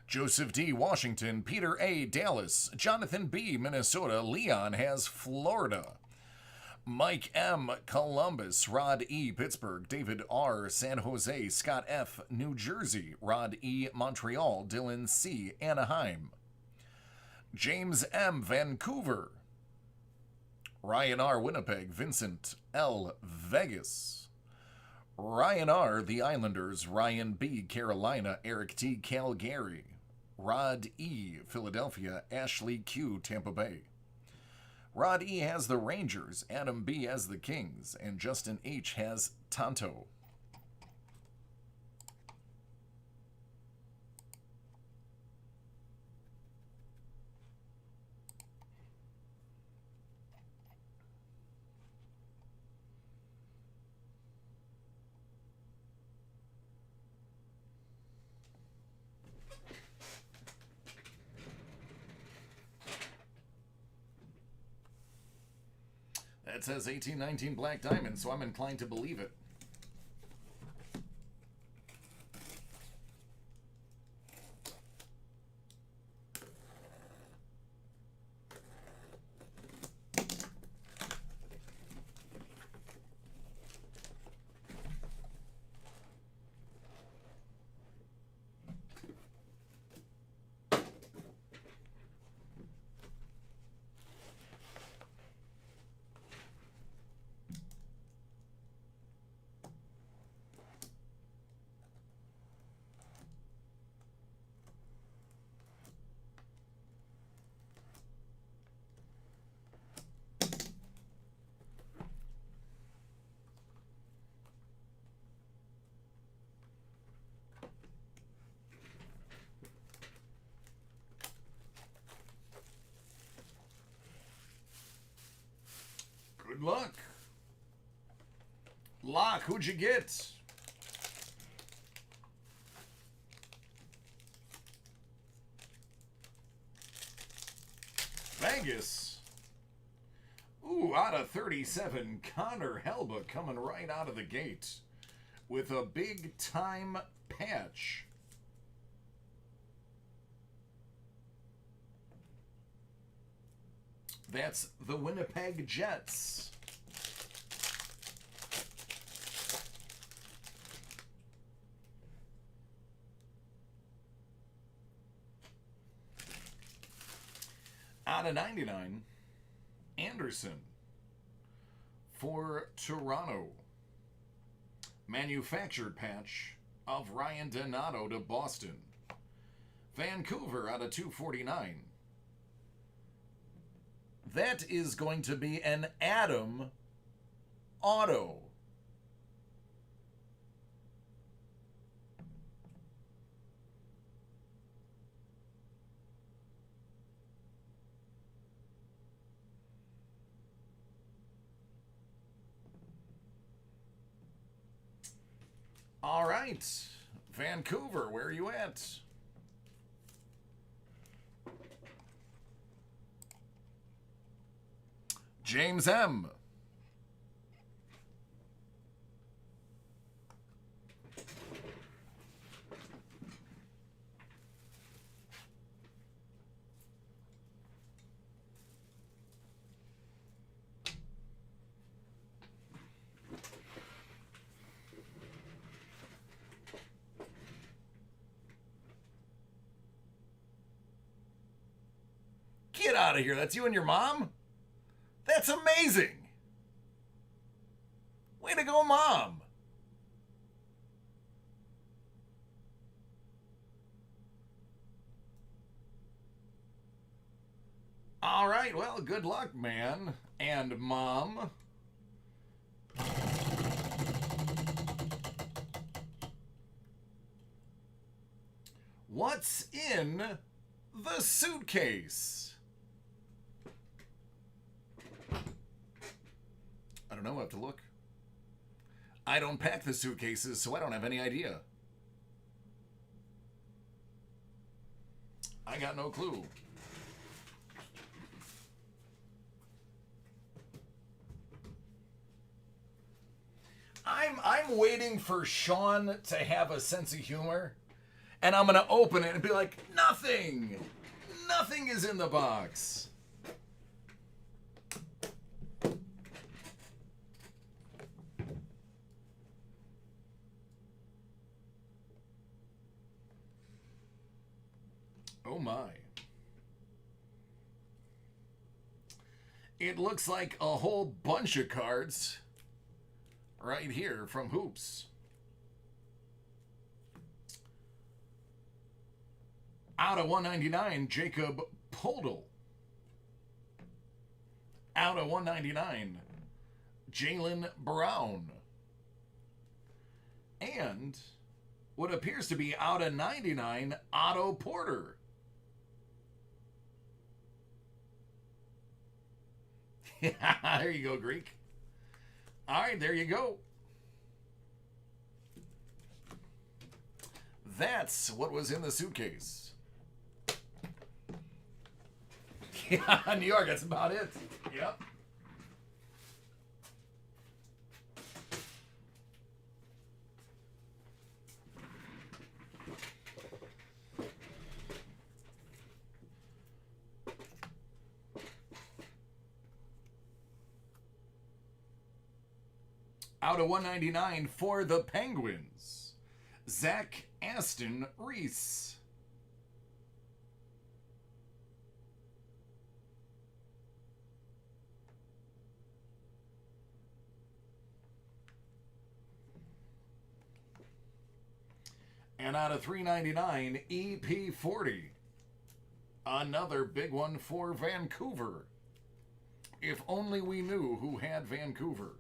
Joseph D. Washington, Peter A. Dallas, Jonathan B. Minnesota, Leon has Florida, Mike M. Columbus, Rod E. Pittsburgh, David R. San Jose, Scott F. New Jersey, Rod E. Montreal, Dylan C. Anaheim, James M. Vancouver, Ryan R. Winnipeg, Vincent L. Vegas, Ryan R. The Islanders, Ryan B. Carolina, Eric T. Calgary, Rod E. Philadelphia, Ashley Q. Tampa Bay. Rod E. has the Rangers, Adam B. has the Kings, and Justin H. has Tonto. That says 1819 Black Diamond, so I'm inclined to believe it. Good luck. Locke, who'd you get? Vegas. Ooh, out of 37, Connor Helba coming right out of the gate with a big time patch. That's the Winnipeg Jets. Out of 99, Anderson for Toronto. Manufactured patch of Ryan Donato to Boston. Vancouver out of 249. That is going to be an Adam auto. All right, Vancouver, where are you at? James M. Get out of here. That's you and your mom? That's amazing. Way to go, Mom. All right, well, good luck, man and Mom. What's in the suitcase? I don't know, I'll have to look. I don't pack the suitcases, so I don't have any idea. I got no clue. I'm waiting for Sean to have a sense of humor, and I'm gonna open it and be like, nothing is in the box. Oh my. It looks like a whole bunch of cards right here from Hoops. Out of 199, Jacob Podol. Out of 199, Jaylen Brown. And what appears to be out of 99, Otto Porter. There you go, Greek. All right, there you go. That's what was in the suitcase. Yeah, New York, that's about it. Yep. Out of 199 for the Penguins, Zach Aston Reese. And out of 399, EP40. Another big one for Vancouver. If only we knew who had Vancouver.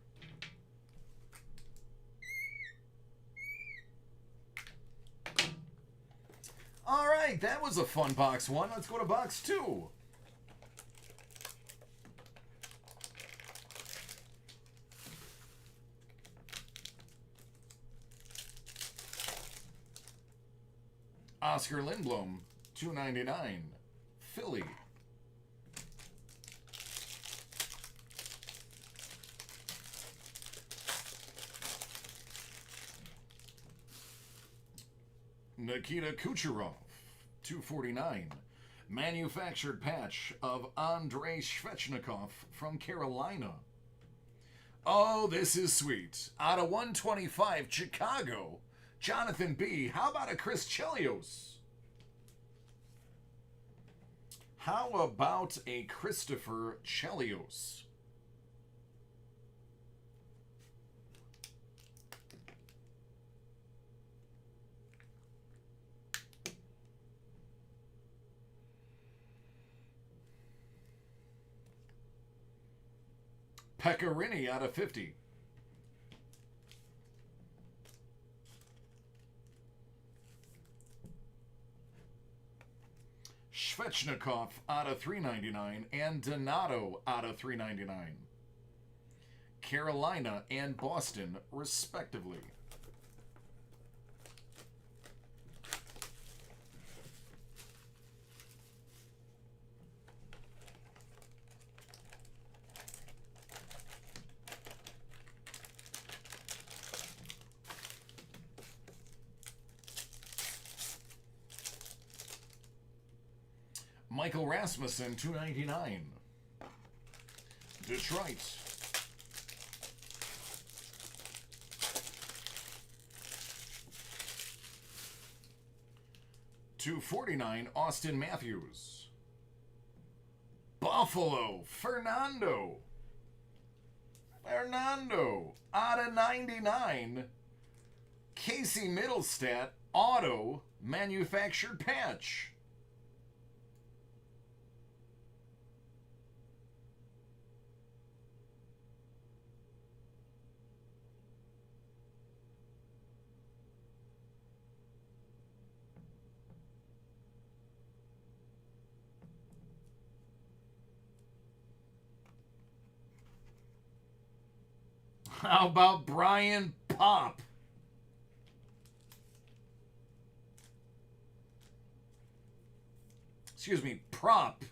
All right, that was a fun box one. Let's go to box two. Oscar Lindblom, $2.99. Philly. Nikita Kucherov, $2.49. Manufactured patch of Andrei Svechnikov from Carolina. Oh, this is sweet. Out of 125, Chicago, Jonathan B. How about a Chris Chelios? How about a Christopher Chelios? Pecorini out of 50. Svechnikov out of 399 and Donato out of 399. Carolina and Boston, respectively. Michael Rasmussen, 299. Detroit. $249, Austin Matthews. Buffalo, Fernando out of 99. Casey Middlestat, auto, manufactured patch. How about Brian Pop? Excuse me, Prop.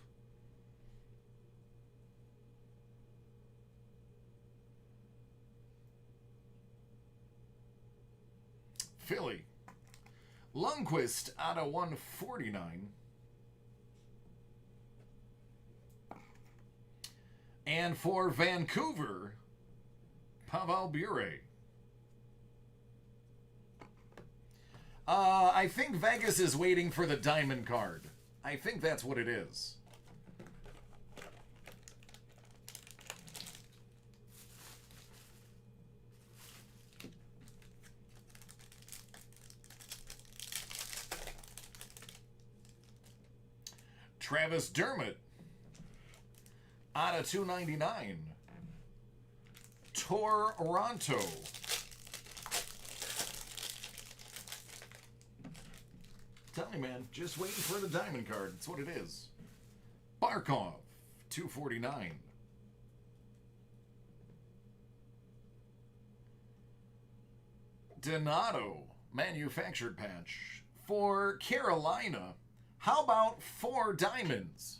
Philly. Lundqvist out of 149. And for Vancouver, Pavel Bure. I think Vegas is waiting for the diamond card. I think that's what it is. Travis Dermott out of 299. Toronto. Tell me, man, just waiting for the diamond card. That's what it is. Barkov, 249. Donato, manufactured patch. For Carolina, how about 4 diamonds?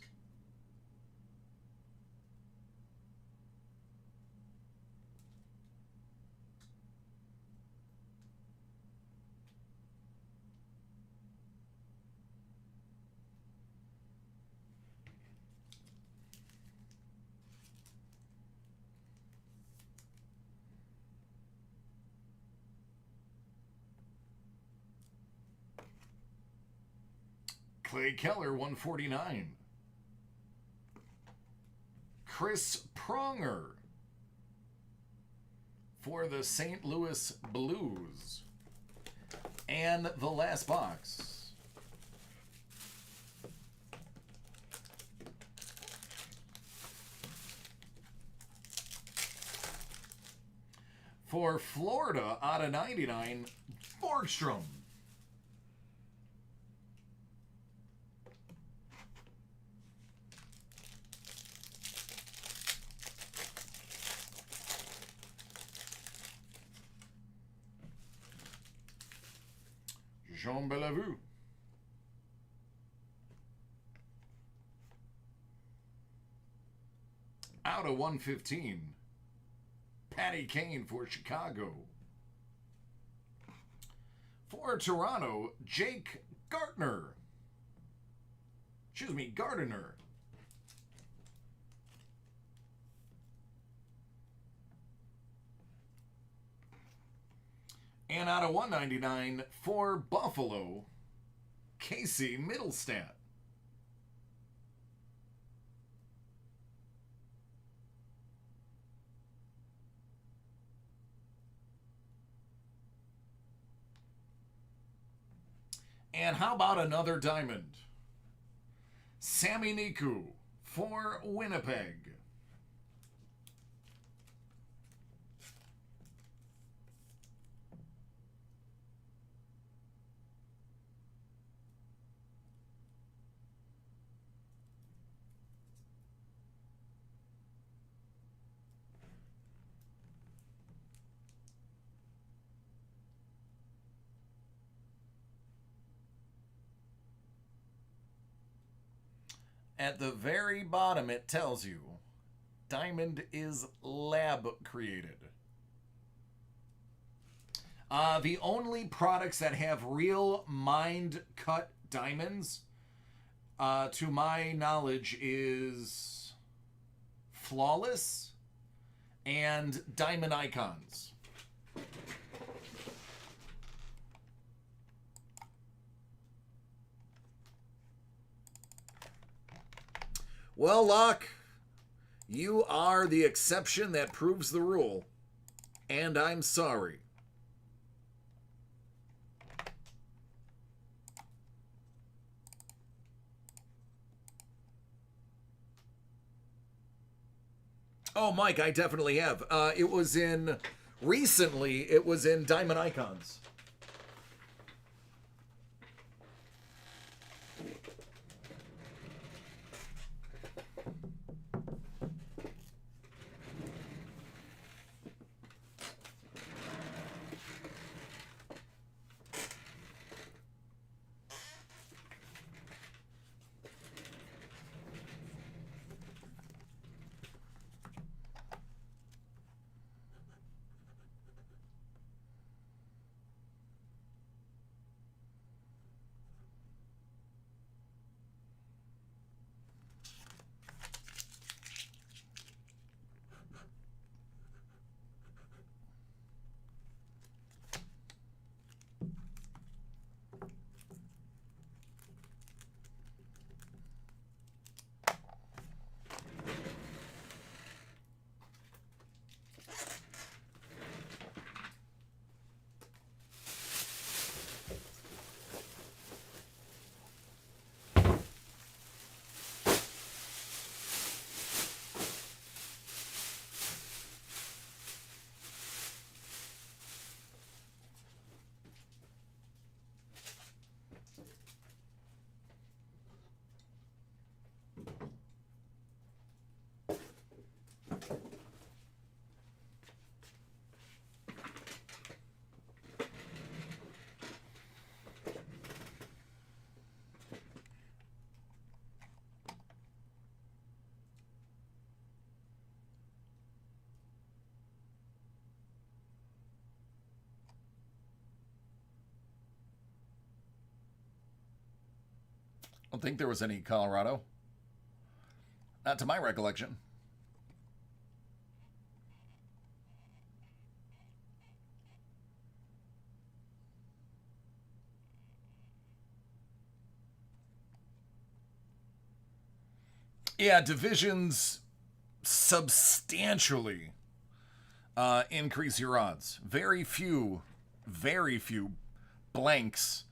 Clay Keller, 149. Chris Pronger for the St. Louis Blues. And the last box. For Florida, out of 99, Borgstrom. Jean Bellevue. Out of 115. Patty Kane for Chicago. For Toronto, Jake Gardiner. Excuse me, Gardiner. And out of 199 for Buffalo, Casey Middlestat. And how about another diamond? Sami Niku for Winnipeg. At the very bottom, it tells you diamond is lab created. The only products that have real mind cut diamonds, to my knowledge, is Flawless and Diamond Icons. Well, Locke, you are the exception that proves the rule. And I'm sorry. Oh, Mike, I definitely have. Recently, it was in Diamond Icons. I don't think there was any Colorado. Not to my recollection. Yeah, divisions substantially increase your odds. Very few blanks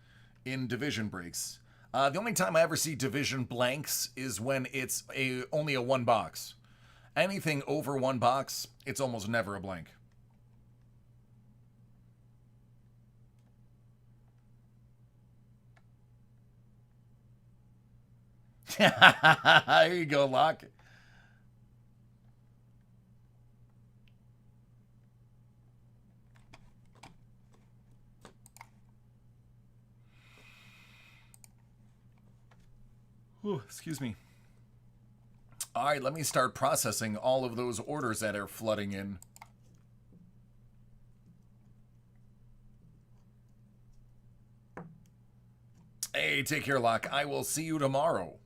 in division breaks. The only time I ever see division blanks is when it's only a one box. Anything over one box, it's almost never a blank. There you go, Locke. Ooh, excuse me. All right, let me start processing all of those orders that are flooding in. Hey, take care, Locke. I will see you tomorrow.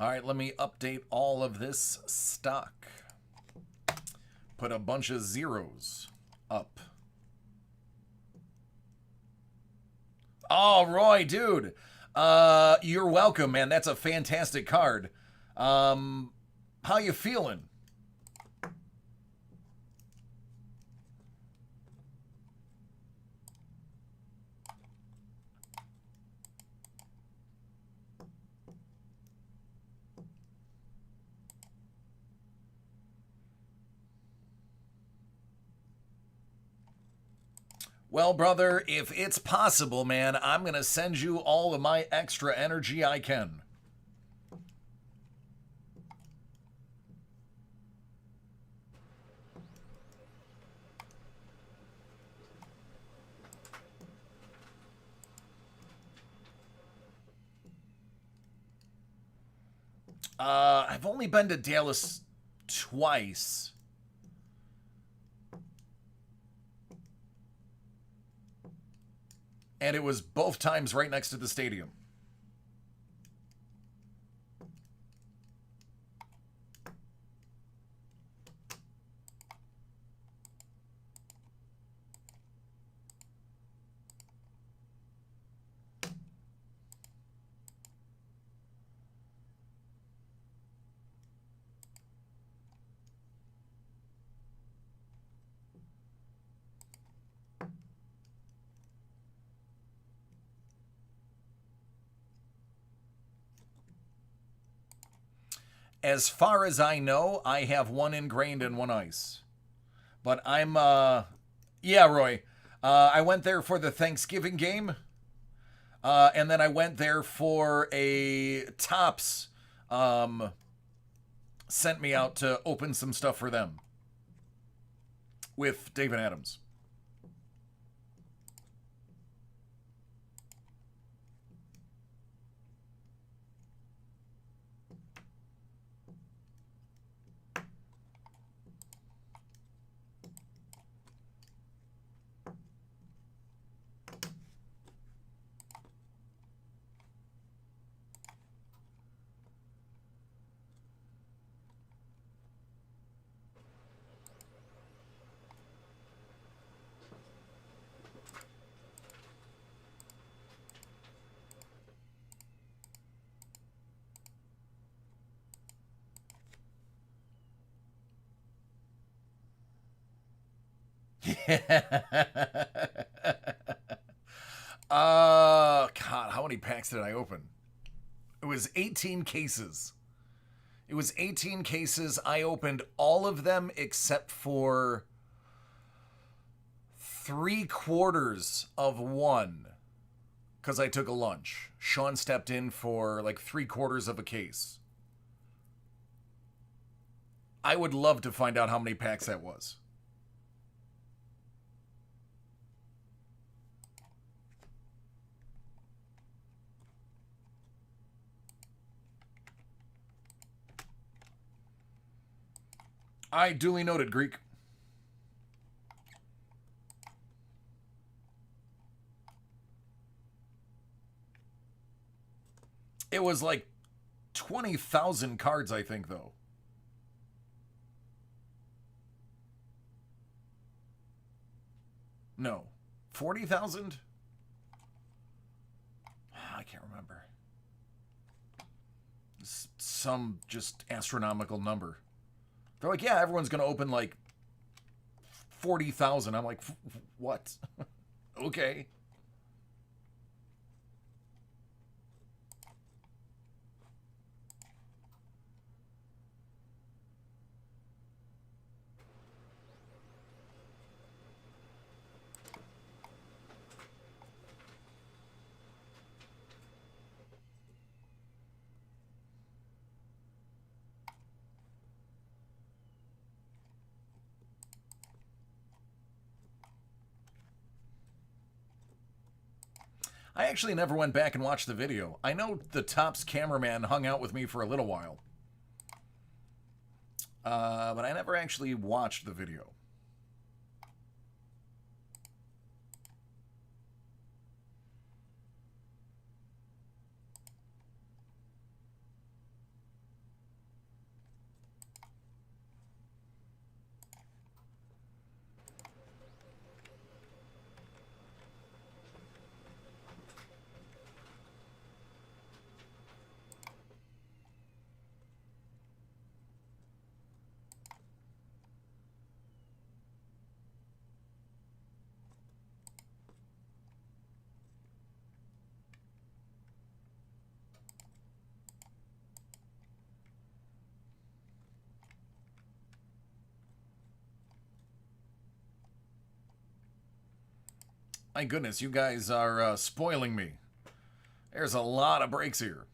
All right, let me update all of this stock. Put a bunch of zeros up. Oh, Roy, dude. You're welcome, man. That's a fantastic card. How you feeling? Well, brother, if it's possible, man, I'm going to send you all of my extra energy I can. I've only been to Dallas twice. And it was both times right next to the stadium. As far as I know, I have one ingrained and one ice. But I'm, yeah, Roy. I went there for the Thanksgiving game. And then I went there for a Tops, sent me out to open some stuff for them with David Adams. God, how many packs did I open? It was 18 cases. It was 18 cases. I opened all of them except for 3/4 of one because I took a lunch. Sean stepped in for like 3/4 of a case. I would love to find out how many packs that was. I duly noted, Greek. It was like 20,000 cards, I think, though. No. 40,000? I can't remember. Some just astronomical number. They're like, yeah, everyone's going to open like 40,000. I'm like, what? Okay. I actually never went back and watched the video. I know the Topps cameraman hung out with me for a little while. But I never actually watched the video. My goodness, you guys are spoiling me. There's a lot of breaks here.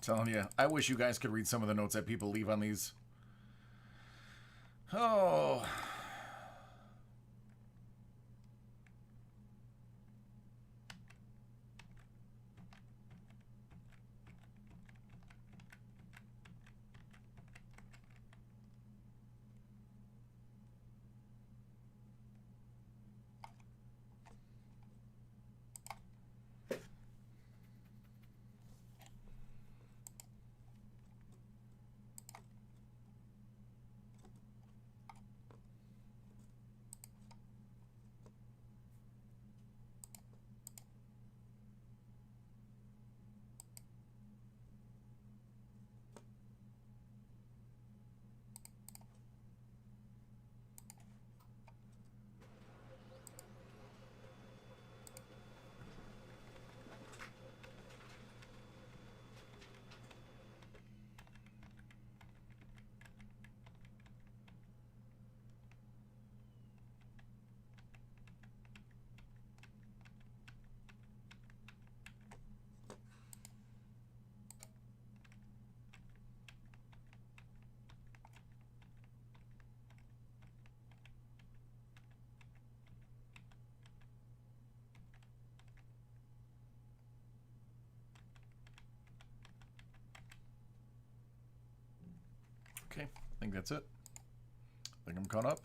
Telling you, I wish you guys could read some of the notes that people leave on these. Oh. Okay, I think that's it. I think I'm caught up.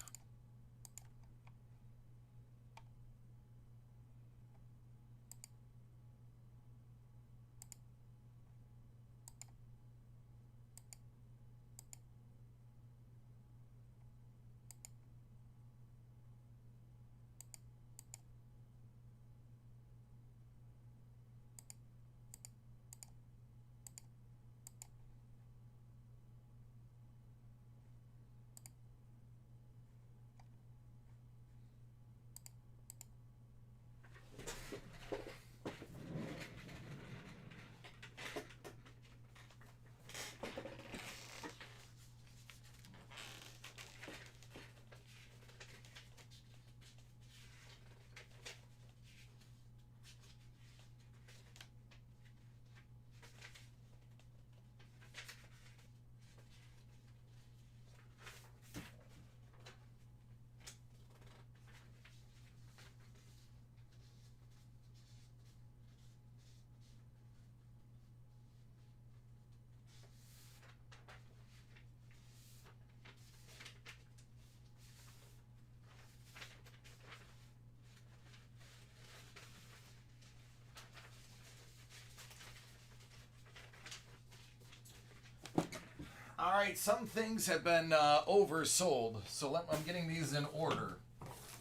All right, some things have been oversold, so I'm getting these in order,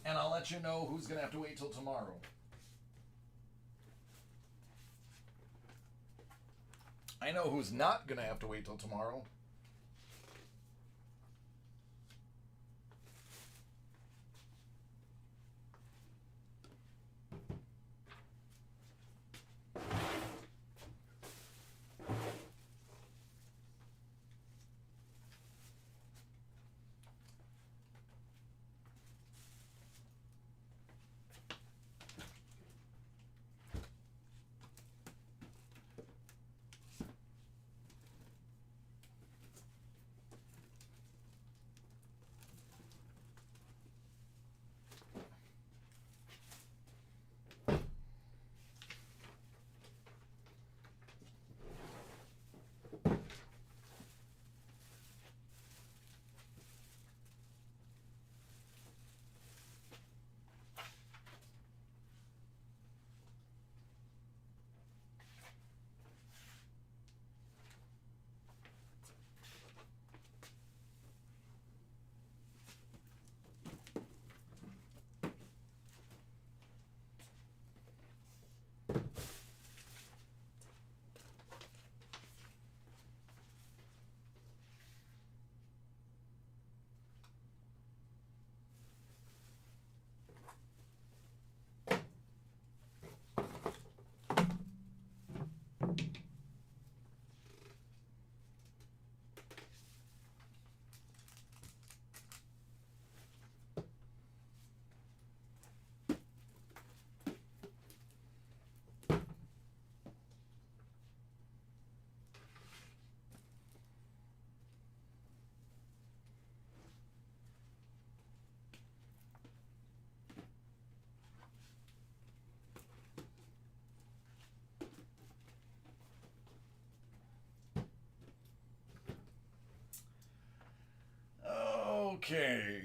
and I'll let you know who's going to have to wait till tomorrow. I know who's not going to have to wait till tomorrow. Okay.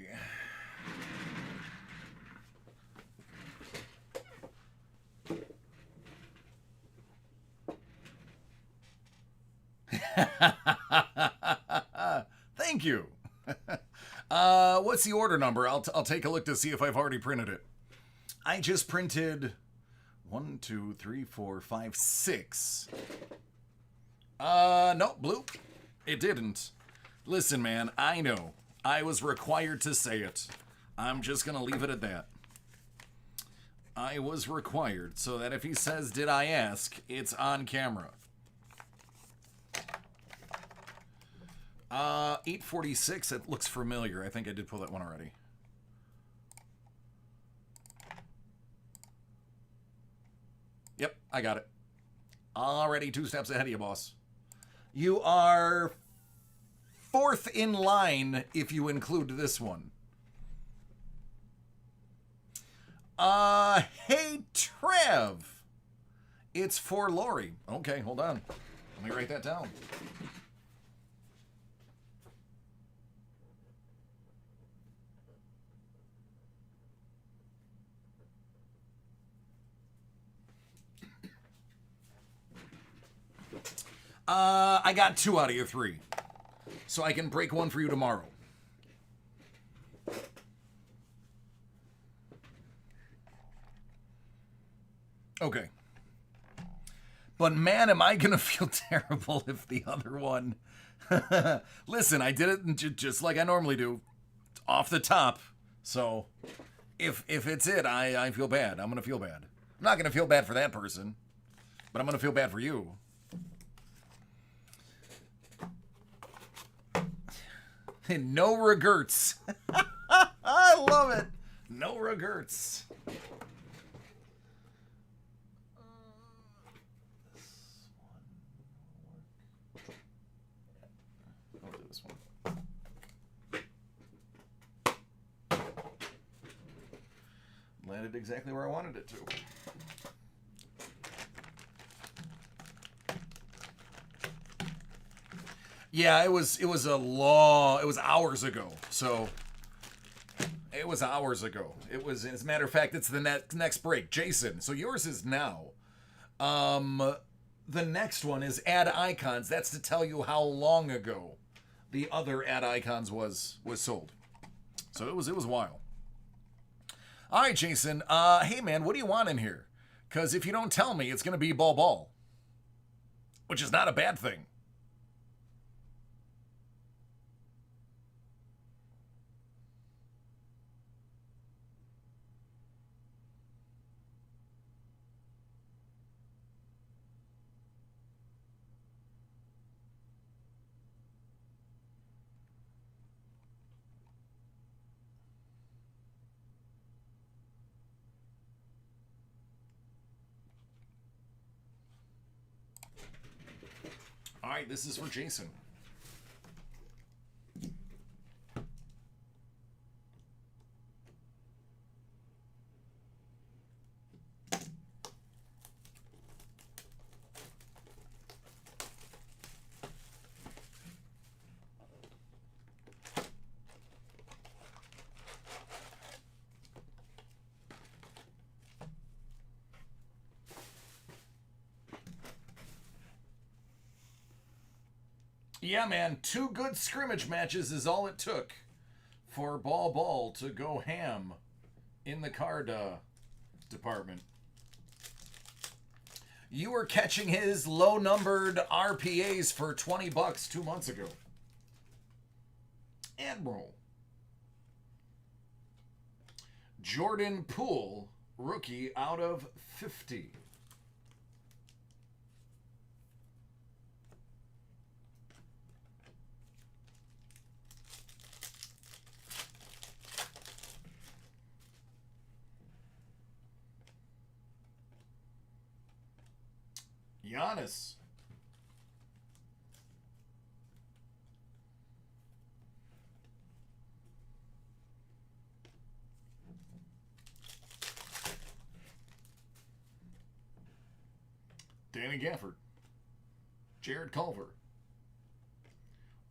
Thank you. What's the order number? I'll take a look to see if I've already printed it. I just printed 1, 2, 3, 4, 5, 6. No, blue. It didn't. Listen, man, I know. I was required to say it. I'm just gonna leave it at that. I was required, so that if he says, did I ask, it's on camera. 846, it looks familiar. I think I did pull that one already. Yep, I got it. Already 2 steps ahead of you, boss. You are 4th in line if you include this one. Hey, Trev. It's for Lori. Okay, hold on. Let me write that down. I got 2 out of your 3. So I can break one for you tomorrow. Okay. But man, am I gonna feel terrible if the other one... Listen, I did it just like I normally do. Off the top. So, if it's it, I feel bad. I'm gonna feel bad. I'm not gonna feel bad for that person. But I'm gonna feel bad for you. No regrets. I love it. No regrets. I'll do this one. Landed exactly where I wanted it to. Yeah, it was hours ago. So it was hours ago. It was, as a matter of fact, it's the next break. Jason, so yours is now. The next one is add icons. That's to tell you how long ago the other add icons was sold. So it was a while. All right, Jason. Hey man, what do you want in here? Because if you don't tell me, it's gonna be ball, which is not a bad thing. All right, this is for Jason. Yeah, man, 2 good scrimmage matches is all it took for Ball to go ham in the card department. You were catching his low-numbered RPAs for $20 2 months ago. Admiral. Jordan Poole, rookie out of 50. Giannis. Danny Gafford. Jared Culver.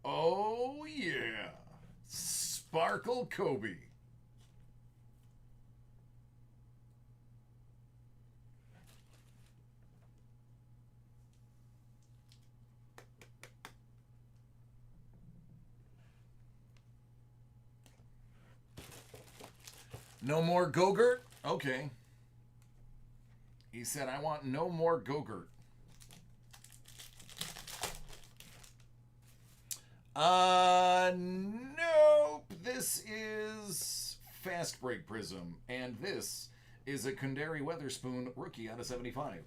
Oh, yeah. Sparkle Kobe. No more Gogurt? Okay. He said, I want no more Gogurt. Nope. This is Fast Break Prism. And this is a Kundari Weatherspoon rookie out of 75.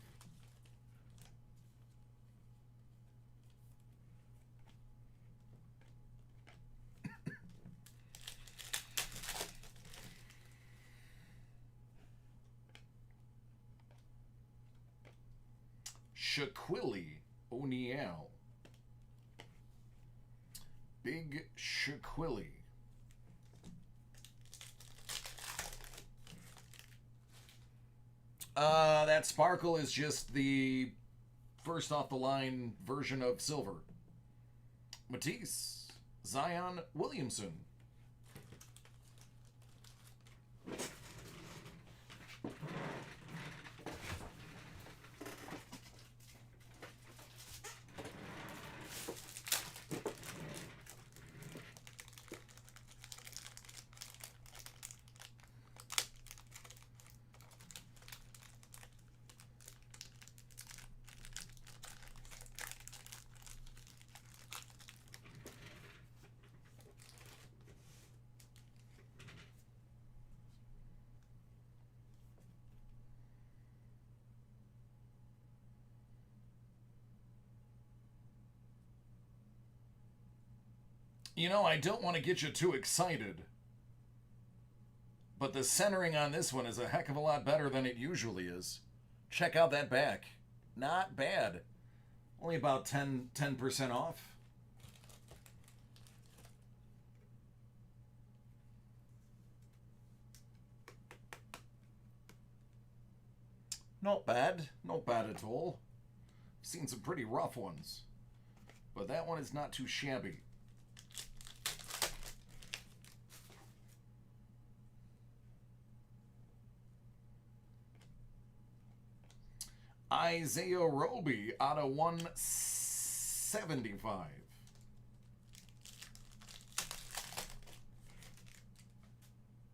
Shaquille O'Neal. Big Shaquille. That sparkle is just the first off the line version of silver. Matisse. Zion Williamson. You know, I don't want to get you too excited, but the centering on this one is a heck of a lot better than it usually is. Check out that back. Not bad. Only about 10% off. Not bad. Not bad at all. I've seen some pretty rough ones, but that one is not too shabby. Isaiah Roby out of 175.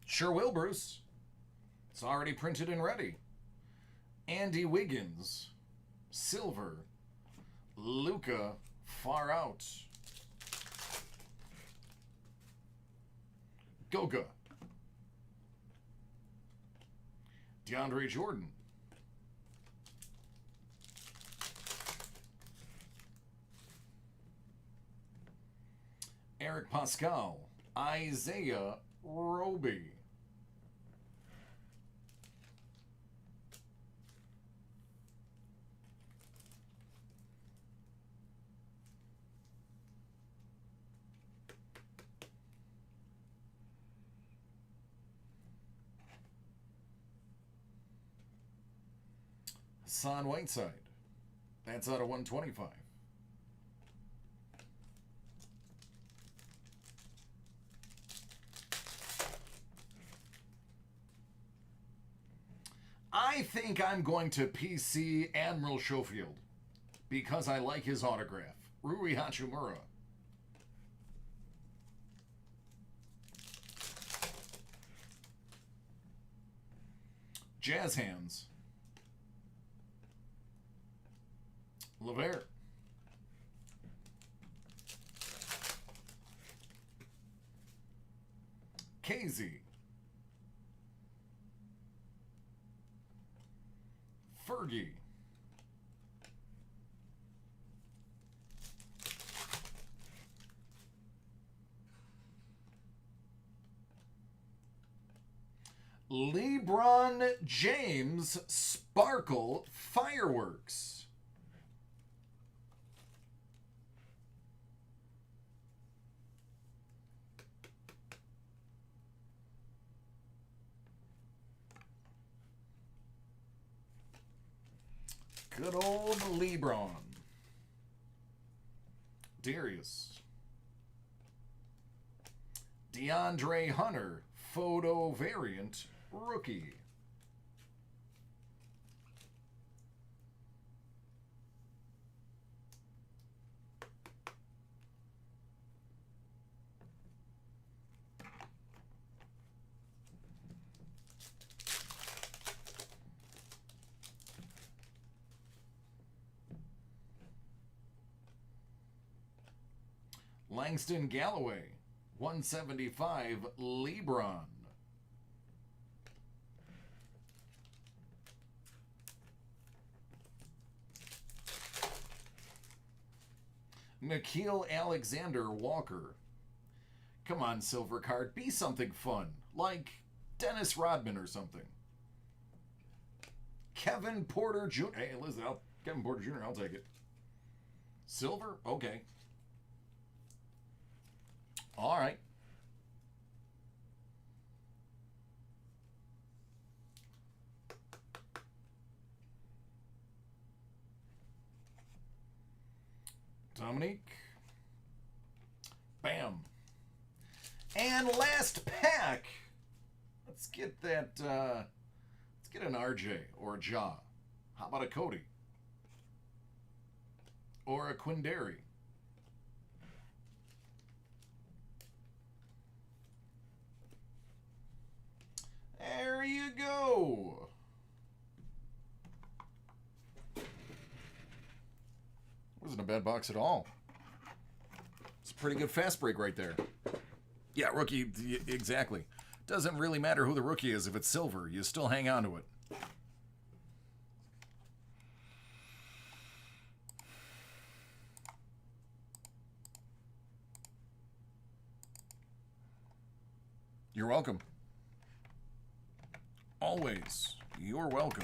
Sure will, Bruce. It's already printed and ready. Andy Wiggins. Silver. Luka. Far out. Goga. DeAndre Jordan. Eric Pascal. Isaiah Roby. Hassan Whiteside. That's out of 125. I think I'm going to PC Admiral Schofield because I like his autograph. Rui Hachimura. Jazz Hands. LeVert. KZ. Fergie. LeBron James Sparkle Fireworks. Good old LeBron. Darius. DeAndre Hunter, photo variant, rookie. Langston Galloway, 175, LeBron. Nickeil Alexander Walker. Come on, Silver Card, be something fun, like Dennis Rodman or something. Kevin Porter Jr. Hey, listen, Kevin Porter Jr., I'll take it. Silver? Okay. All right. Dominique. Bam. And last pack. Let's get that, let's get an RJ or a Ja. How about a Cody? Or a Quindary? There you go. Wasn't a bad box at all. It's a pretty good fast break right there. Yeah, rookie, exactly. Doesn't really matter who the rookie is. If it's silver, you still hang on to it. You're welcome. Always, you're welcome.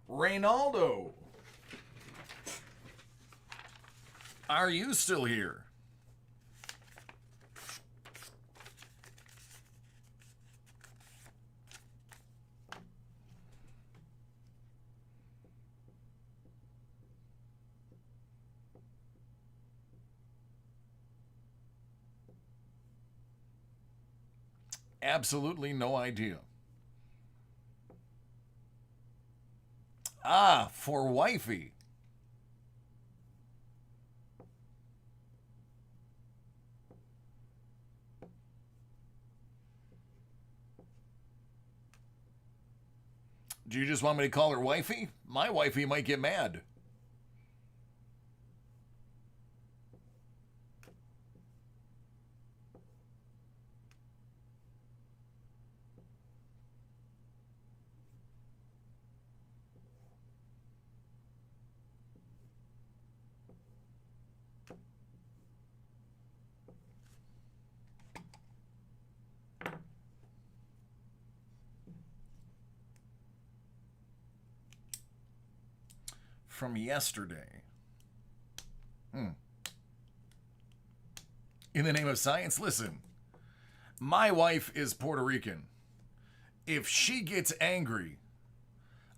Reynaldo. Are you still here? Absolutely no idea. Ah, for wifey. Do you just want me to call her wifey? My wifey might get mad. From yesterday. In the name of science, listen. My wife is Puerto Rican. If she gets angry,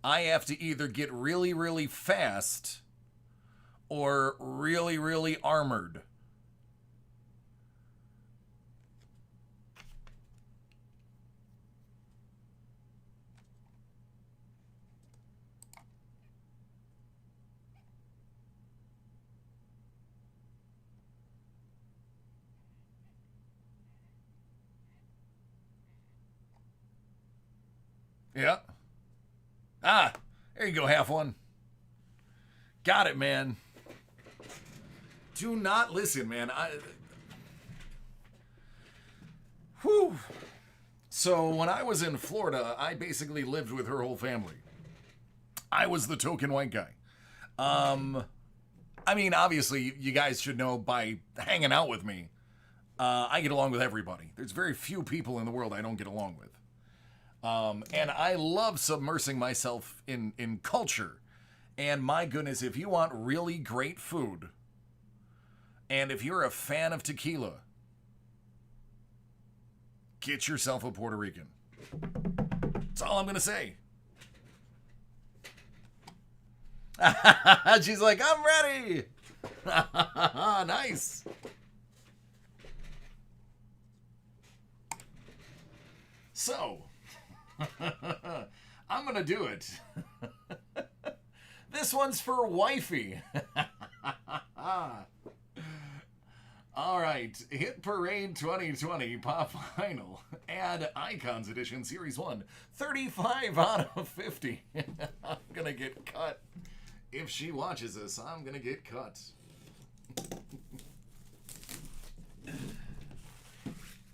I have to either get really, really fast or really, really armored. Yeah. Ah, there you go, half one. Got it, man. Do not listen, man. Whew. So when I was in Florida, I basically lived with her whole family. I was the token white guy. I mean, obviously, you guys should know by hanging out with me, I get along with everybody. There's very few people in the world I don't get along with. And I love submersing myself in culture And my goodness, if you want really great food, and if you're a fan of tequila, get yourself a Puerto Rican. That's all I'm going to say. She's like, I'm ready. Nice. So, I'm going to do it. This one's for wifey. All right, Hit Parade 2020 Pop Vinyl. Add Icons Edition Series 1. 35 out of 50. I'm going to get cut. If she watches this, I'm going to get cut.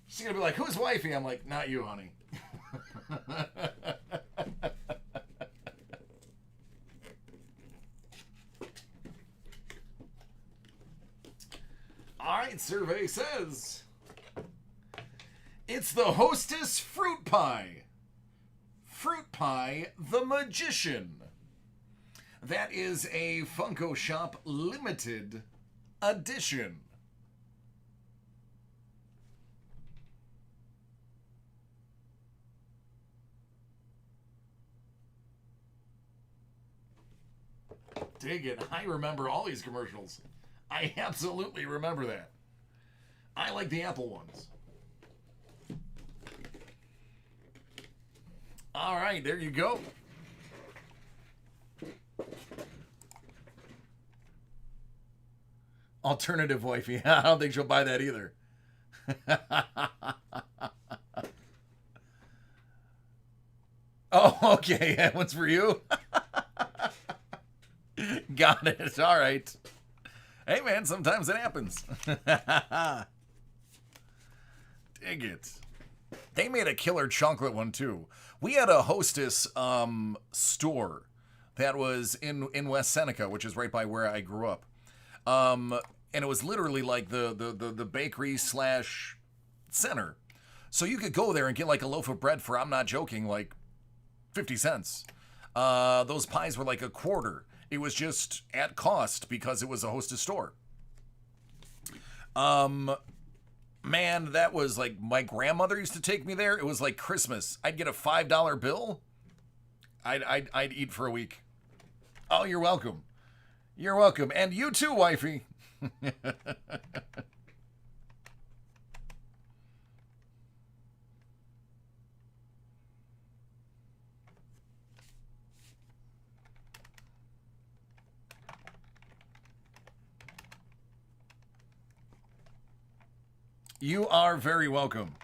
She's going to be like, who's wifey? I'm like, not you, honey. All right, survey says it's the Hostess Fruit Pie. Fruit Pie the Magician. That is a Funko Shop limited edition. Dig it. I remember all these commercials. I absolutely remember that. I like the Apple ones. All right, there you go. Alternative wifey. I don't think she'll buy that either. Oh, okay. That one's for you. Got it. All right. Hey, man, sometimes it happens. Dig it. They made a killer chocolate one, too. We had a Hostess store that was in West Seneca, which is right by where I grew up. And it was literally like the bakery slash center. So you could go there and get like a loaf of bread for, I'm not joking, like 50 cents. Those pies were like a quarter. It was just at cost because it was a Hostess store. Man, that was like, my grandmother used to take me there. It was like Christmas. I'd get a $5 bill. I'd eat for a week. Oh, you're welcome. You're welcome. And you too, wifey. You are very welcome.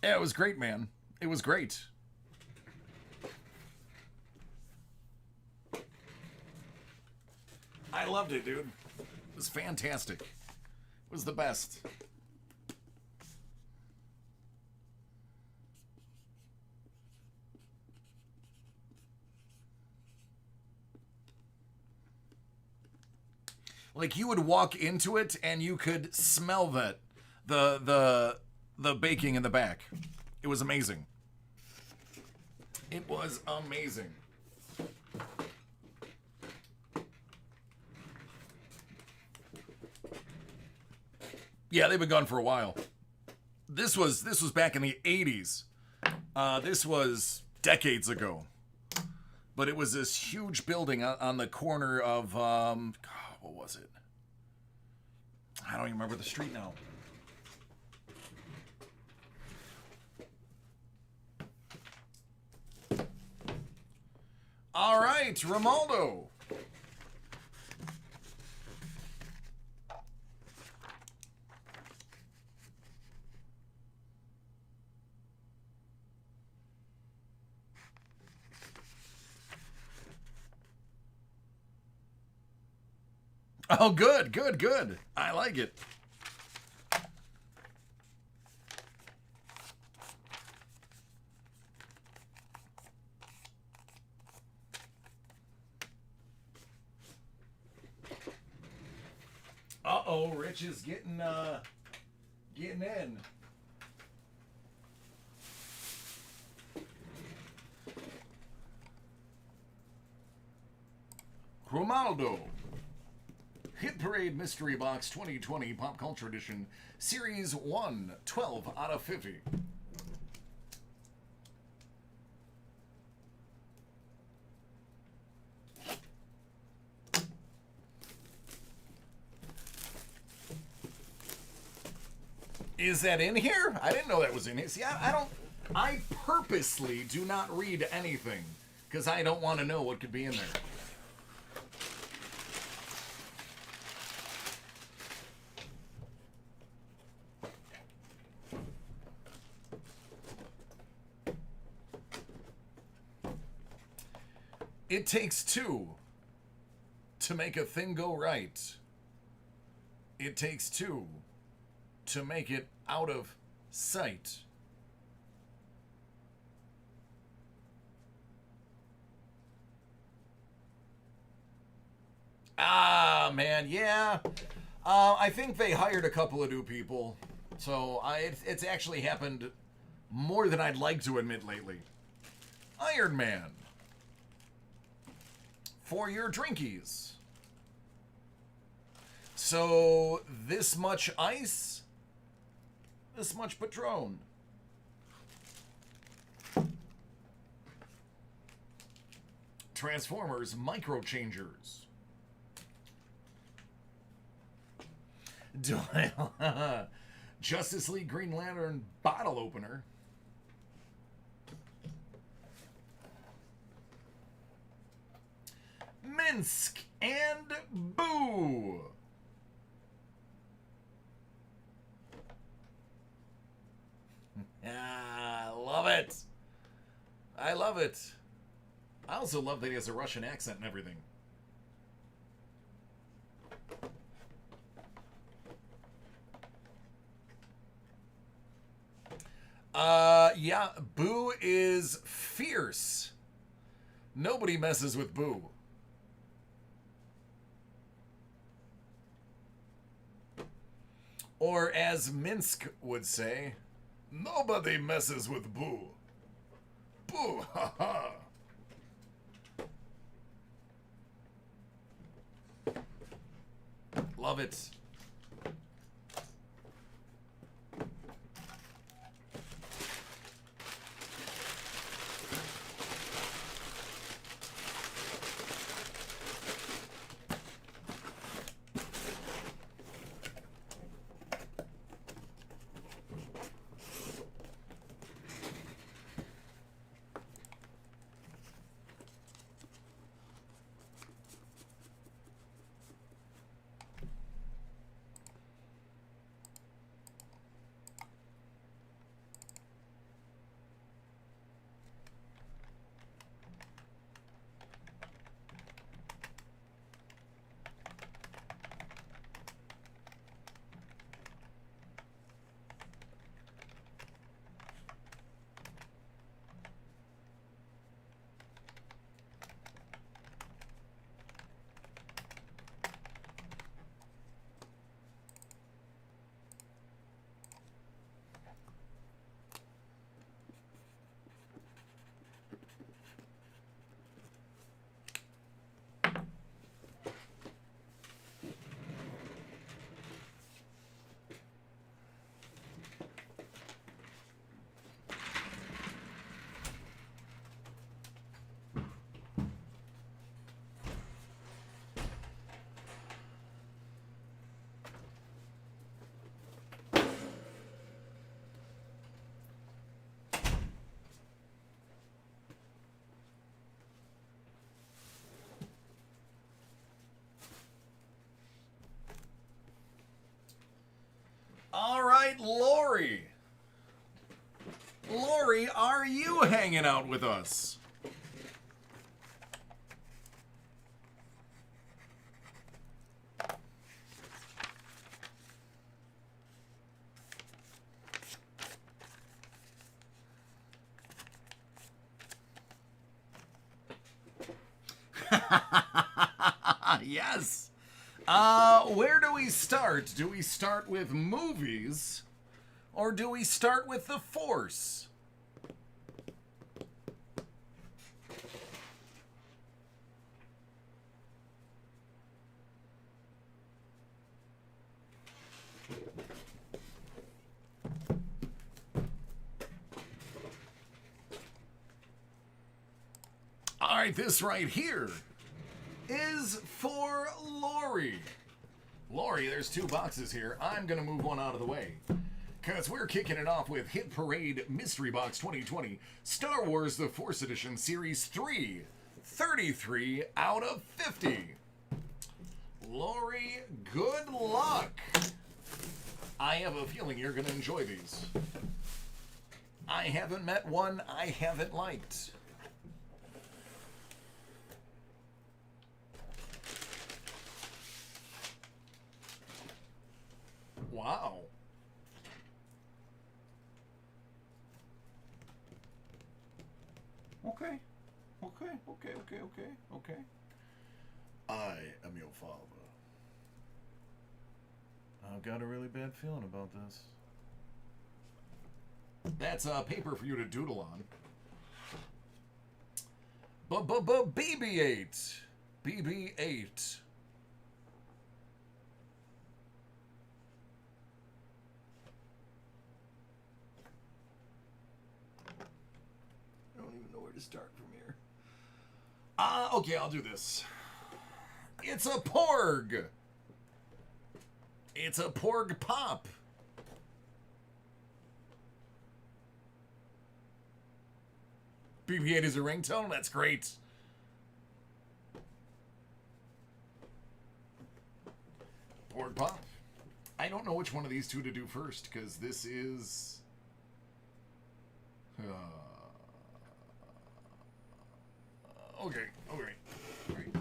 Yeah, it was great, man. It was great. I loved it, dude. It was fantastic. It was the best. Like, you would walk into it and you could smell that the baking in the back. It was amazing. It was amazing. Yeah, they've been gone for a while. This was back in the 80s. This was decades ago. But it was this huge building on the corner of what was it? I don't even remember the street now. All right, Romaldo. Oh, good, good, good. I like it. Uh-oh, Rich is getting in. Romaldo. Hit Parade Mystery Box 2020 Pop Culture Edition. Series 1, 12 out of 50. Is that in here? I didn't know that was in here. See, I purposely do not read anything because I don't want to know what could be in there. It takes two to make a thing go right. It takes two to make it out of sight. Ah, man, yeah. I think they hired a couple of new people. So it's actually happened more than I'd like to admit lately. Iron Man. For your drinkies. So, this much ice, this much Patron. Transformers Micro Changers. Doyle. Justice League Green Lantern bottle opener. Minsk and Boo. Ah, love it. I love it. I also love that he has a Russian accent and everything. Yeah, Boo is fierce. Nobody messes with Boo. Or as Minsk would say, nobody messes with Boo. Boo, ha ha. Love it. All right, Lori. Lori, are you hanging out with us? Yes. Where do we start? Do we start with movies or do we start with the Force? All right, this right here is for Lori. Lori, there's 2 boxes here. I'm going to move one out of the way, because we're kicking it off with Hit Parade Mystery Box 2020, Star Wars The Force Edition Series 3, 33 out of 50. Lori, good luck. I have a feeling you're going to enjoy these. I haven't met one I haven't liked. Wow. Okay. Okay. I am your father. I've got a really bad feeling about this. That's paper for you to doodle on. BB-8. BB-8. I don't even know where to start from here. Okay, I'll do this. It's a Porg. It's a Porg Pop. BB-8 is a ringtone? That's great. Porg Pop. I don't know which one of these 2 to do first, because this is... Okay. Great.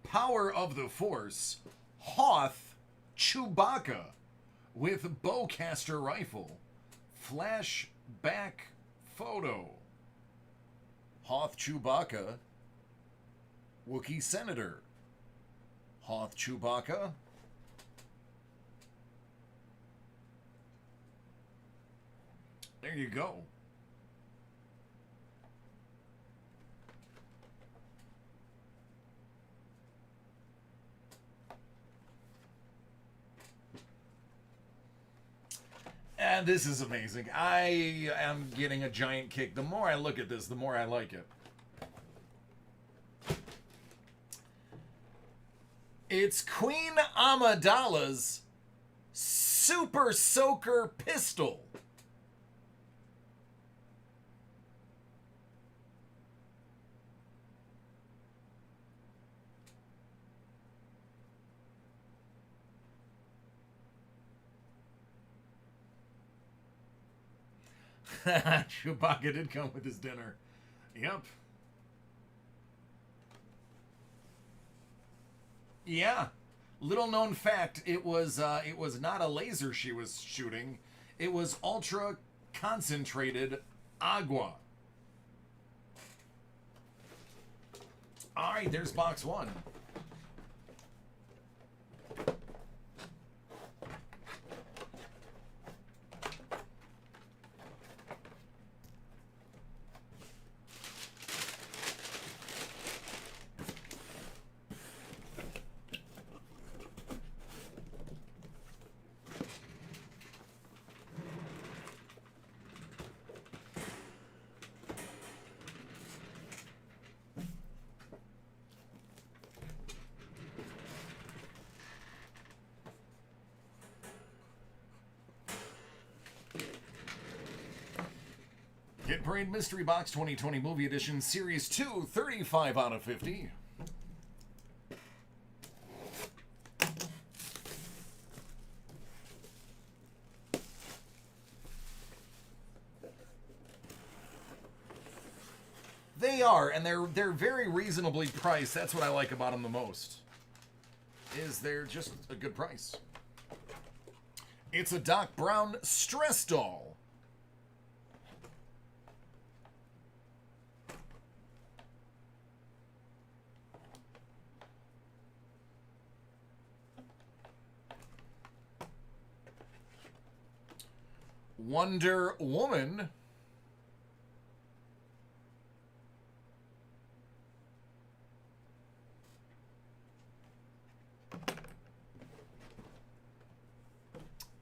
Power of the Force, Hoth Chewbacca with bowcaster rifle, flashback photo. Hoth Chewbacca, Wookiee Senator. Hoth Chewbacca. There you go. And this is amazing. I am getting a giant kick. The more I look at this, the more I like it. It's Queen Amidala's Super Soaker Pistol. Chewbacca did come with his dinner. Yep. Yeah. Little known fact, it was not a laser she was shooting. It was ultra concentrated agua. All right, there's box 1. Hit Parade Mystery Box 2020 Movie Edition Series 2, 35 out of 50. They are, and they're very reasonably priced. That's what I like about them the most. Is they're just a good price. It's a Doc Brown stress doll. Wonder Woman.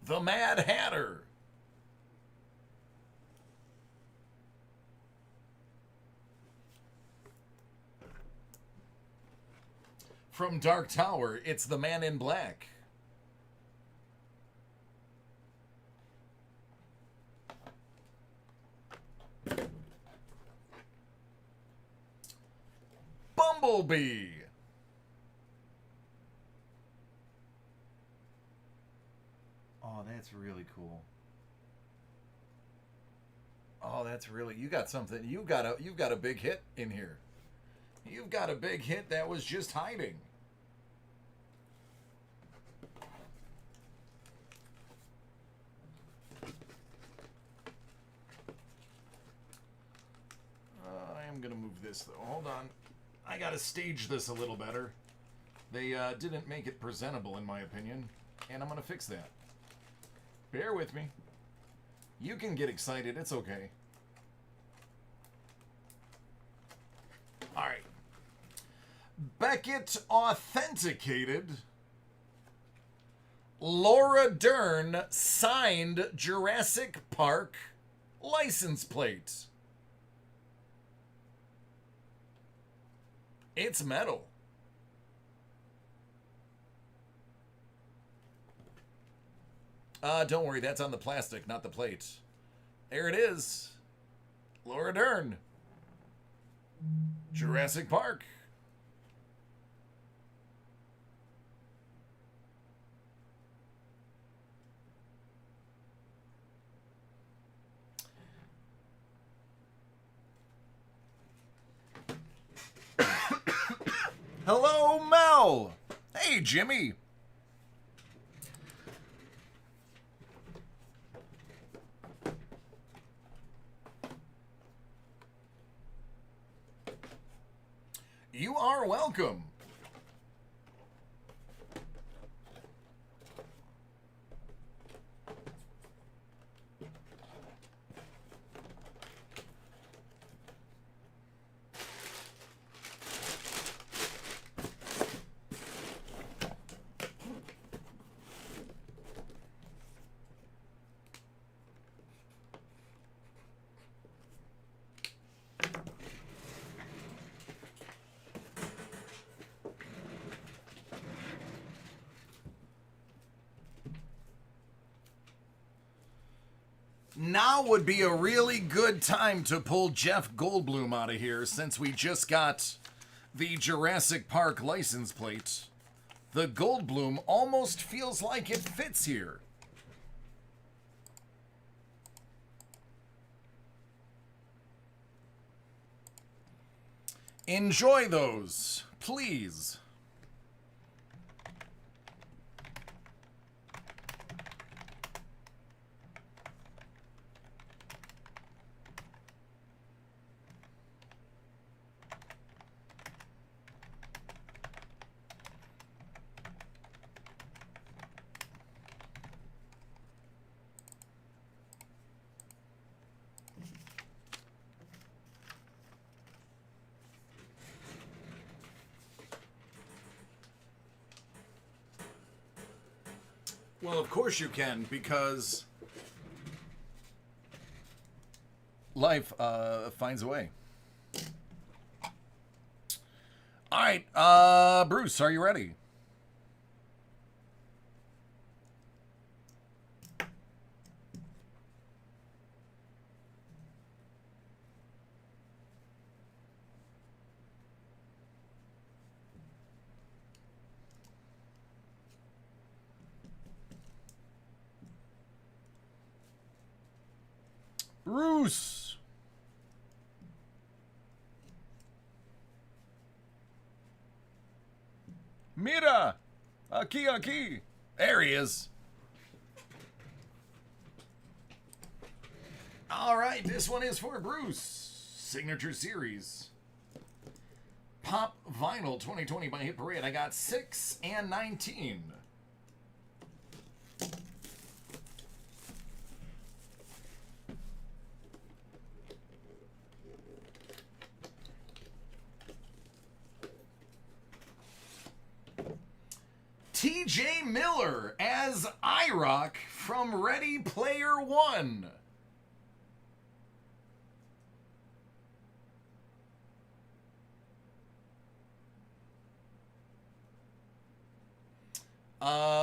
The Mad Hatter. From Dark Tower, it's the Man in Black. Bumblebee. Oh, that's really cool. Oh, that's really, you got something. You've got a big hit in here. You've got a big hit that was just hiding. I am going to move this, though. Hold on. I got to stage this a little better. They didn't make it presentable, in my opinion, and I'm going to fix that. Bear with me. You can get excited. It's okay. All right. Beckett authenticated. Laura Dern signed Jurassic Park license plate. It's metal. Don't worry, that's on the plastic, not the plate. There it is. Laura Dern. Jurassic Park. Hello, Mel. Hey, Jimmy. You are welcome. Now would be a really good time to pull Jeff Goldblum out of here since we just got the Jurassic Park license plate. The Goldblum almost feels like it fits here. Enjoy those, please. Well, of course you can, because life finds a way. All right, Bruce, are you ready? Bruce. Mira. Aquí. There he is. All right, this one is for Bruce. Signature Series. Pop Vinyl 2020 by Hit Parade. I got 6 and 19. T.J. Miller as IROC from Ready Player One.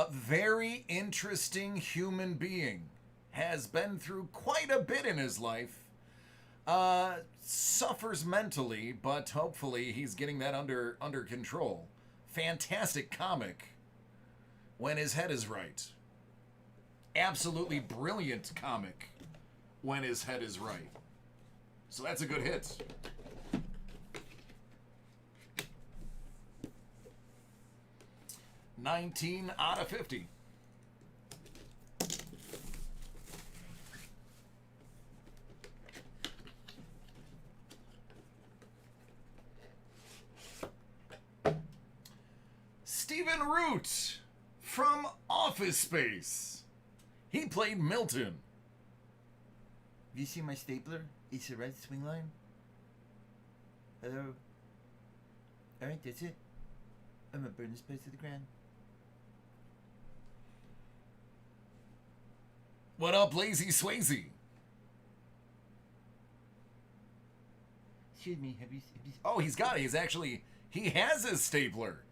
Very interesting human being. Has been through quite a bit in his life. Suffers mentally, but hopefully he's getting that under control. Fantastic comic when his head is right. Absolutely brilliant comic when his head is right. So that's a good hit. $19 out of $50. Stephen Root from Office Space. He played Milton. Have you seen my stapler? It's a red swing line. Hello. Alright, that's it. I'm gonna burn this place to the ground. What up, Lazy Swayze? Excuse me, have you Oh, he's got it. He has his stapler.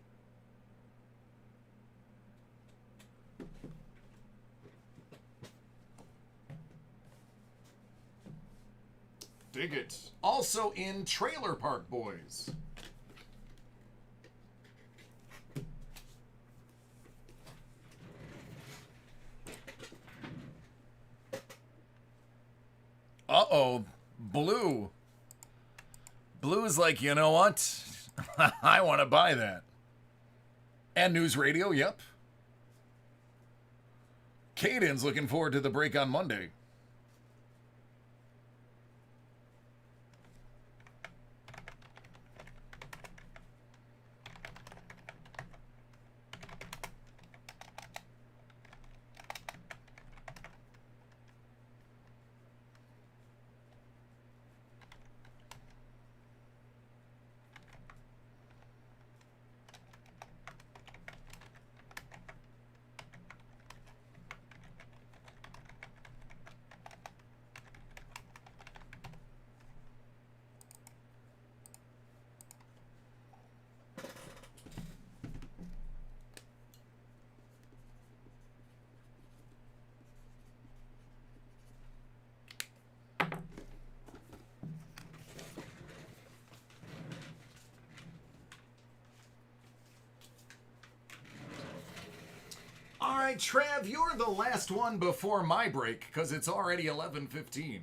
Dig it. Also in Trailer Park Boys. Uh-oh. Blue. Blue's like, you know what? I want to buy that. And News Radio, yep. Caden's looking forward to the break on Monday. All right, Trav, you're the last one before my break because it's already 11:15.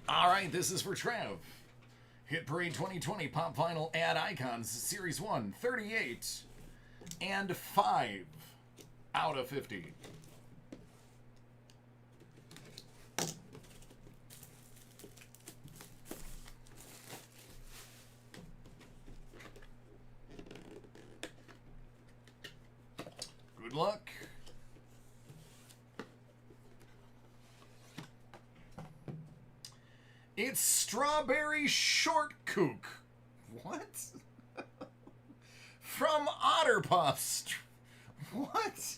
All right, this is for Trav. Hit Parade 2020 Pop Vinyl Ad Icons Series 1, 38 and 5 out of 50. Good luck. It's Strawberry Shortkook. What? From Otter Puffs. What?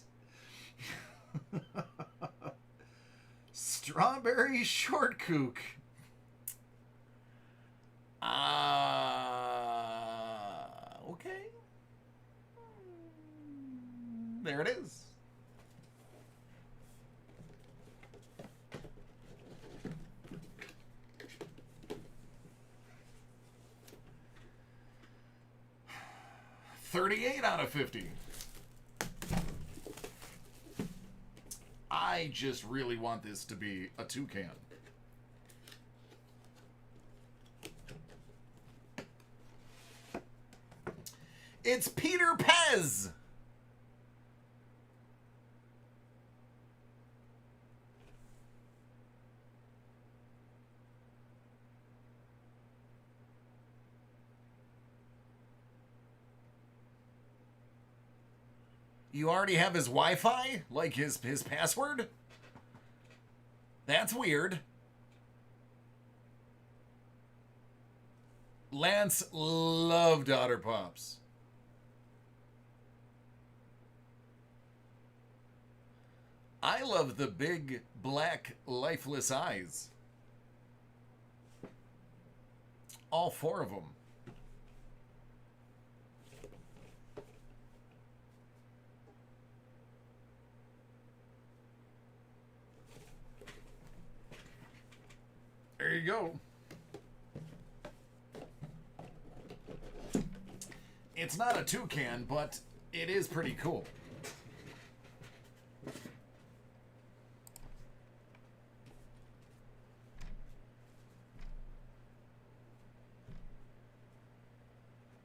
Strawberry Shortkook. Okay. There it is. $38 out of 50. I just really want this to be a toucan. It's Peter Pez You already have his Wi-Fi? Like his password? That's weird. Lance loved Otter Pops. I love the big, black, lifeless eyes. All four of them. There you go. It's not a toucan, but it is pretty cool.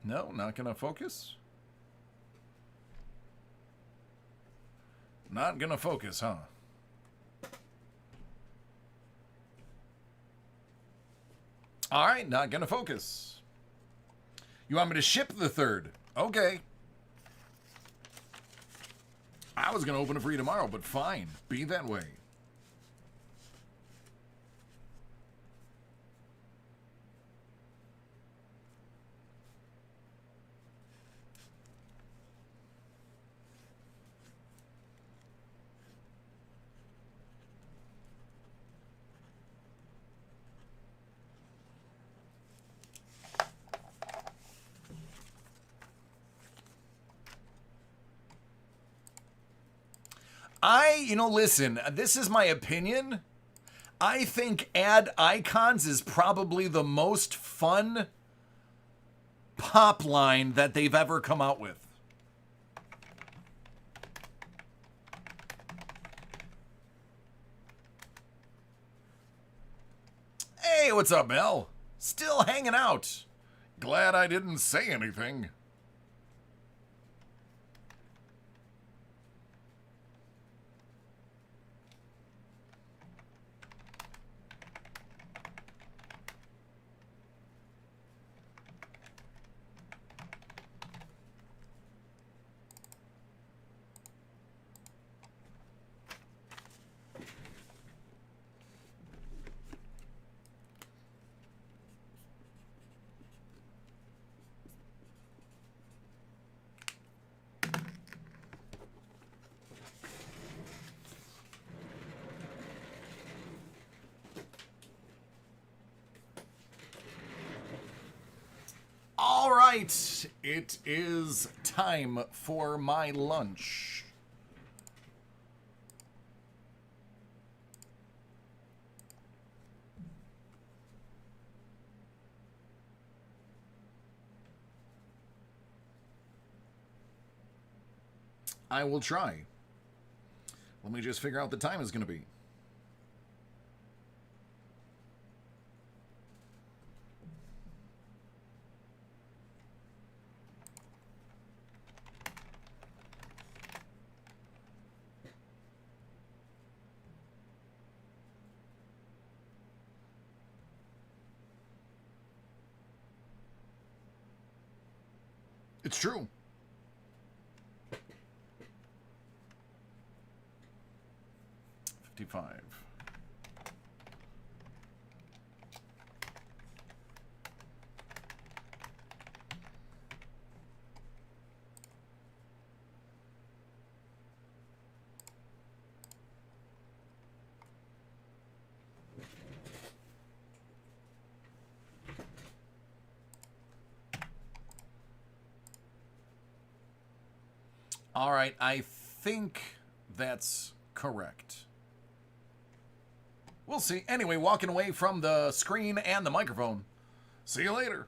No, not gonna focus? Not gonna focus, huh? Alright, not gonna focus. You want me to ship the third? Okay. I was gonna open it for you tomorrow, but fine. Be that way. Listen, this is my opinion. I think add icons is probably the most fun pop line that they've ever come out with. Hey, what's up, Mel? Still hanging out. Glad I didn't say anything. All right, it is time for my lunch. I will try. Let me just figure out the time is going to be. It's true. $55. All right, I think that's correct. We'll see. Anyway, walking away from the screen and the microphone. See you later.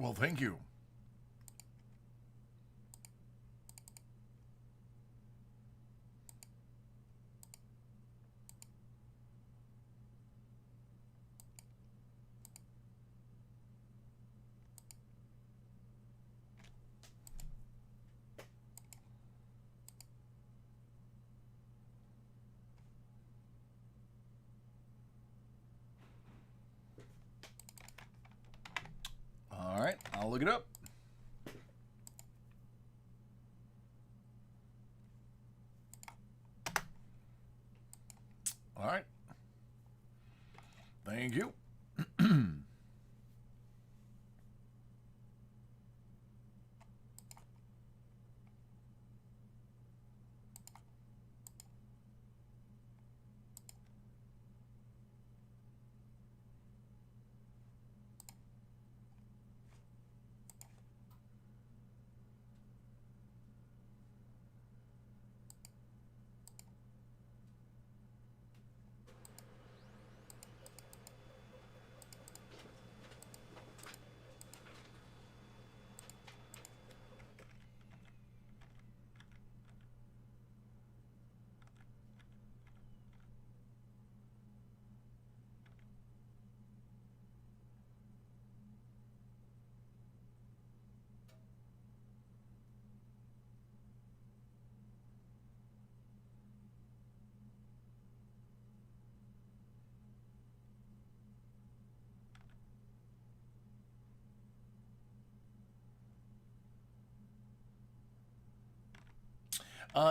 Well, thank you. All right, I'll look it up. All right. Thank you.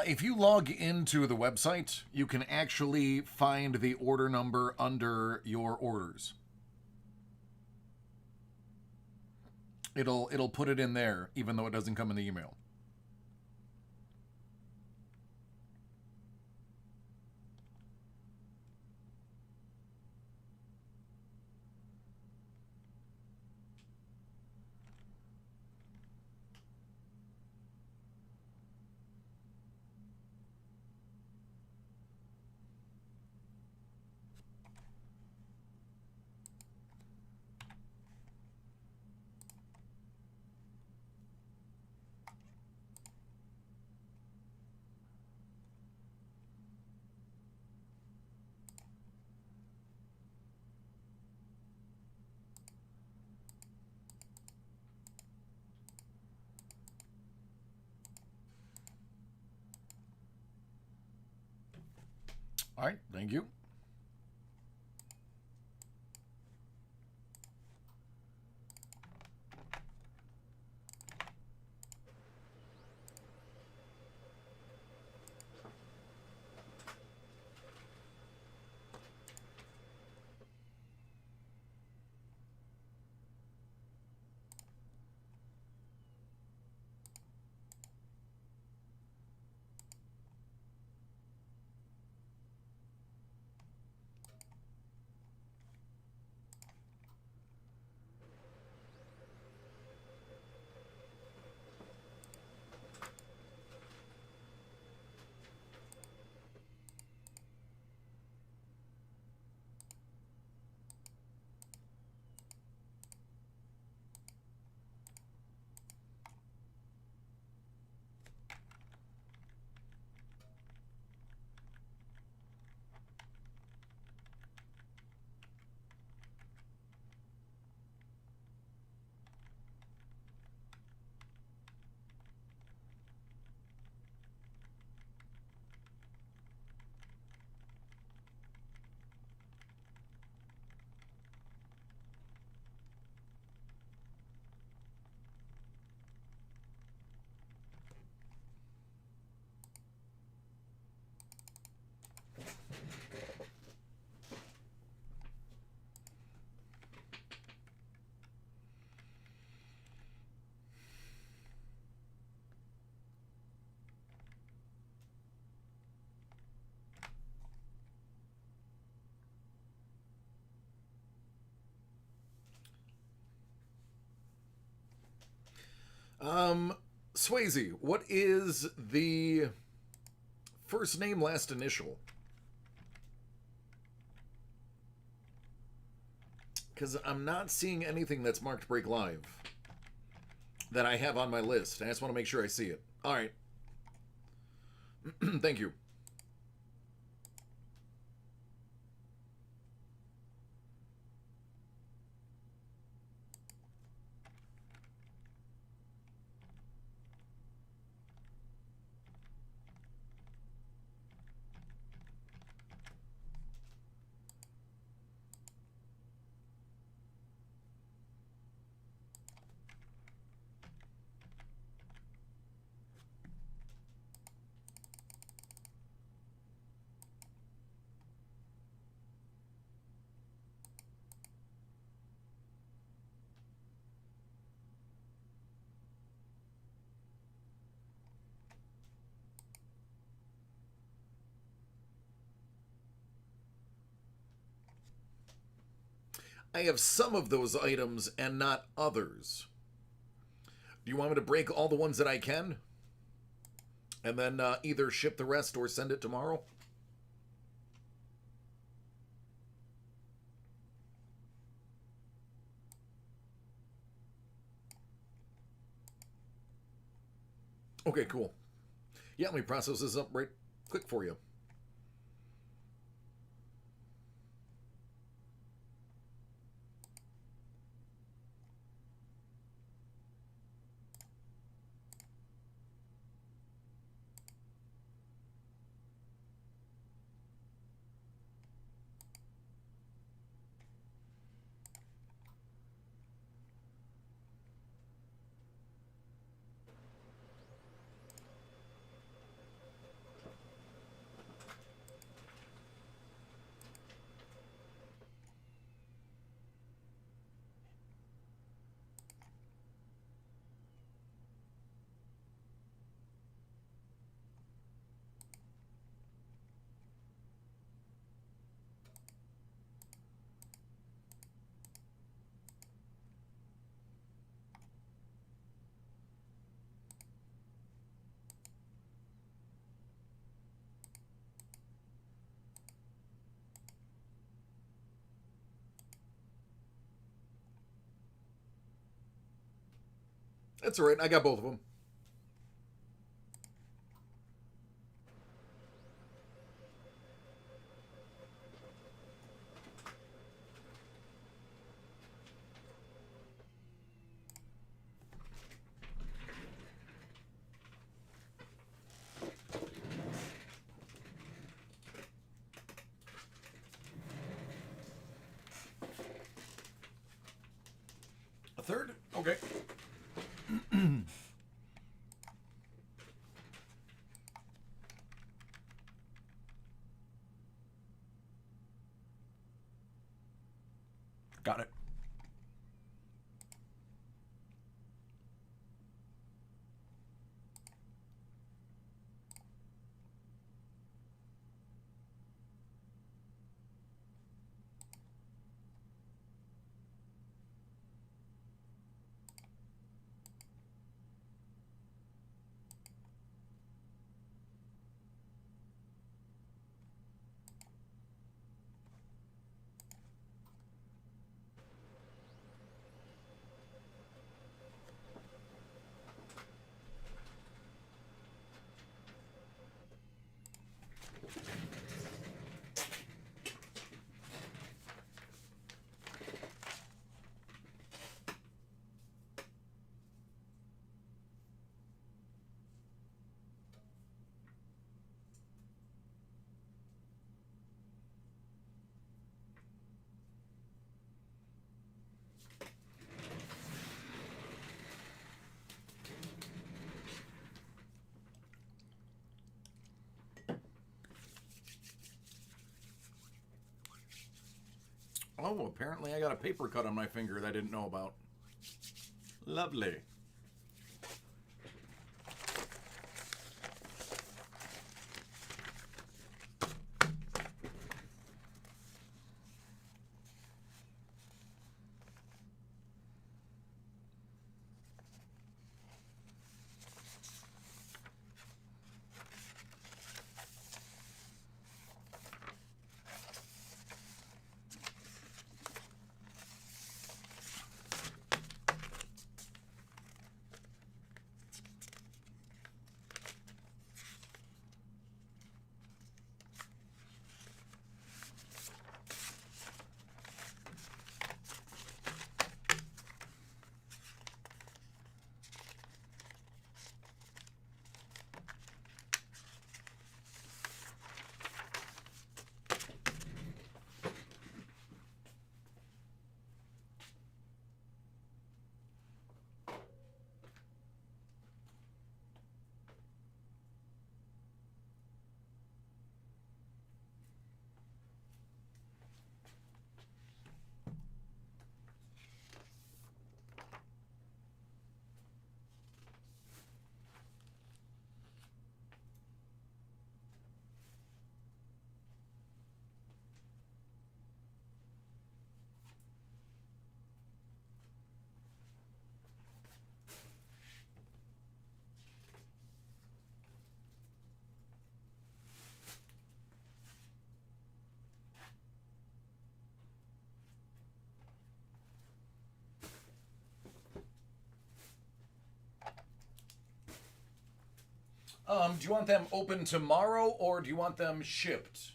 If you log into the website, you can actually find the order number under your orders. It'll put it in there, even though it doesn't come in the email. All right, thank you. Swayze, what is the first name, last initial? Because I'm not seeing anything that's marked Break Live. that I have on my list. I just want to make sure I see it. All right. Thank you. I have some of those items and not others. Do you want me to break all the ones that I can? And then either ship the rest or send it tomorrow? Okay, cool. Yeah, let me process this up right quick for you. That's all right. I got both of them. A third? Okay. Got it. Oh, apparently I got a paper cut on my finger that I didn't know about. Lovely. Do you want them open tomorrow or do you want them shipped?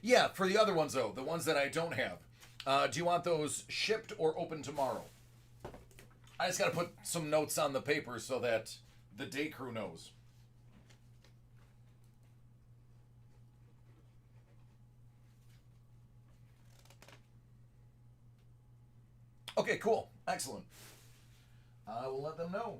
Yeah, for the other ones though, the ones that I don't have. Do you want those shipped or open tomorrow? I just got to put some notes on the paper so that the day crew knows. Okay, cool. Excellent. I will let them know.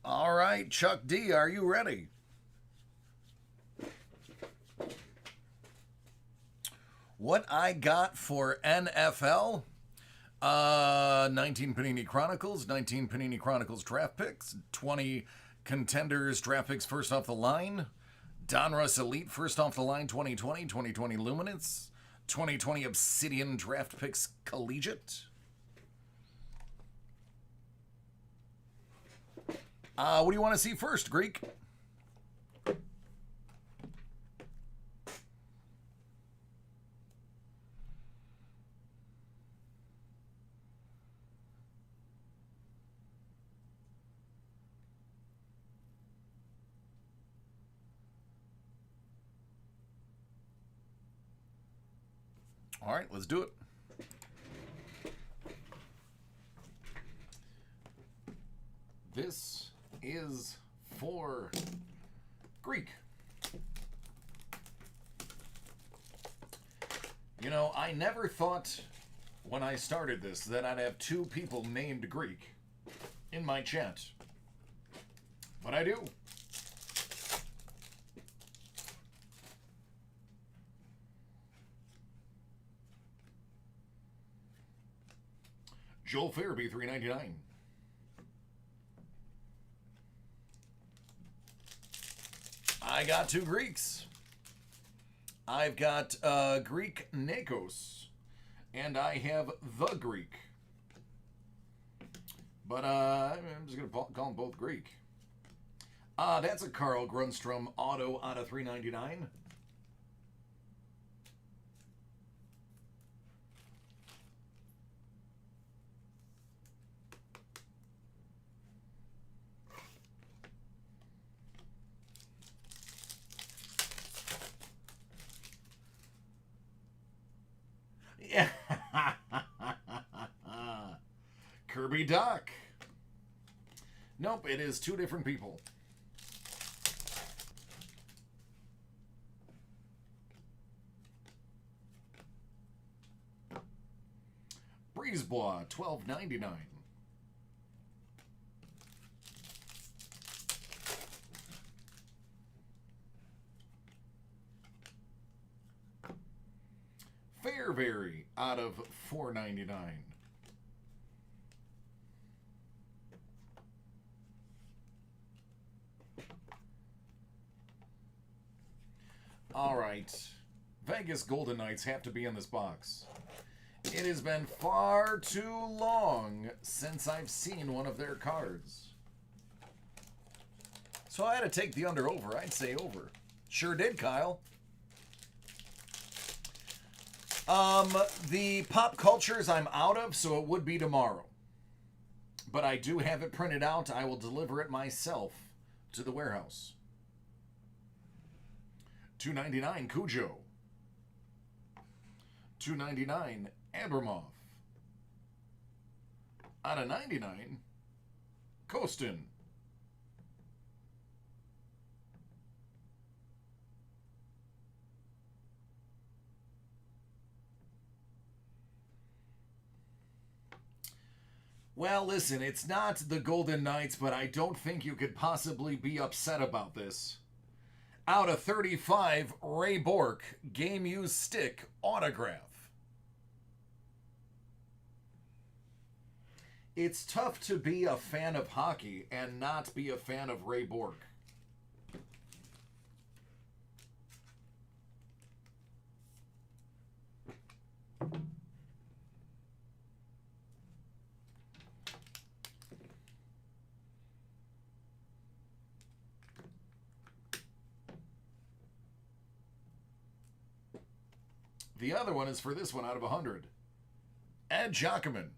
All right, Chuck D, are you ready? What I got for NFL? 19 Panini Chronicles, 19 Panini Chronicles draft picks, 20 contenders draft picks first off the line, Donruss Elite first off the line 2020, 2020 Luminance, 2020 Obsidian draft picks collegiate. What do you want to see first, Greek? All right, let's do it. This is for Greek. You know, I never thought when I started this that I'd have two people named Greek in my chat. But I do. Joel Farabee, $3.99. I got two Greeks. I've got Greek Nakos, and I have the Greek. But I'm just going to call them both Greek. That's a Carl Grunstrom auto out of $3.99. Yeah. Kirby Doc. Nope, it is two different people. Breezebois, $12.99. Fairbury out of $4.99. All right. Vegas Golden Knights have to be in this box. It has been far too long since I've seen one of their cards. So I had to take the under-over. I'd say over. Sure did, Kyle. The pop cultures I'm out of, so it would be tomorrow. But I do have it printed out. I will deliver it myself to the warehouse. $2.99 Cujo. $2.99 Abramov. Out of 99, Kostin. Well, listen, it's not the Golden Knights, but I don't think you could possibly be upset about this. Out of 35, Ray Bourque, game used stick, autograph. It's tough to be a fan of hockey and not be a fan of Ray Bourque. The other one is for this one out of 100. Ed Jockerman.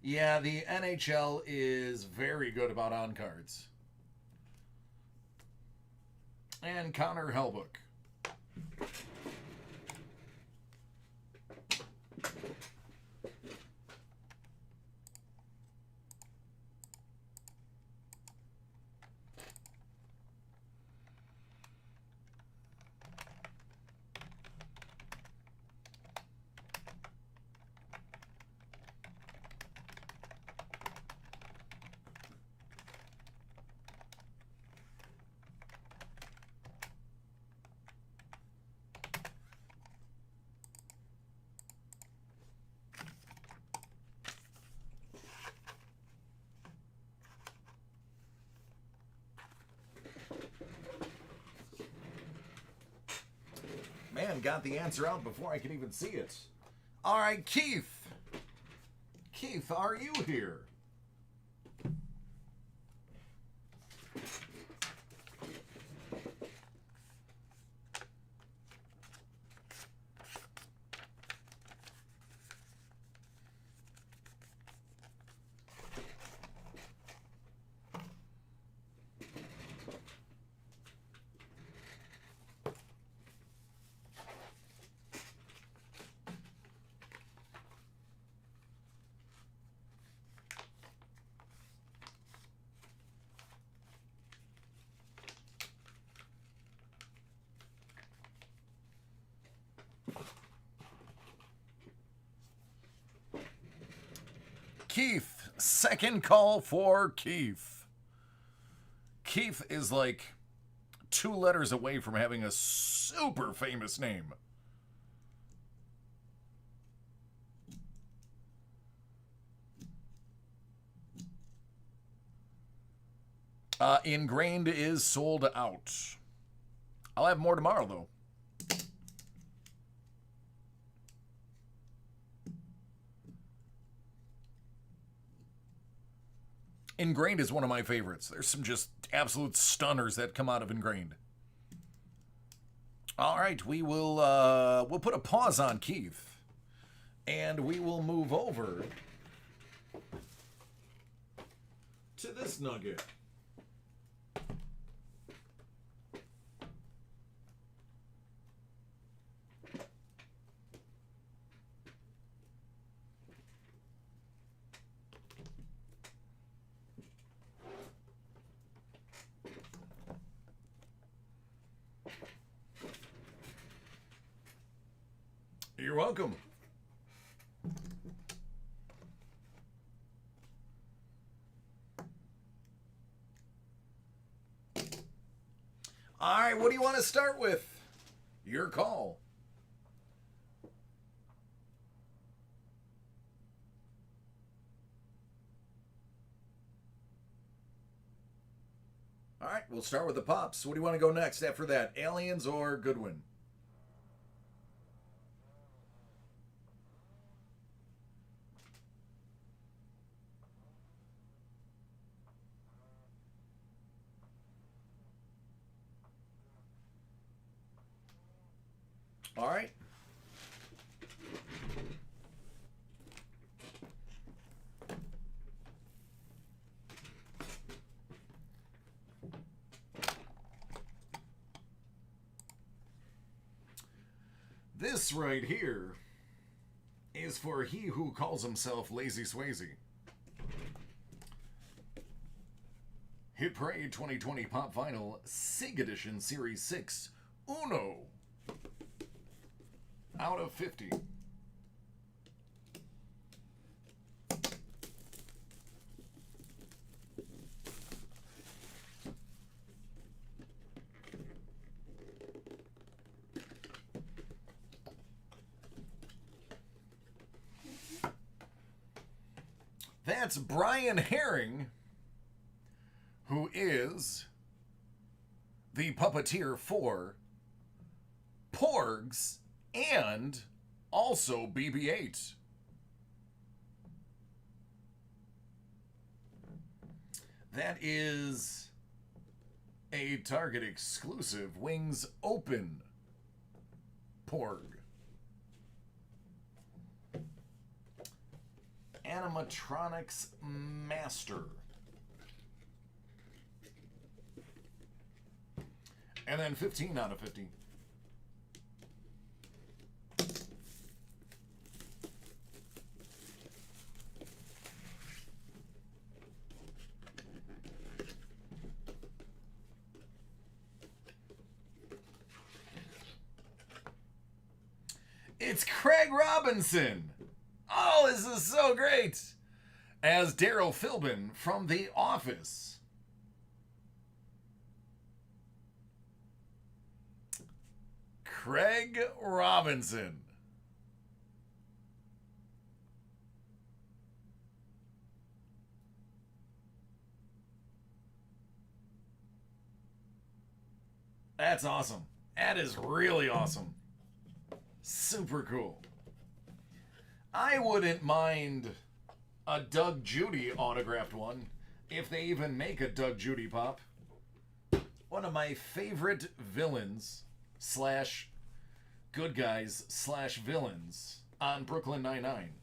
Yeah, the NHL is very good about on-cards. And Connor Hellebuck. Man, got the answer out before I could even see it. All right, Keith. Keith, are you here? Keith, second call for Keith. Keith is like 2 letters away from having a super famous name. Ingrained is sold out. I'll have more tomorrow, though. Ingrained is one of my favorites. There's some just absolute stunners that come out of Ingrained. All right, we will we'll put a pause on Keith, and we will move over breakfast nugget. You're welcome. All right, what do you want to start with? Your call. All right, we'll start with the pops. What do you want to go next after that? Aliens or Goodwin? All right. This right here is for he who calls himself Lazy Swayze. Hit Parade 2020 Pop Vinyl SIG Edition Series 6 Uno. Out of 50. That's Brian Herring, who is the puppeteer for Porgs and also BB-8. That is a Target exclusive Wings Open Porg. Animatronics Master. And then 15 out of 50. It's Craig Robinson. Oh, this is so great. As Daryl Philbin from The Office. Craig Robinson. That's awesome. That is really awesome. Super cool. I wouldn't mind a Doug Judy autographed one, if they even make a Doug Judy pop. One of my favorite villains slash good guys slash villains on Brooklyn Nine-Nine.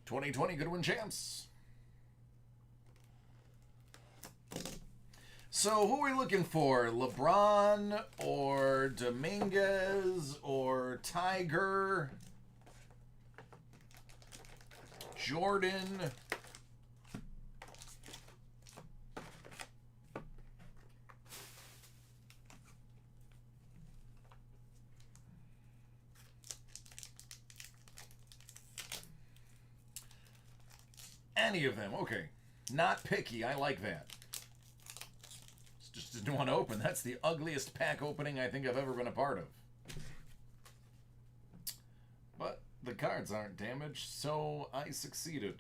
'20 Goodwin Champs. So, who are we looking for? LeBron or Dominguez or Tiger? Jordan? Any of them. Okay. Not picky. I like that. Just didn't want to open. That's the ugliest pack opening I think I've ever been a part of. But the cards aren't damaged, so I succeeded.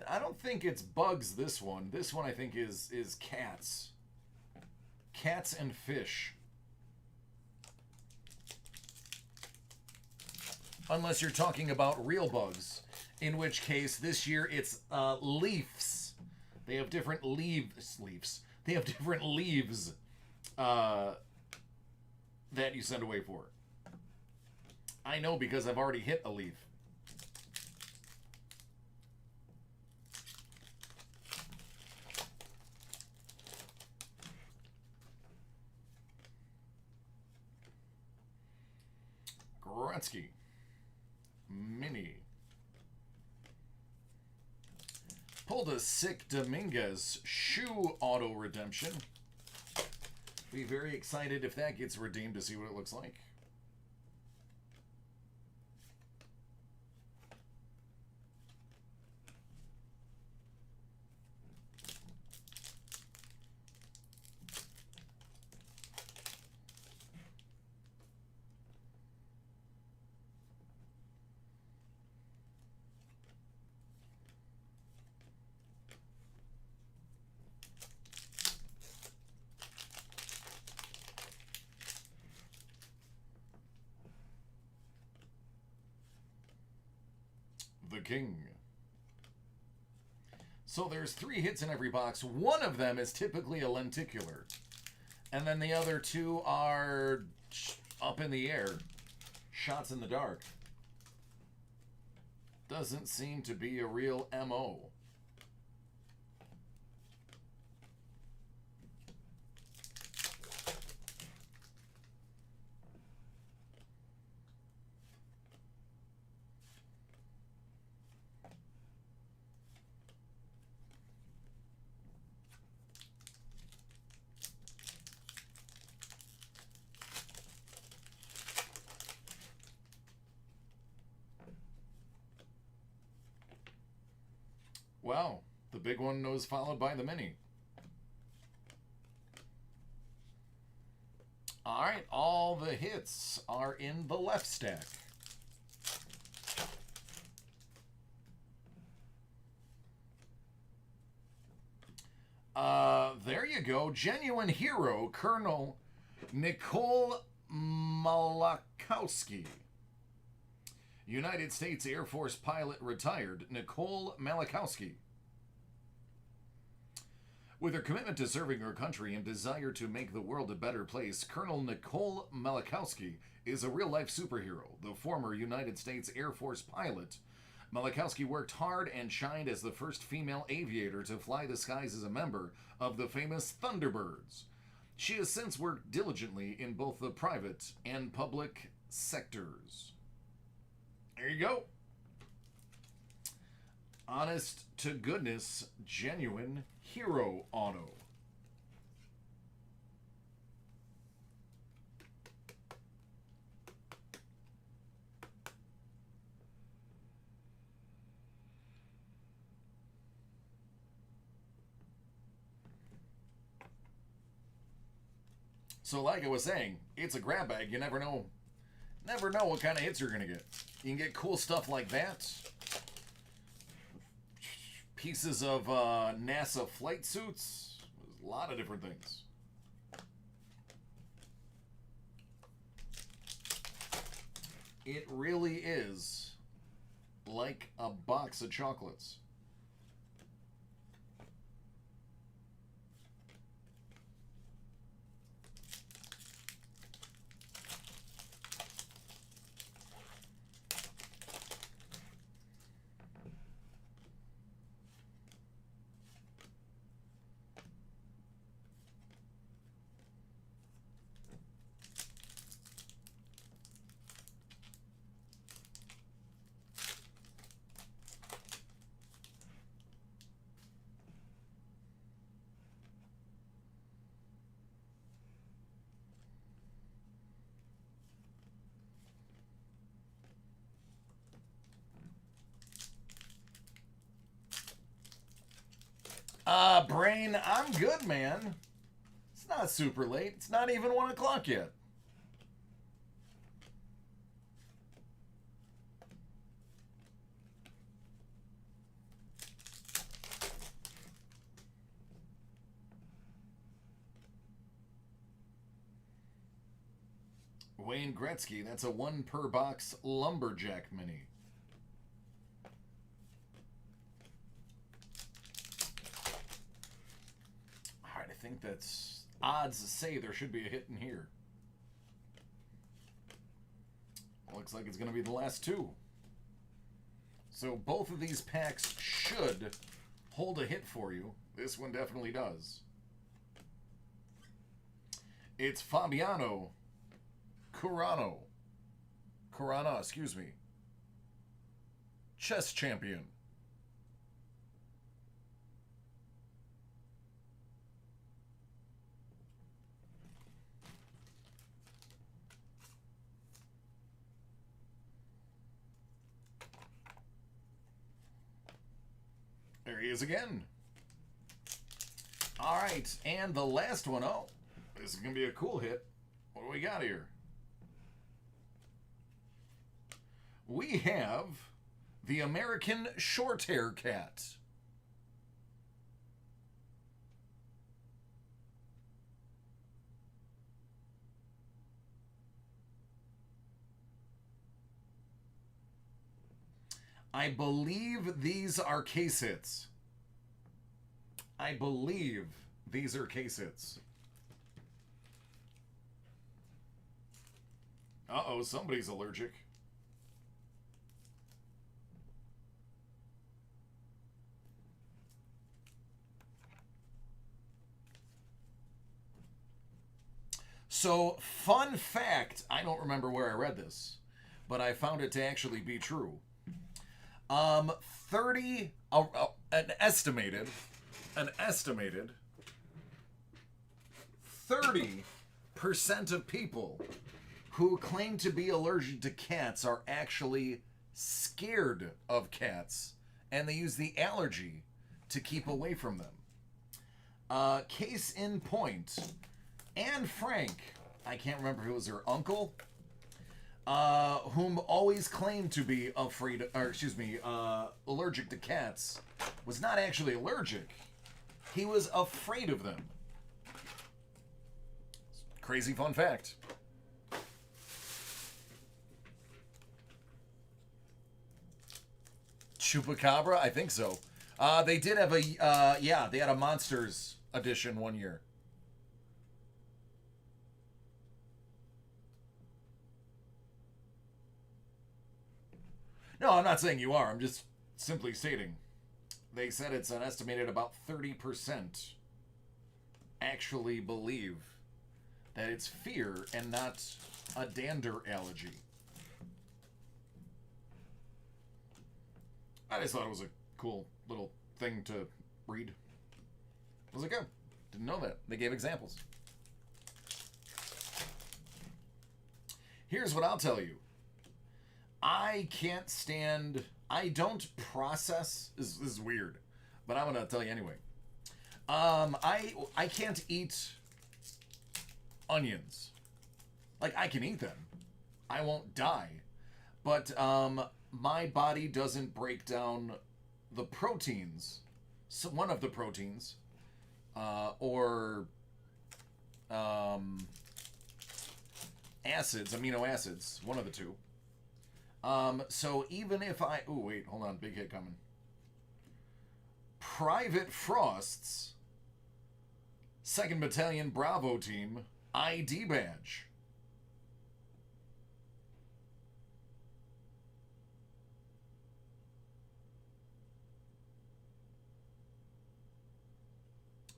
I don't think it's bugs, this one. This one I think is cats. Cats and fish. Unless you're talking about real bugs, in which case this year it's leaves. They have different leaves. They have different leaves that you send away for. I know because I've already hit a leaf. Gretzky. Mini. Pulled a sick Dominguez shoe auto redemption. Be very excited if that gets redeemed to see what it looks like. The King. So there's 3 hits in every box. One of them is typically a lenticular. And then the other 2 are up in the air. Shots in the dark. Doesn't seem to be a real MO. Wow, the big one was followed by the mini. All right, all the hits are in the left stack. There you go. Genuine hero, Colonel Nicole Malachowski. United States Air Force pilot retired, Nicole Malachowski. With her commitment to serving her country and desire to make the world a better place, Colonel Nicole Malachowski is a real-life superhero. The former United States Air Force pilot, Malachowski worked hard and shined as the first female aviator to fly the skies as a member of the famous Thunderbirds. She has since worked diligently in both the private and public sectors. There you go. Honest to goodness, genuine hero auto. So like I was saying, it's a grab bag. You never know what kind of hits you're going to get. You can get cool stuff like that. Pieces of NASA flight suits. There's a lot of different things. It really is like a box of chocolates. Brain, I'm good, man. It's not super late. It's not even 1 o'clock yet. Wayne Gretzky, that's a 1 per box Lumberjack mini. Alright, I think that's odds to say there should be a hit in here. Looks like it's going to be the last 2. So both of these packs should hold a hit for you. This one definitely does. It's Fabiano Curano. Curana, excuse me. Chess champion. There he is again. All right, and the last one. Oh, this is going to be a cool hit. What do we got here? We have the American Short-Hair Cat. I believe these are case hits. I believe these are case hits. Uh-oh, somebody's allergic. So, fun fact, I don't remember where I read this, but I found it to actually be true. An estimated 30% of people who claim to be allergic to cats are actually scared of cats, and they use the allergy to keep away from them. Case in point, Anne Frank, I can't remember who was her uncle, whom always claimed to be allergic to cats, was not actually allergic. He was afraid of them. Crazy fun fact. Chupacabra? I think so. They did have they had a Monsters edition one year. No, I'm not saying you are. I'm just simply stating. They said it's an estimated about 30% actually believe that it's fear and not a dander allergy. I just thought it was a cool little thing to read. I was like, oh, didn't know that. They gave examples. Here's what I'll tell you. I can't stand... I don't process... This is weird, but I'm going to tell you anyway. I can't eat onions. Like, I can eat them. I won't die. But my body doesn't break down the proteins. So one of the proteins. Or acids, amino acids. One of the two. So even if I... Ooh, wait, hold on. Big hit coming. Private Frost's 2nd Battalion Bravo Team ID badge.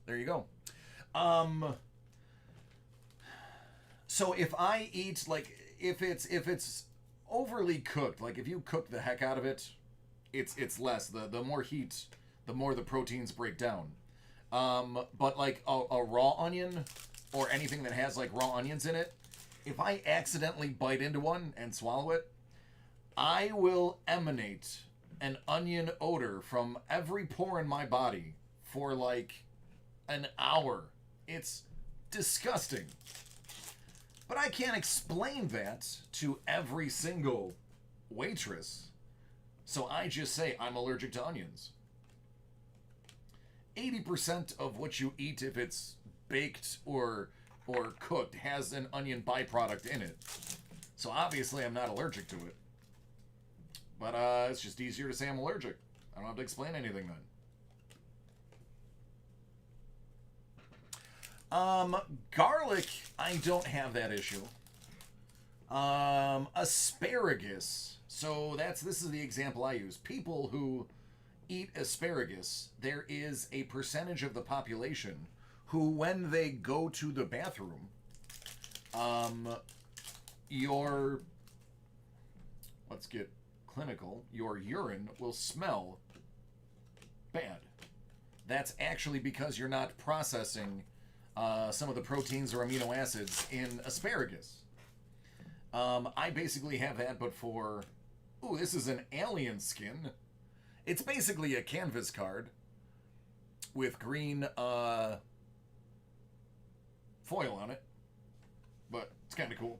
There you go. So if I eat, like, if it's overly cooked, like if you cook the heck out of it, it's less. The more heat, the more the proteins break down. But like a raw onion or anything that has like raw onions in it, if I accidentally bite into one and swallow it, I will emanate an onion odor from every pore in my body for like an hour. It's disgusting. But I can't explain that to every single waitress. So I just say I'm allergic to onions. 80% of what you eat, if it's baked or or cooked has an onion byproduct in it. So obviously I'm not allergic to it. But it's just easier to say I'm allergic. I don't have to explain anything then. Garlic, I don't have that issue. Asparagus. So this is the example I use. People who eat asparagus, there is a percentage of the population who, when they go to the bathroom, let's get clinical, your urine will smell bad. That's actually because you're not processing some of the proteins or amino acids in asparagus. I basically have that, but for... Ooh, this is an alien skin. It's basically a canvas card with green foil on it. But it's kind of cool.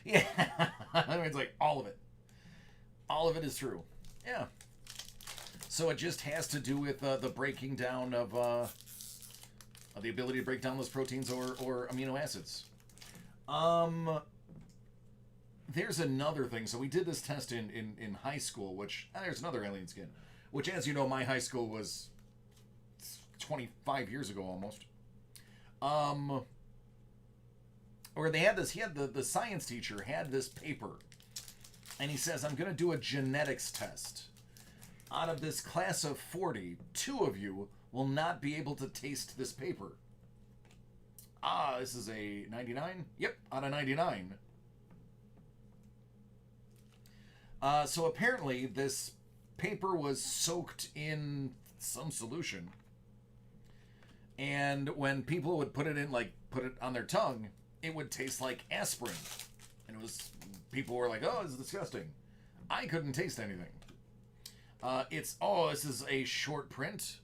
Yeah, I mean, it's like all of it. All of it is true. Yeah. So it just has to do with the breaking down of the ability to break down those proteins or amino acids. There's another thing. So we did this test in high school, which there's another alien skin, which, as you know, my high school was 25 years ago almost. Or they had this, the science teacher had this paper, and he says, I'm going to do a genetics test. Out of this class of 40, 2 of you will not be able to taste this paper. This is a 99? Yep, out of 99. So apparently this paper was soaked in some solution, and when people would put it on their tongue, it would taste like aspirin. And people were like, oh, this is disgusting. I couldn't taste anything. This is a short print.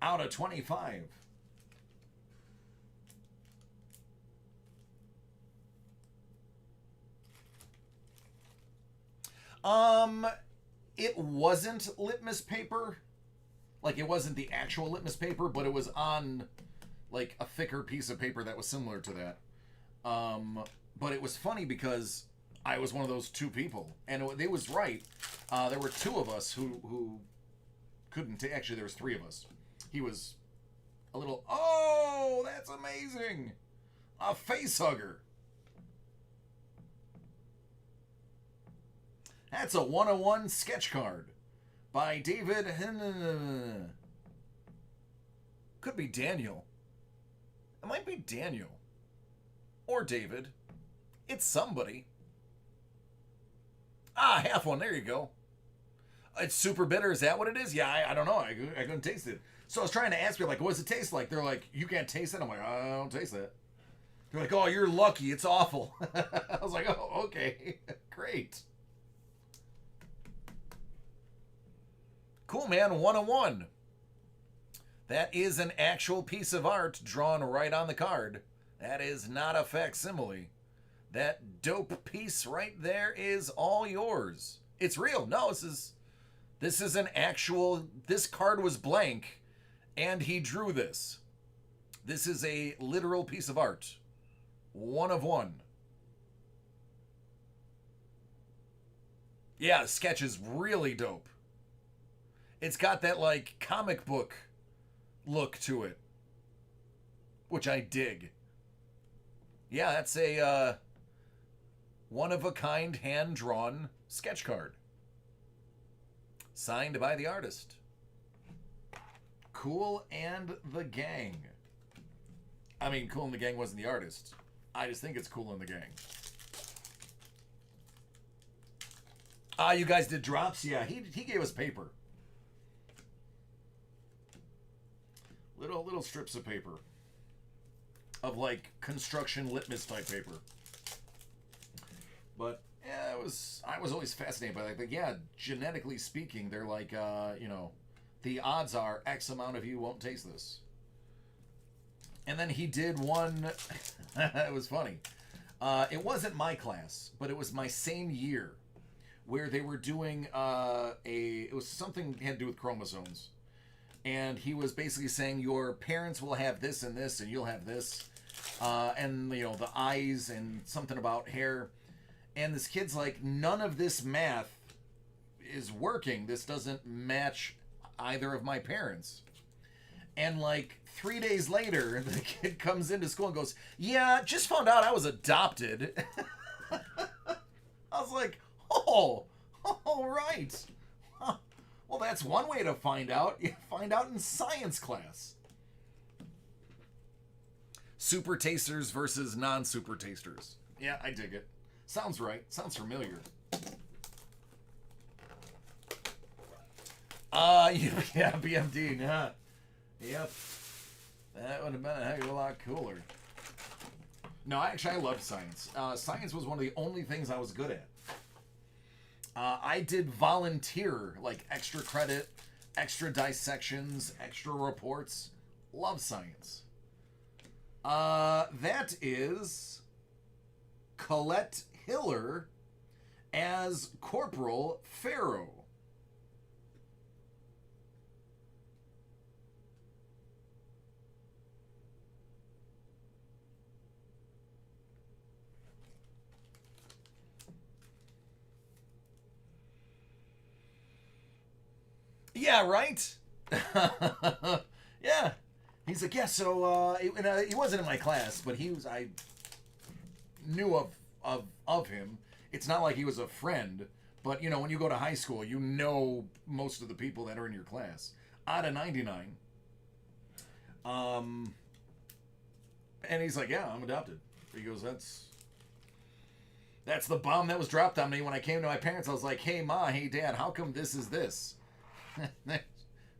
Out of 25. It wasn't litmus paper. Like, it wasn't the actual litmus paper, but it was on, like, a thicker piece of paper that was similar to that. But it was funny because I was one of those 2 people, and it was right. There were 2 of us who couldn't actually, there was 3 of us. He was a little, oh, that's amazing. A face hugger. That's a 101 sketch card by David. Could be Daniel. It might be Daniel. Or David. It's somebody. Half one. There you go. It's super bitter. Is that what it is? Yeah, I don't know. I couldn't taste it. So I was trying to ask people, like, what does it taste like? They're like, you can't taste it? I'm like, I don't taste that. They're like, oh, you're lucky. It's awful. I was like, oh, okay. Great. Cool, man. 101. That is an actual piece of art drawn right on the card. That is not a facsimile. That dope piece right there is all yours. It's real. No, this is an actual... This card was blank, and he drew this. This is a literal piece of art. 1 of 1. Yeah, the sketch is really dope. It's got that, like, comic book look to it, which I dig. Yeah, that's a one-of-a-kind hand-drawn sketch card. Signed by the artist. Kool and the Gang. I mean, Kool and the Gang wasn't the artist. I just think it's Kool and the Gang. You guys did drops? Yeah, he gave us paper. Little strips of paper. Of, like, construction litmus type paper. But yeah, I was always fascinated by that. Like, yeah, genetically speaking, they're like, the odds are X amount of you won't taste this. And then he did one. It was funny. It wasn't my class, but it was my same year, where they were doing it was something had to do with chromosomes, and he was basically saying your parents will have this and this, and you'll have this, and the eyes and something about hair, and this kid's like, none of this math is working. This doesn't match either of my parents. And like 3 days later, the kid comes into school and goes, "Yeah, just found out I was adopted." I was like, "Oh, all right. Huh. Well, that's one way to find out. You find out in science class." Super tasters versus non-super tasters. Yeah, I dig it. Sounds right. Sounds familiar. Yeah, BMD, yeah. Yep. That would have been a heck of a lot cooler. No, actually, I loved science. Science was one of the only things I was good at. I did volunteer, like extra credit, extra dissections, extra reports. Love science. That is Colette Hiller as Corporal Pharaoh. Yeah, right? Yeah. He's like, yeah, so, he wasn't in my class, but I knew of him. It's not like he was a friend, but, when you go to high school, you know most of the people that are in your class. Out of 99. And he's like, yeah, I'm adopted. He goes, that's the bomb that was dropped on me when I came to my parents. I was like, hey, Ma, hey, Dad, how come this is this?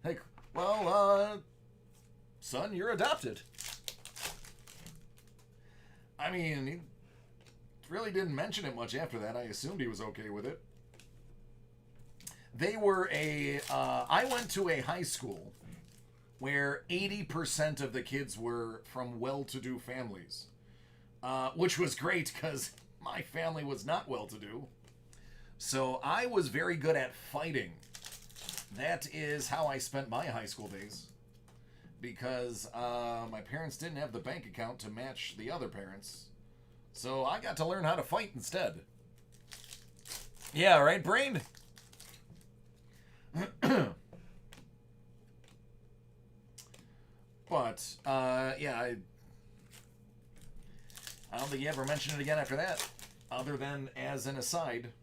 Like, well, son, you're adopted. I mean, he really didn't mention it much after that. I assumed he was okay with it. They were I went to a high school where 80% of the kids were from well-to-do families, which was great because my family was not well-to-do. So I was very good at fighting. That is how I spent my high school days, because my parents didn't have the bank account to match the other parents, so I got to learn how to fight instead. Yeah, right, Brain? But, yeah, I don't think you ever mentioned it again after that, other than as an aside.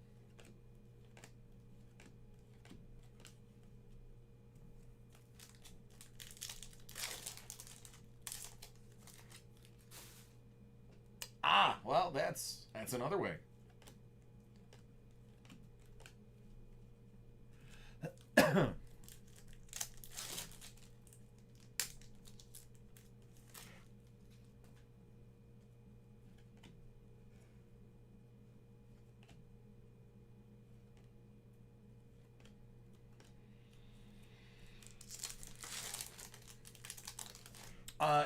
Well, that's another way.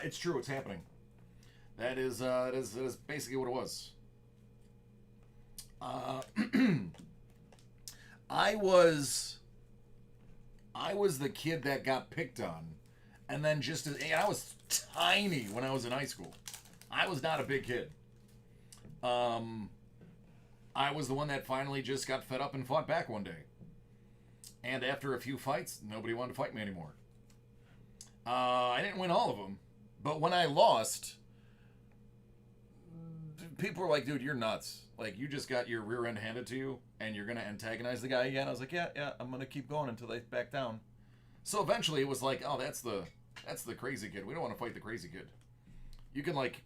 It's true. It's happening. That is basically what it was. I was the kid that got picked on, and then I was tiny when I was in high school. I was not a big kid. I was the one that finally just got fed up and fought back one day. And after a few fights, nobody wanted to fight me anymore. I didn't win all of them, but when I lost, people were like, dude, you're nuts. Like, you just got your rear end handed to you, and you're going to antagonize the guy again? I was like, yeah, I'm going to keep going until they back down. So eventually it was like, oh, that's the crazy kid. We don't want to fight the crazy kid. You can, like,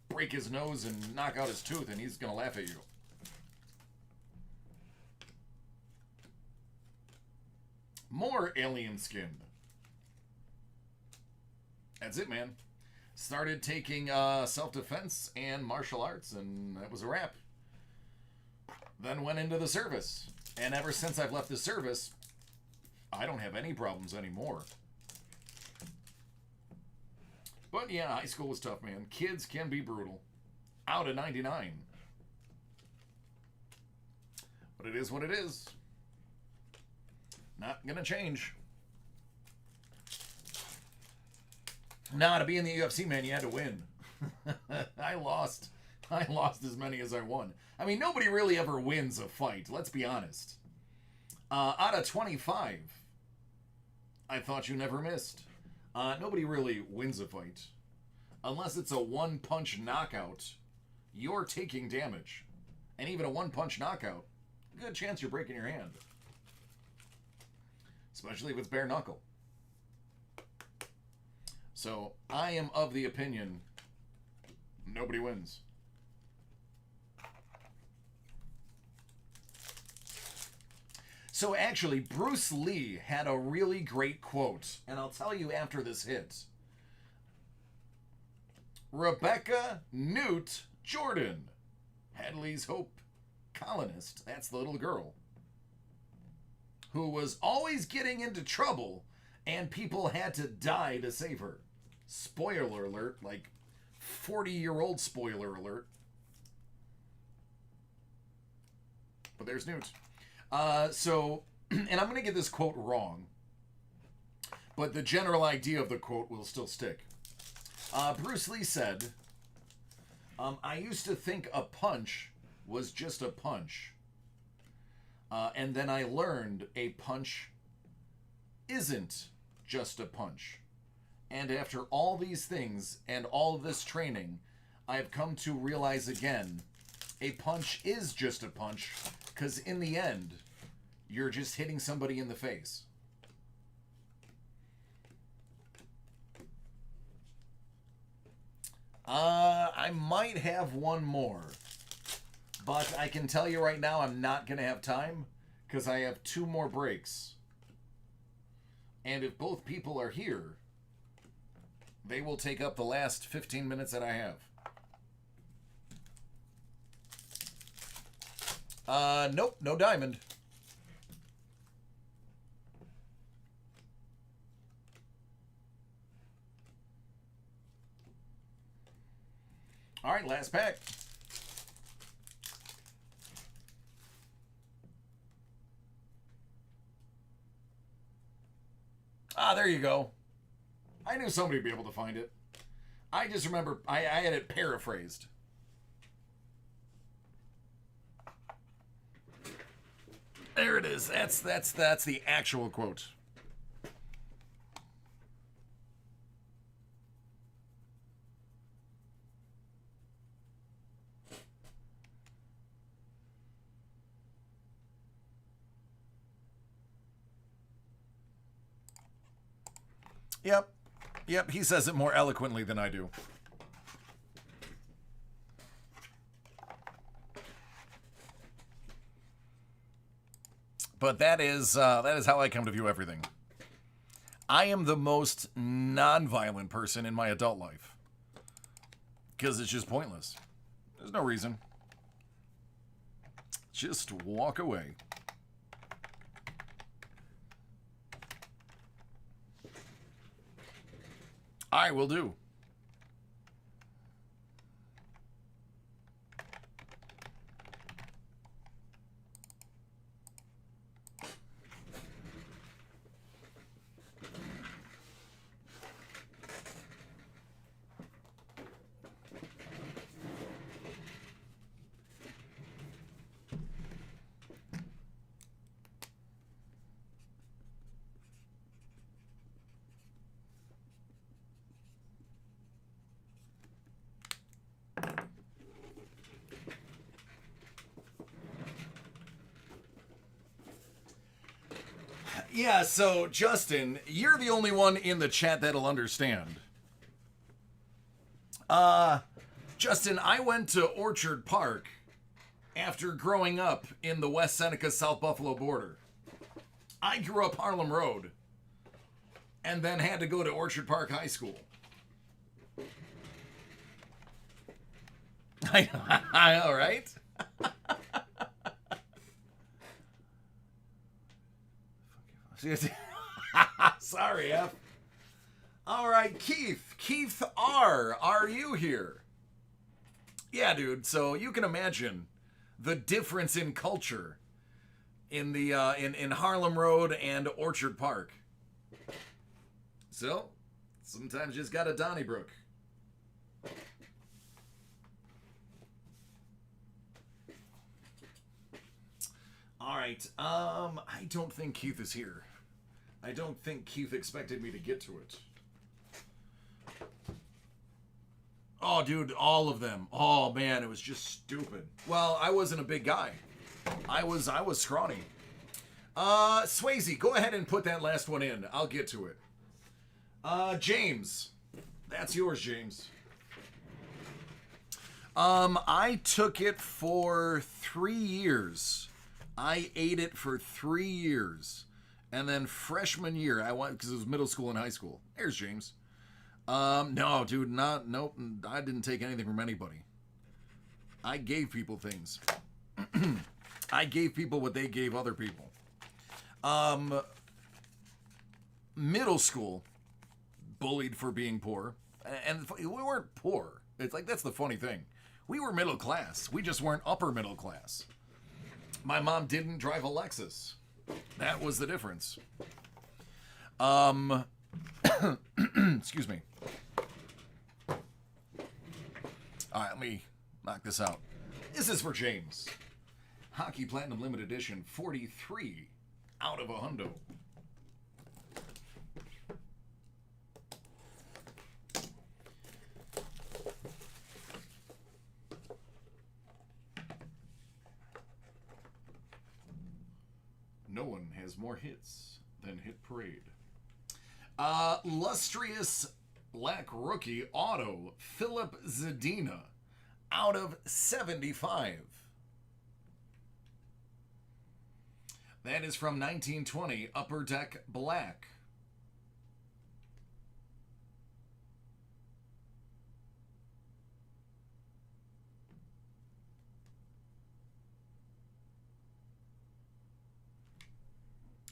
break his nose and knock out his tooth, and he's going to laugh at you. More alien skin. That's it, man. Started taking self-defense and martial arts, and that was a wrap. Then went into the service. And ever since I've left the service, I don't have any problems anymore. But yeah, high school was tough, man. Kids can be brutal. Out of 99. But it is what it is. Not gonna change. Nah, to be in the UFC, man, you had to win. I lost as many as I won. I mean, nobody really ever wins a fight, let's be honest. Out of 25, I thought you never missed. Nobody really wins a fight. Unless it's a one-punch knockout, you're taking damage. And even a one-punch knockout, good chance you're breaking your hand. Especially if it's bare knuckle. So, I am of the opinion, nobody wins. So actually, Bruce Lee had a really great quote, and I'll tell you after this hit. Rebecca Newt Jordan, Hadley's Hope colonist, that's the little girl, who was always getting into trouble, and people had to die to save her. Spoiler alert, like 40-year-old spoiler alert. But there's Newt. So, and I'm going to get this quote wrong, but the general idea of the quote will still stick. Bruce Lee said, I used to think a punch was just a punch. And then I learned a punch isn't just a punch. And after all these things and all of this training, I have come to realize again, a punch is just a punch, because in the end, you're just hitting somebody in the face. I might have one more, but I can tell you right now I'm not going to have time, because I have 2 more breaks. And if both people are here, they will take up the last 15 minutes that I have. Nope, no diamond. All right, last pack. Ah, there you go. I knew somebody would be able to find it. I just remember I had it paraphrased. There it is. That's the actual quote. Yep, he says it more eloquently than I do. But that is how I come to view everything. I am the most non-violent person in my adult life. Because it's just pointless. There's no reason. Just walk away. I will do. Yeah, so Justin, you're the only one in the chat that'll understand. Justin, I went to Orchard Park after growing up in the West Seneca, South Buffalo border. I grew up Harlem Road and then had to go to Orchard Park High School. I know, right? Sorry, F. All right, Keith. Keith R. Are you here? Yeah, dude. So you can imagine the difference in culture in the in Harlem Road and Orchard Park. So sometimes you just got a Donnybrook. All right. I don't think Keith is here. I don't think Keith expected me to get to it. Oh, dude, all of them. Oh man, it was just stupid. Well, I wasn't a big guy. I was scrawny. Swayze, go ahead and put that last one in. I'll get to it. James. That's yours, James. I took it for 3 years. I ate it for 3 years. And then freshman year, I went, because it was middle school and high school. There's James. No, dude, nope. I didn't take anything from anybody. I gave people things. I gave people what they gave other people. Middle school, bullied for being poor. And we weren't poor. It's like, that's the funny thing. We were middle class. We just weren't upper middle class. My mom didn't drive a Lexus. That was the difference. Excuse me. All right, let me knock this out. This is for James. Hockey Platinum Limited Edition, 43 out of a hundo. No one has more hits than Hit Parade. Lustrious Black Rookie Auto, Philip Zadina, out of 75. That is from 1920, Upper Deck Black.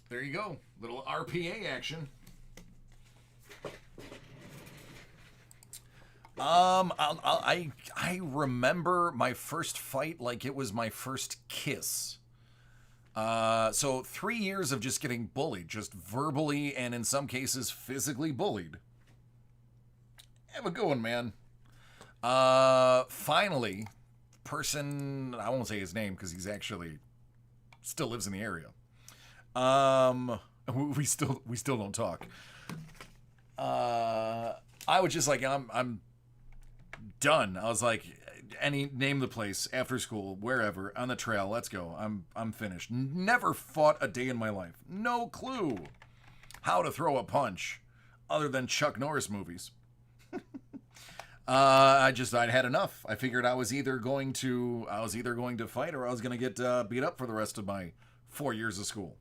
There you go. Little RPA action. I remember my first fight like it was my first kiss. So 3 years of just getting bullied, just verbally and in some cases physically bullied. Have a good one, man. Finally, person, I won't say his name because he's actually still lives in the area. We still don't talk. I was just like, I'm done. I was like, name the place, after school, wherever, on the trail, let's go. I'm finished. Never fought a day in my life. No clue how to throw a punch other than Chuck Norris movies. I'd had enough. I figured I was either going to fight or I was going to get beat up for the rest of my 4 years of school.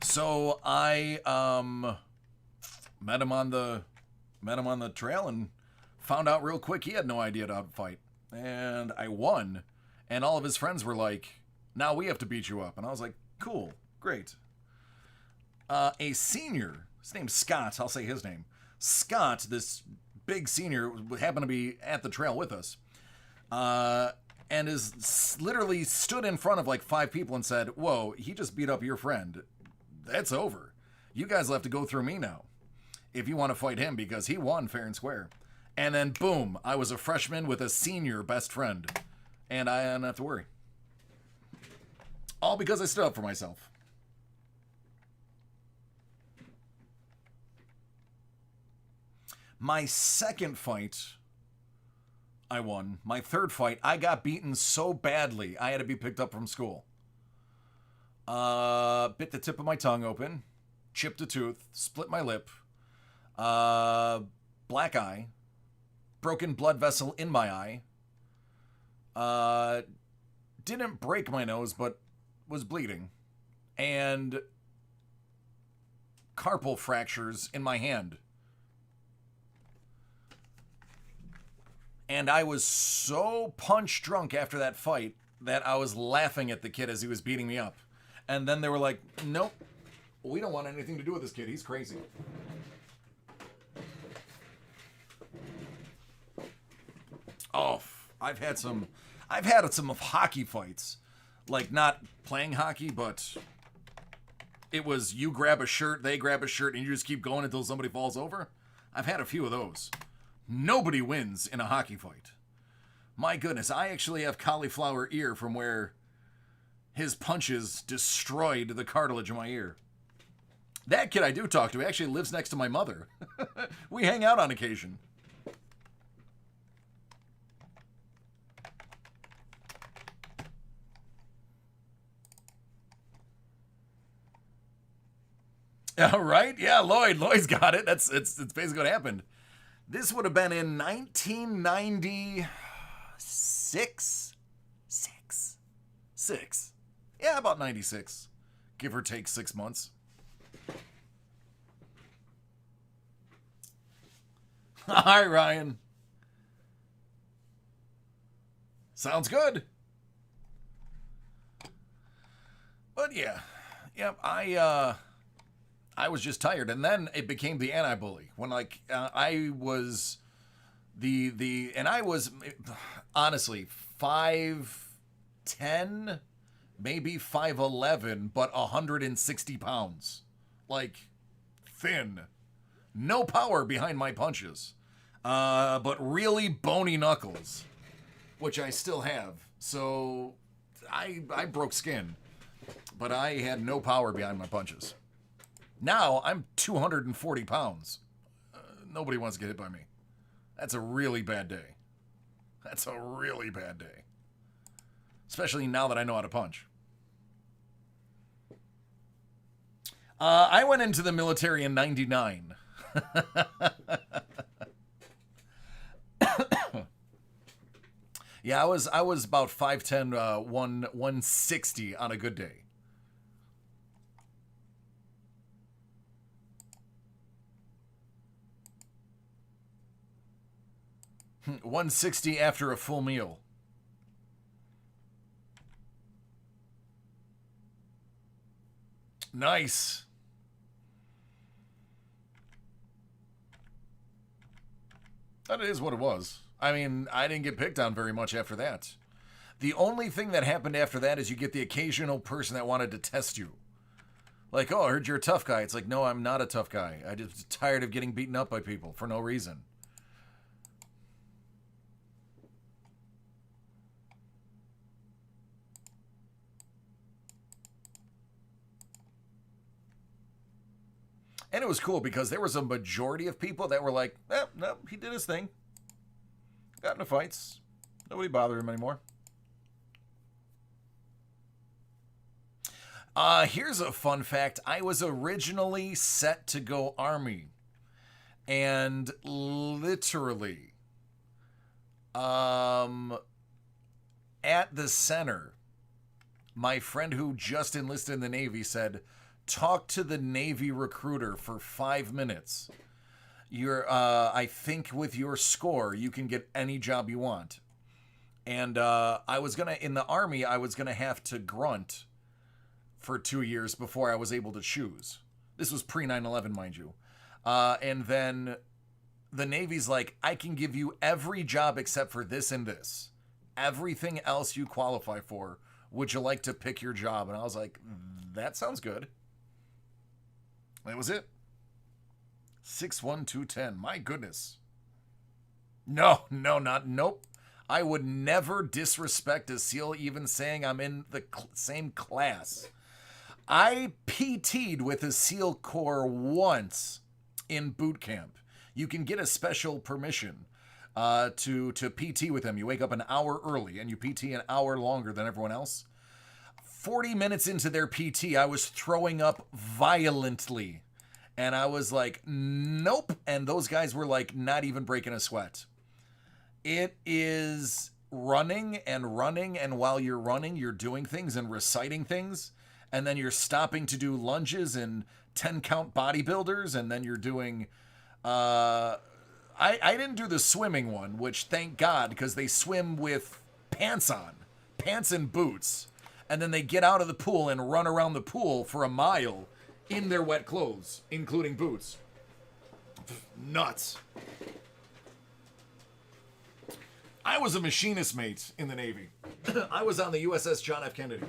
So I met him on the trail and found out real quick he had no idea how to fight. And I won. And all of his friends were like, now we have to beat you up. And I was like, cool, great. A senior, his name's Scott, I'll say his name. Scott, this big senior, happened to be at the trail with us. And is literally stood in front of like 5 people and said, whoa, he just beat up your friend. That's over. You guys will have to go through me now if you want to fight him, because he won fair and square. And then boom, I was a freshman with a senior best friend, and I didn't have to worry. All because I stood up for myself. My second fight, I won. My third fight, I got beaten so badly I had to be picked up from school. Bit the tip of my tongue open, chipped a tooth, split my lip, black eye, broken blood vessel in my eye, didn't break my nose, but was bleeding, and carpal fractures in my hand. And I was so punch drunk after that fight that I was laughing at the kid as he was beating me up. And then they were like, nope, we don't want anything to do with this kid. He's crazy. Oh, I've had some of hockey fights. Like, not playing hockey, but it was you grab a shirt, they grab a shirt, and you just keep going until somebody falls over. I've had a few of those. Nobody wins in a hockey fight. My goodness, I actually have cauliflower ear from where his punches destroyed the cartilage in my ear. That kid I do talk to actually lives next to my mother. We hang out on occasion. All right, yeah, Lloyd's got it. It's basically what happened. This would have been in 1996, six. Yeah, about 96, give or take 6 months. Hi, Ryan. Sounds good. But yeah, yep. I was just tired, and then it became the anti-bully when I was and I was honestly 5'10", maybe 5'11", but 160 pounds, like thin, no power behind my punches, but really bony knuckles, which I still have. So I broke skin, but I had no power behind my punches. Now I'm 240 pounds. Nobody wants to get hit by me. That's a really bad day. That's a really bad day. Especially now that I know how to punch. I went into the military in 99. Yeah, I was about 5'10", 160 on a good day. 160 after a full meal. Nice. That is what it was. I mean, I didn't get picked on very much after that. The only thing that happened after that is you get the occasional person that wanted to test you. Like, oh, I heard you're a tough guy. It's like, no, I'm not a tough guy. I just tired of getting beaten up by people for no reason. And it was cool because there was a majority of people that were like, no, he did his thing. Got into fights. Nobody bothered him anymore. Here's a fun fact. I was originally set to go Army. And literally, at the center, my friend who just enlisted in the Navy said, talk to the Navy recruiter for 5 minutes. I think with your score, you can get any job you want. And in the Army, I was gonna have to grunt for 2 years before I was able to choose. This was pre 9/11, mind you. And then the Navy's like, I can give you every job except for this and this. Everything else you qualify for. Would you like to pick your job? And I was like, that sounds good. That was it. 61210. My goodness. Nope. I would never disrespect a SEAL even saying I'm in the same class. I PT'd with a SEAL Corps once in boot camp. You can get a special permission to PT with them. You wake up an hour early and you PT an hour longer than everyone else. 40 minutes into their PT, I was throwing up violently. And I was like, nope. And those guys were like, not even breaking a sweat. It is running. And while you're running, you're doing things and reciting things. And then you're stopping to do lunges and 10-count bodybuilders. And then you're doing... I didn't do the swimming one, which thank God, because they swim with pants on. Pants and boots. And then they get out of the pool and run around the pool for a mile in their wet clothes, including boots. Nuts. I was a machinist mate in the Navy. I was on the USS John F. Kennedy.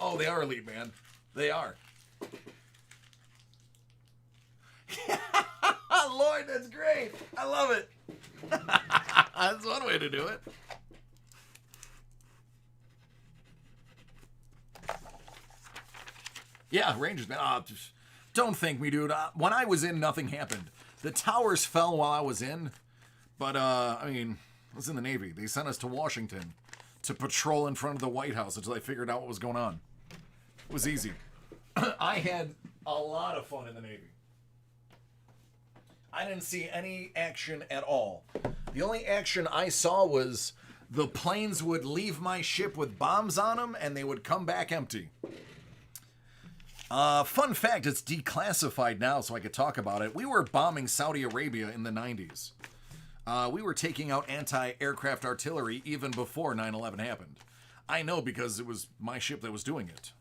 Oh, they are elite, man. They are. Lord, that's great. I love it. That's one way to do it. Yeah, Rangers, man. Just don't thank me, dude. When I was in, nothing happened. The towers fell while I was in, but, I mean, I was in the Navy. They sent us to Washington to patrol in front of the White House until they figured out what was going on. It was easy. I had a lot of fun in the Navy. I didn't see any action at all. The only action I saw was the planes would leave my ship with bombs on them and they would come back empty. Fun fact, it's declassified now so I could talk about it. We were bombing Saudi Arabia in the 90s. We were taking out anti-aircraft artillery even before 9/11 happened. I know because it was my ship that was doing it.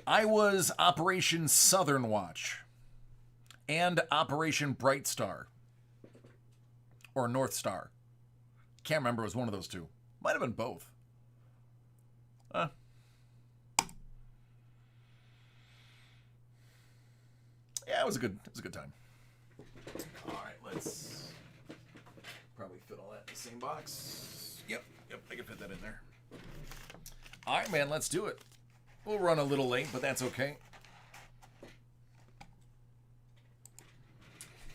I was Operation Southern Watch and Operation Bright Star or North Star. Can't remember. It was one of those two. Might have been both. Yeah, it was a good time. All right, let's probably fit all that in the same box. Yep, I can fit that in there. All right, man, let's do it. We'll run a little late, but that's okay.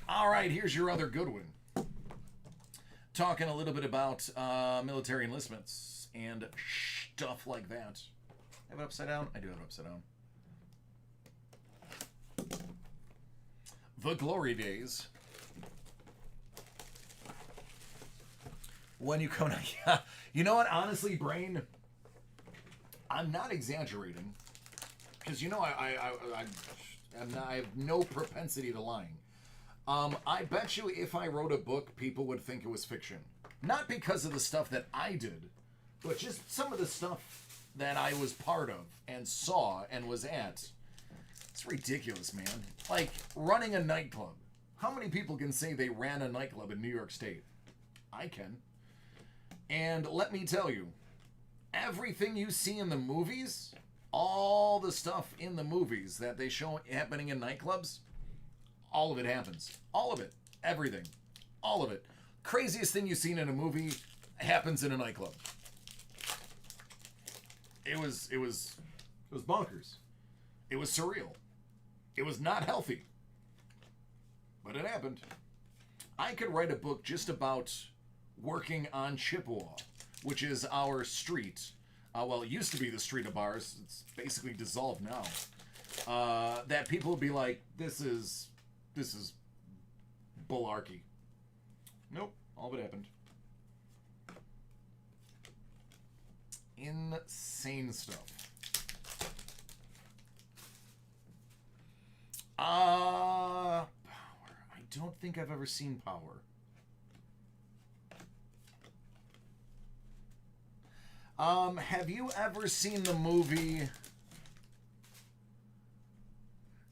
All right, here's your other good one. Talking a little bit about military enlistments and stuff like that. Have it upside down? I do have it upside down. The glory days. When you come to, yeah, you know what? Honestly, Brain, I'm not exaggerating, because you know I have no propensity to lying. I bet you if I wrote a book, people would think it was fiction. Not because of the stuff that I did, but just some of the stuff that I was part of and saw and was at. It's ridiculous, man. Like, running a nightclub. How many people can say they ran a nightclub in New York State? I can. And let me tell you, everything you see in the movies, all the stuff in the movies that they show happening in nightclubs, all of it happens. All of it. Everything. All of it. Craziest thing you've seen in a movie happens in a nightclub. It was bonkers. It was surreal. It was not healthy. But it happened. I could write a book just about working on Chippewa, which is our street. Well, it used to be the street of bars. It's basically dissolved now. That people would be like, this is bullarchy. Nope, all of it happened. Insane stuff. Power. I don't think I've ever seen Power. Have you ever seen the movie?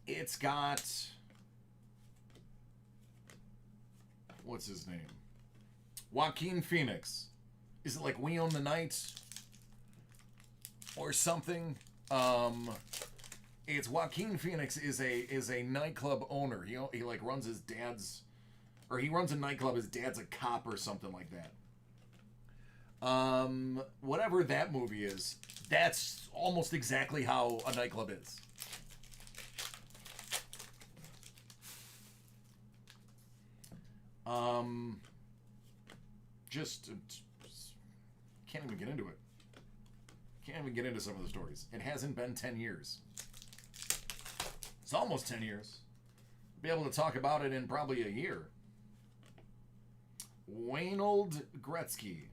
It's got, what's his name? Joaquin Phoenix. Is it like We Own the Night? Or something? It's Joaquin Phoenix is a nightclub owner. He like runs his dad's, or he runs a nightclub. His dad's a cop or something like that. Whatever that movie is, that's almost exactly how a nightclub is. Just can't even get into it. Can't even get into some of the stories. It hasn't been 10 years. It's almost 10 years. Be able to talk about it in probably a year. Waynold Gretzky.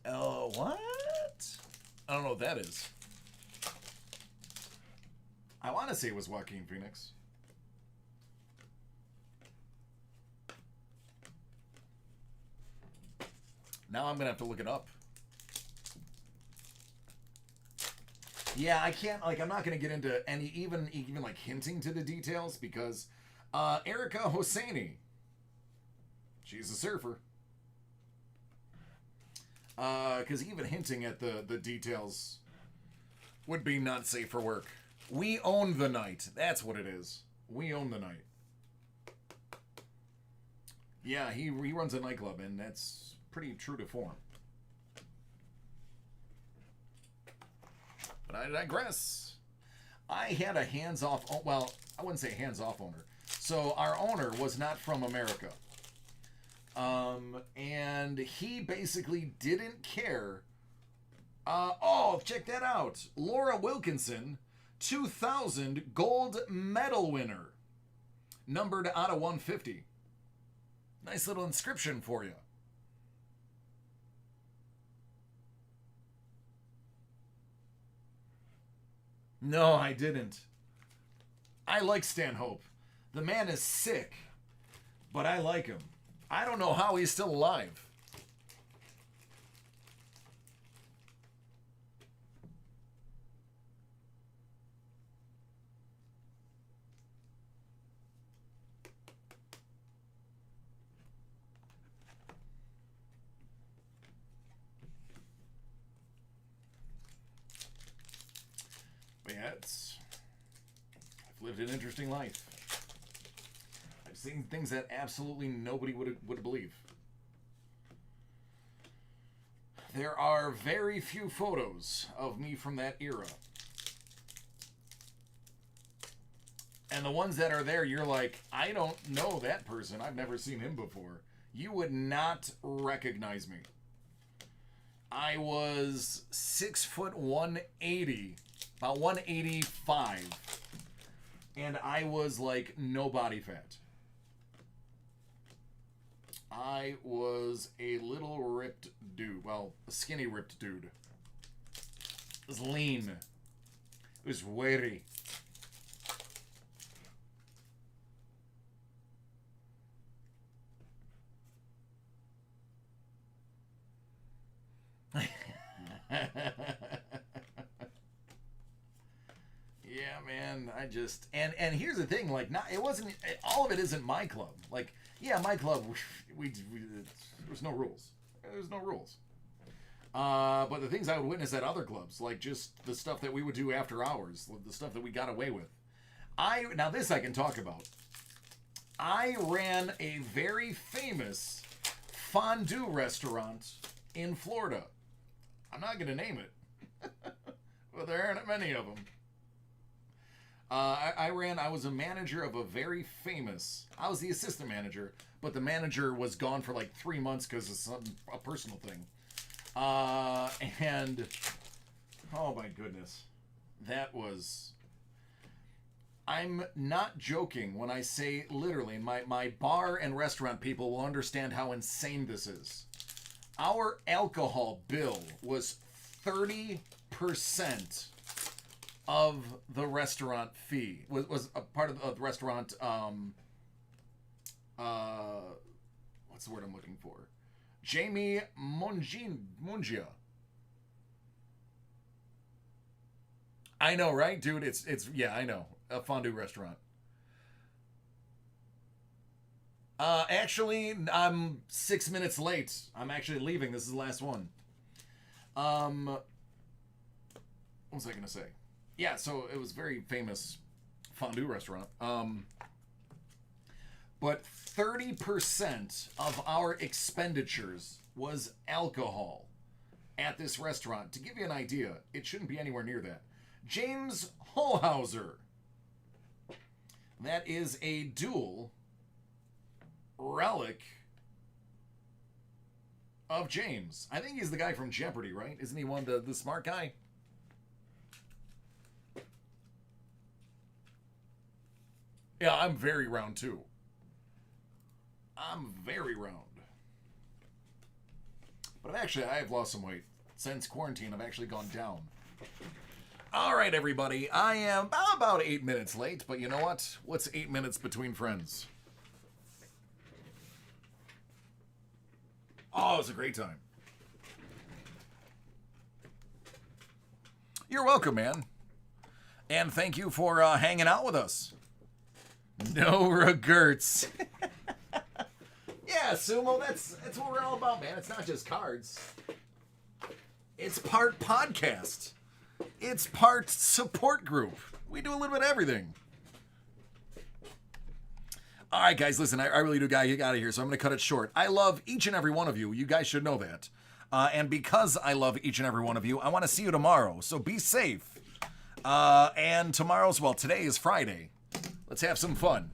Oh, what? I don't know what that is. I want to say it was Joaquin Phoenix. Now I'm gonna have to look it up. Yeah, I can't, like, I'm not gonna get into any, even like hinting to the details, because Erica Hosseini, she's a surfer. Because even hinting at the details would be not safe for work. We own the night. That's what it is. We own the night. Yeah, he runs a nightclub, and that's pretty true to form. But I digress. I had a hands-off, well, I wouldn't say hands-off owner. So our owner was not from America. And he basically didn't care. Oh, check that out. Laura Wilkinson, 2000 gold medal winner. Numbered out of 150. Nice little inscription for you. No, I didn't. I like Stanhope. The man is sick, but I like him. I don't know how he's still alive. But yeah, I've lived an interesting life. I've seen things that absolutely nobody would believe. There are very few photos of me from that era. And the ones that are there, you're like, I don't know that person. I've never seen him before. You would not recognize me. I was 6 foot 180, about 185. And I was like no body fat. I was a little ripped dude. Well, a skinny ripped dude. It was lean. It was wiry. Yeah, man, I just and here's the thing, like, not it wasn't all of it isn't my club. Like, yeah, my club, we there's no rules. There's no rules. But the things I would witness at other clubs, like just the stuff that we would do after hours, the stuff that we got away with. Now this I can talk about. I ran a very famous fondue restaurant in Florida. I'm not going to name it, but there aren't many of them. I was a manager of a very famous, I was the assistant manager, but the manager was gone for like 3 months because of a personal thing. And, oh my goodness, that was, I'm not joking when I say literally, my bar and restaurant people will understand how insane this is. Our alcohol bill was 30% of the restaurant fee. Was a part of the restaurant, what's the word I'm looking for? Jamie Mungia. I know, right, dude? It's yeah, I know. A fondue restaurant. Actually, I'm 6 minutes late. I'm actually leaving. This is the last one. What was I gonna say? Yeah, so it was a very famous fondue restaurant. But 30% of our expenditures was alcohol at this restaurant. To give you an idea, it shouldn't be anywhere near that. James Holhauser. That is a dual relic of James. I think he's the guy from Jeopardy, right? Isn't he one the smart guy? Yeah, I'm very round too. I'm very round. But I have lost some weight. Since quarantine, I've actually gone down. All right, everybody. I am about 8 minutes late, but you know what? What's 8 minutes between friends? Oh, it was a great time. You're welcome, man. And thank you for hanging out with us. No regrets. Yeah, Sumo, that's what we're all about, man. It's not just cards. It's part podcast. It's part support group. We do a little bit of everything. All right, guys, listen, I really do gotta get out of here, so I'm going to cut it short. I love each and every one of you. You guys should know that. And because I love each and every one of you, I want to see you tomorrow. So be safe. And today is Friday. Let's have some fun.